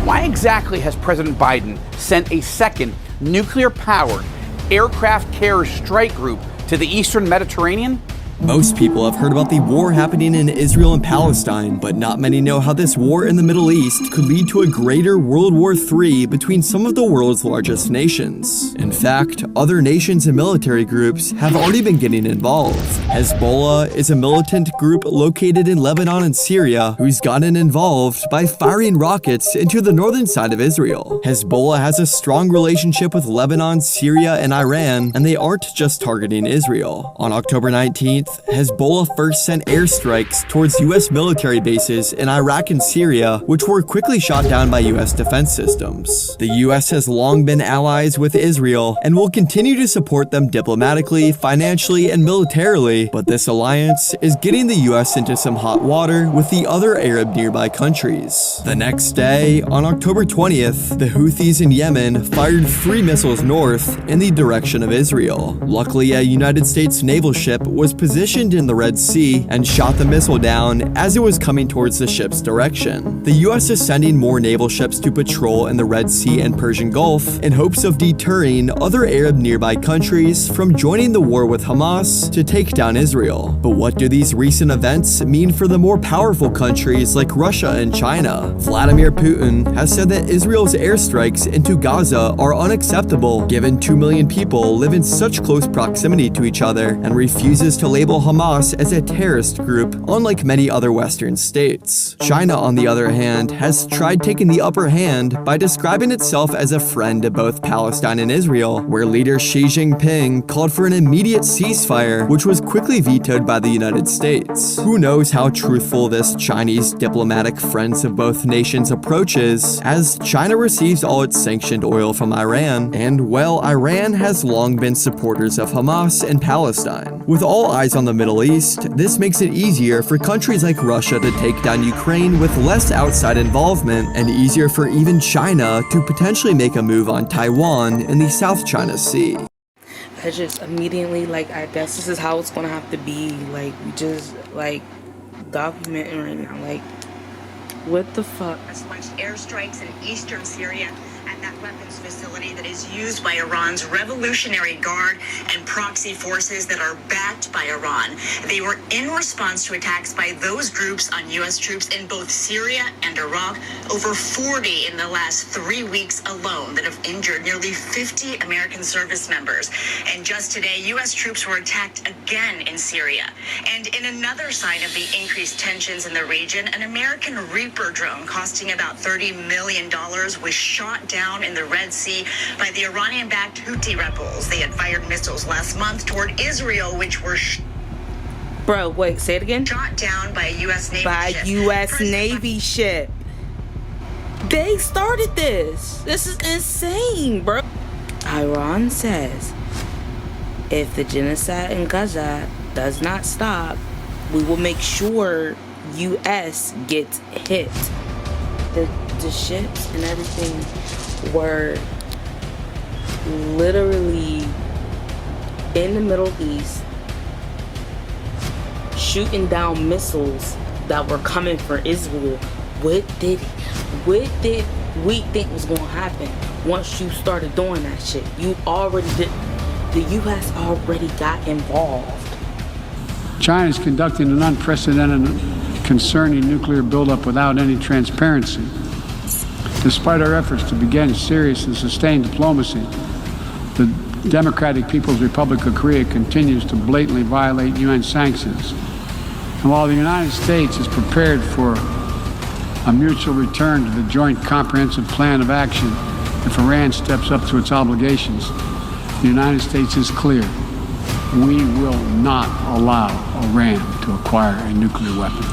Why exactly has President Biden sent a second nuclear-powered aircraft carrier strike group to the Eastern Mediterranean? Most people have heard about the war happening in Israel and Palestine, but not many know how this war in the Middle East could lead to a greater World War III between some of the world's largest nations. In fact, other nations and military groups have already been getting involved. Hezbollah is a militant group located in Lebanon and Syria who's gotten involved by firing rockets into the northern side of Israel. Hezbollah has a strong relationship with Lebanon, Syria, and Iran, and they aren't just targeting Israel. On October 19th, Hezbollah first sent airstrikes towards U.S. military bases in Iraq and Syria, which were quickly shot down by U.S. defense systems. The U.S. has long been allies with Israel and will continue to support them diplomatically, financially, and militarily, but this alliance is getting the U.S. into some hot water with the other Arab nearby countries. The next day, on October 20th, the Houthis in Yemen fired 3 missiles north in the direction of Israel. Luckily, a United States naval ship was positioned in the Red Sea and shot the missile down as it was coming towards the ship's direction. The US is sending more naval ships to patrol in the Red Sea and Persian Gulf in hopes of deterring other Arab nearby countries from joining the war with Hamas to take down Israel. But what do these recent events mean for the more powerful countries like Russia and China? Vladimir Putin has said that Israel's airstrikes into Gaza are unacceptable given 2 million people live in such close proximity to each other, and refuses to label Hamas as a terrorist group, unlike many other Western states. China, on the other hand, has tried taking the upper hand by describing itself as a friend to both Palestine and Israel, where leader Xi Jinping called for an immediate ceasefire, which was quickly vetoed by the United States. Who knows how truthful this Chinese diplomatic friends of both nations approach is, as China receives all its sanctioned oil from Iran, and well, Iran has long been supporters of Hamas and Palestine. With all eyes on the Middle East, this makes it easier for countries like Russia to take down Ukraine with less outside involvement, and easier for even China to potentially make a move on Taiwan in the South China Sea. I just immediately, I guess this is how it's gonna have to be. We just, documenting right now. What the fuck? Launched airstrikes in eastern Syria at that weapons facility that is used by Iran's Revolutionary Guard and proxy forces that are backed by Iran. They were in response to attacks by those groups on U.S. troops in both Syria and Iraq. Over 40 in the last 3 weeks alone that have injured nearly 50 American service members. And just today, U.S. troops were attacked again in Syria. And in another sign of the increased tensions in the region, an American Reaper drone costing about $30 million was shot down in the Red Sea by the Iranian-backed Houthi rebels. They had fired missiles last month toward Israel, which were Bro, wait, say it again. Shot down by a U.S. Navy ship. By U.S. Navy ship. They started this. This is insane, bro. Iran says if the genocide in Gaza does not stop, we will make sure U.S. gets hit. The ships and everything were literally in the Middle East shooting down missiles that were coming for Israel. What did we think was going to happen once you started doing that shit? You already did. The U.S. already got involved. China is conducting an unprecedented, concerning nuclear buildup without any transparency. Despite our efforts to begin serious and sustained diplomacy, the Democratic People's Republic of Korea continues to blatantly violate UN sanctions. And while the United States is prepared for a mutual return to the Joint Comprehensive Plan of Action if Iran steps up to its obligations, the United States is clear. We will not allow Iran to acquire a nuclear weapon.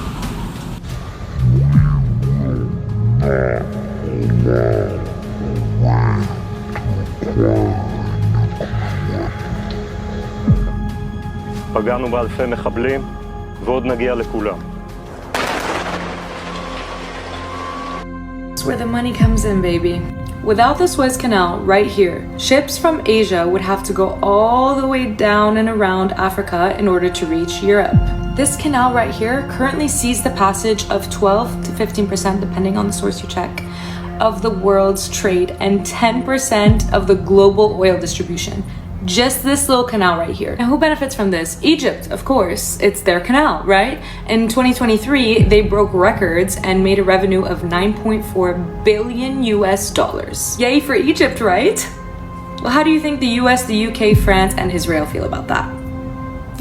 פגענו באלפי מחבלים ועוד נגיע לכולם. That's where the money comes in, baby. Without the Suez Canal right here, ships from Asia would have to go all the way down and around Africa in order to reach Europe. This canal right here currently sees the passage of 12 to 15%, depending on the source you check, of the world's trade and 10% of the global oil distribution. Just this little canal right here. And who benefits from this? Egypt, of course. It's their canal, right? In 2023, they broke records and made a revenue of $9.4 billion US. Yay for Egypt, right? Well, how do you think the US, the UK, France, and Israel feel about that?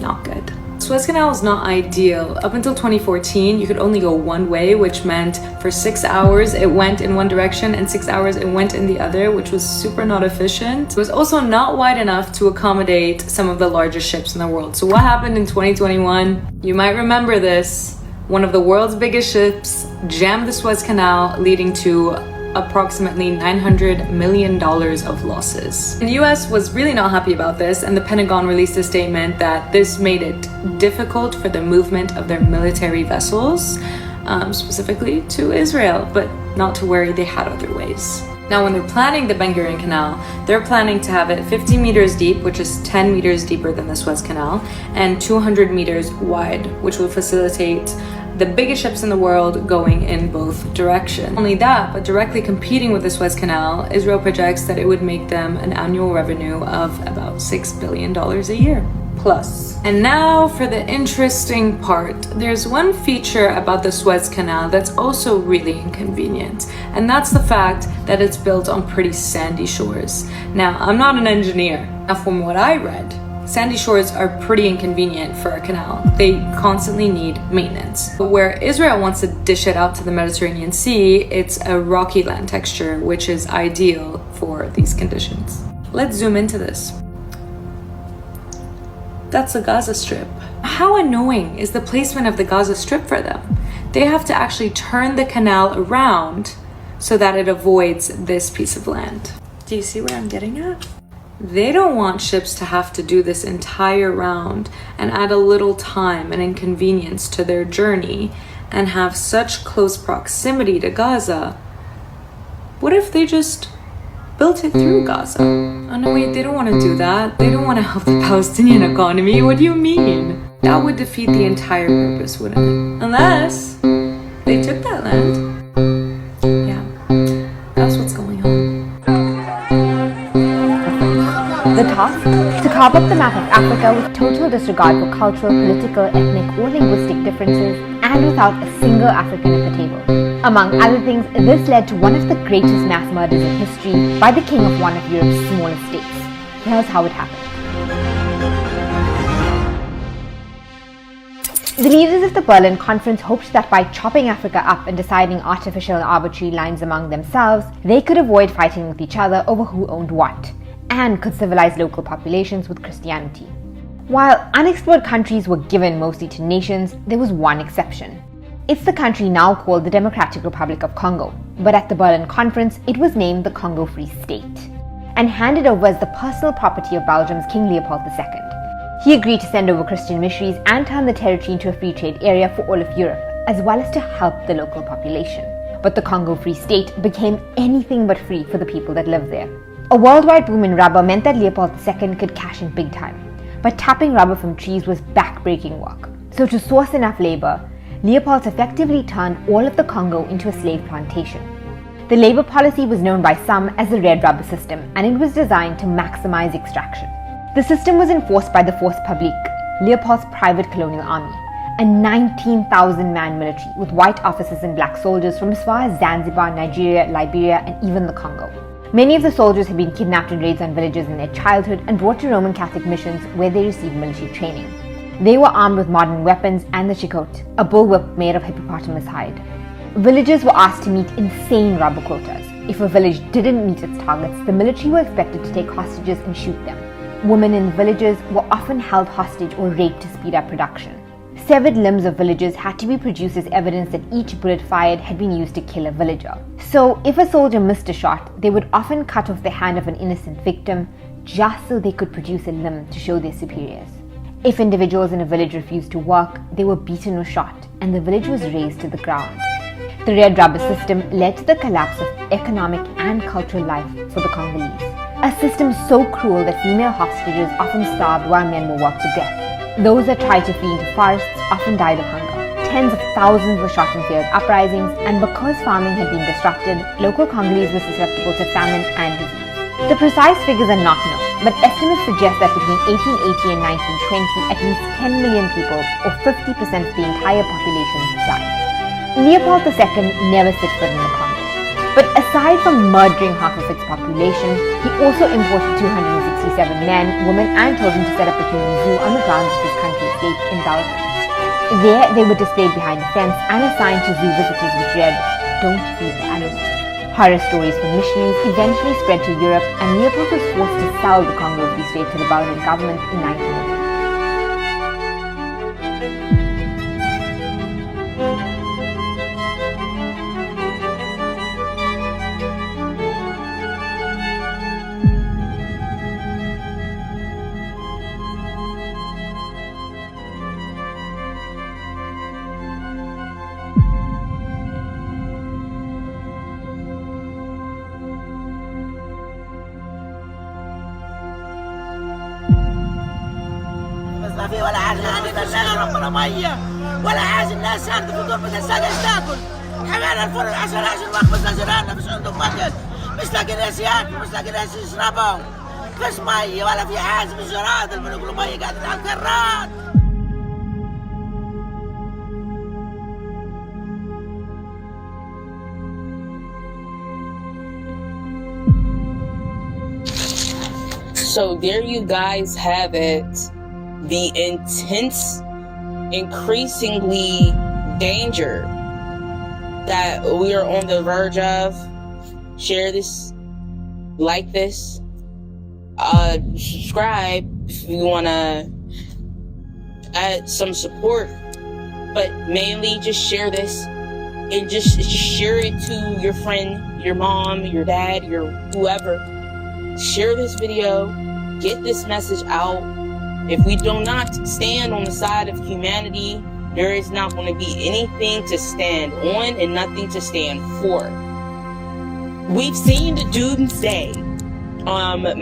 Not good. Suez Canal is not ideal. Up until 2014, you could only go one way, which meant for 6 hours it went in one direction and 6 hours it went in the other, which was super not efficient. It was also not wide enough to accommodate some of the largest ships in the world. So what happened in 2021? You might remember this. One of the world's biggest ships jammed the Suez Canal, leading to approximately $900 million of losses. And the US was really not happy about this, and the Pentagon released a statement that this made it difficult for the movement of their military vessels, specifically to Israel, but not to worry, they had other ways. Now, when they're planning the Ben Gurion Canal, they're planning to have it 50 meters deep, which is 10 meters deeper than the Suez Canal, and 200 meters wide, which will facilitate the biggest ships in the world going in both directions. Not only that, but directly competing with the Suez Canal, Israel projects that it would make them an annual revenue of about $6 billion a year. Plus. And now for the interesting part. There's one feature about the Suez Canal that's also really inconvenient, and that's the fact that it's built on pretty sandy shores. Now, I'm not an engineer. Now, from what I read, sandy shores are pretty inconvenient for a canal. They constantly need maintenance. But where Israel wants to dish it out to the Mediterranean Sea, it's a rocky land texture, which is ideal for these conditions. Let's zoom into this. That's the Gaza Strip. How annoying is the placement of the Gaza Strip for them? They have to actually turn the canal around so that it avoids this piece of land. Do you see where I'm getting at? They don't want ships to have to do this entire round and add a little time and inconvenience to their journey and have such close proximity to Gaza. What if they just built it through Gaza? Oh no, wait, they don't want to do that. They don't want to help the Palestinian economy. What do you mean? That would defeat the entire purpose, wouldn't it? Unless they took that land. Yeah, that's what's going on. task? To carve up the map of Africa with total disregard for cultural, political, ethnic, or linguistic differences, and without a single African at the table. Among other things, this led to one of the greatest mass murders in history by the king of one of Europe's smallest states. Here's how it happened. The leaders of the Berlin Conference hoped that by chopping Africa up and deciding artificial and arbitrary lines among themselves, they could avoid fighting with each other over who owned what, and could civilize local populations with Christianity. While unexplored countries were given mostly to nations, there was one exception. It's the country now called the Democratic Republic of Congo, but at the Berlin Conference, it was named the Congo Free State, and handed over as the personal property of Belgium's King Leopold II. He agreed to send over Christian missionaries and turn the territory into a free trade area for all of Europe, as well as to help the local population. But the Congo Free State became anything but free for the people that lived there. A worldwide boom in rubber meant that Leopold II could cash in big time, but tapping rubber from trees was back-breaking work. So to source enough labor, Leopold effectively turned all of the Congo into a slave plantation. The labor policy was known by some as the Red Rubber System, and it was designed to maximize extraction. The system was enforced by the Force Publique, Leopold's private colonial army, a 19,000-man military with white officers and black soldiers from as far as Zanzibar, Nigeria, Liberia, and even the Congo. Many of the soldiers had been kidnapped in raids on villages in their childhood and brought to Roman Catholic missions where they received military training. They were armed with modern weapons and the chicote, a bullwhip made of hippopotamus hide. Villagers were asked to meet insane rubber quotas. If a village didn't meet its targets, the military were expected to take hostages and shoot them. Women in the villages were often held hostage or raped to speed up production. Severed limbs of villagers had to be produced as evidence that each bullet fired had been used to kill a villager. So, if a soldier missed a shot, they would often cut off the hand of an innocent victim just so they could produce a limb to show their superiors. If individuals in a village refused to work, they were beaten or shot, and the village was razed to the ground. The Red Rubber System led to the collapse of economic and cultural life for the Congolese. A system so cruel that female hostages often starved while men were worked to death. Those that tried to flee into forests often died of hunger. Tens of thousands were shot in failed uprisings, and because farming had been disrupted, local Congolese were susceptible to famine and disease. The precise figures are not known, but estimates suggest that between 1880 and 1920, at least 10 million people, or 50% of the entire population, died. Leopold II never set foot in the Congo. But aside from murdering half of its population, he also imported 267 men, women, and children to set up a human zoo on the grounds of his country estate in Belgium. There, they were displayed behind a fence and assigned to zoo visitors which read, "Don't feed the animals." Horror stories from missionaries eventually spread to Europe, and Leopold was forced to sell the Congo Free State to the Belgian government in 1908. ما في ولا حاجه غادي بنشغل ربنا ميه ولا حاجه. الناس صارت فطور بدها تاكل. حمانا الفرن 10 وقت جيراننا مش عندهم اكل، مش لاقي ناس ياكلوا، مش لاقي ناس يشربوا، فيش ميه ولا في حاجه. بالجراد اللي بنقولوا ميه قاعدين على الكرات. So there you guys have it. The intense, increasingly danger that we are on the verge of. Share this, like this, subscribe if you want to add some support, but mainly just share this and just share it to your friend, your mom, your dad, your whoever. Share this video, get this message out. If we do not stand on the side of humanity, there is not going to be anything to stand on and nothing to stand for. We've seen the doomsday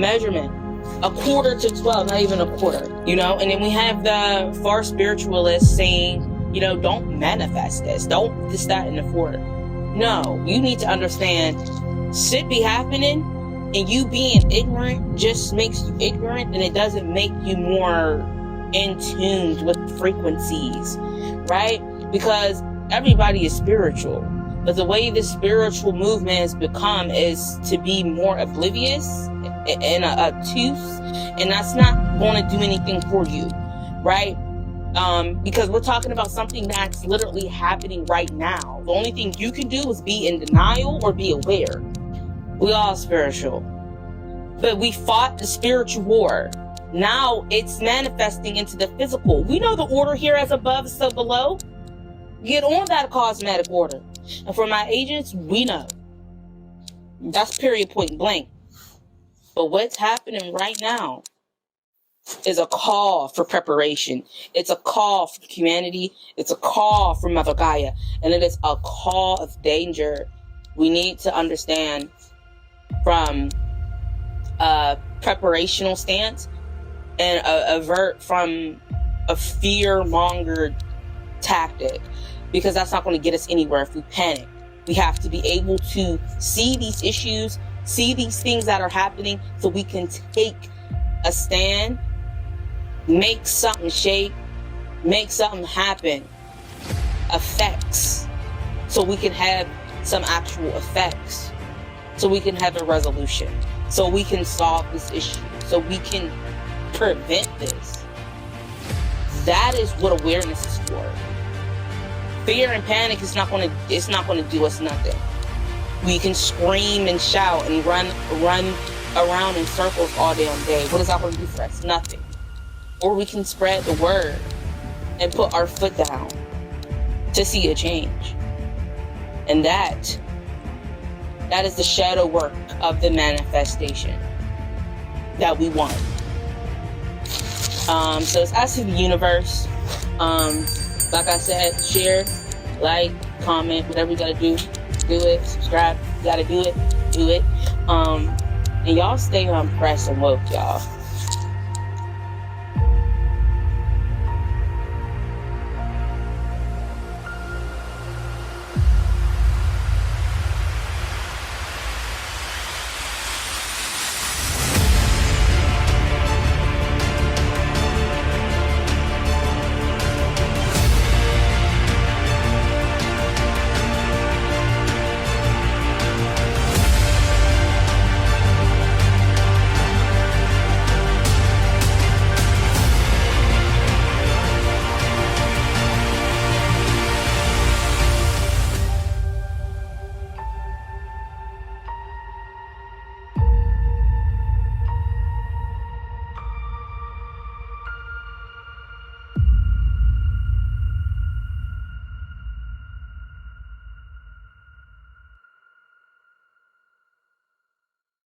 measurement, 1/4 to 12, not even 1/4, you know? And then we have the far spiritualists saying, you know, don't manifest this, don't this, that, and the fourth. No, you need to understand, shit be happening And you being ignorant just makes you ignorant, and it doesn't make you more in tune with frequencies, right? Because everybody is spiritual, but the way the spiritual movement has become is to be more oblivious and obtuse, and that's not going to do anything for you, right? Because we're talking about something that's literally happening right now. The only thing you can do is be in denial or be aware. We all spiritual, but we fought the spiritual war. Now it's manifesting into the physical. We know the order here as above, so below. Get on that cosmetic order. And for my agents, we know. That's period, point blank. But what's happening right now is a call for preparation. It's a call for humanity. It's a call for Mother Gaia. And it is a call of danger. We need to understand from a preparational stance and avert from a fear-mongered tactic, because that's not going to get us anywhere if we panic. We have to be able to see these issues, see these things that are happening, so we can take a stand, make something shake, make something happen, effects, so we can have some actual effects, so we can have a resolution, so we can solve this issue, so we can prevent this. That is what awareness is for. Fear and panic is not going to do us nothing. We can scream and shout and run around in circles all damn day. What is that going to do for us? Nothing. Or we can spread the word and put our foot down to see a change. And that is the shadow work of the manifestation that we want. So it's asking the universe. Like I said, share, like, comment, whatever you gotta do it. Subscribe, you gotta do it. And y'all stay on press and woke, y'all.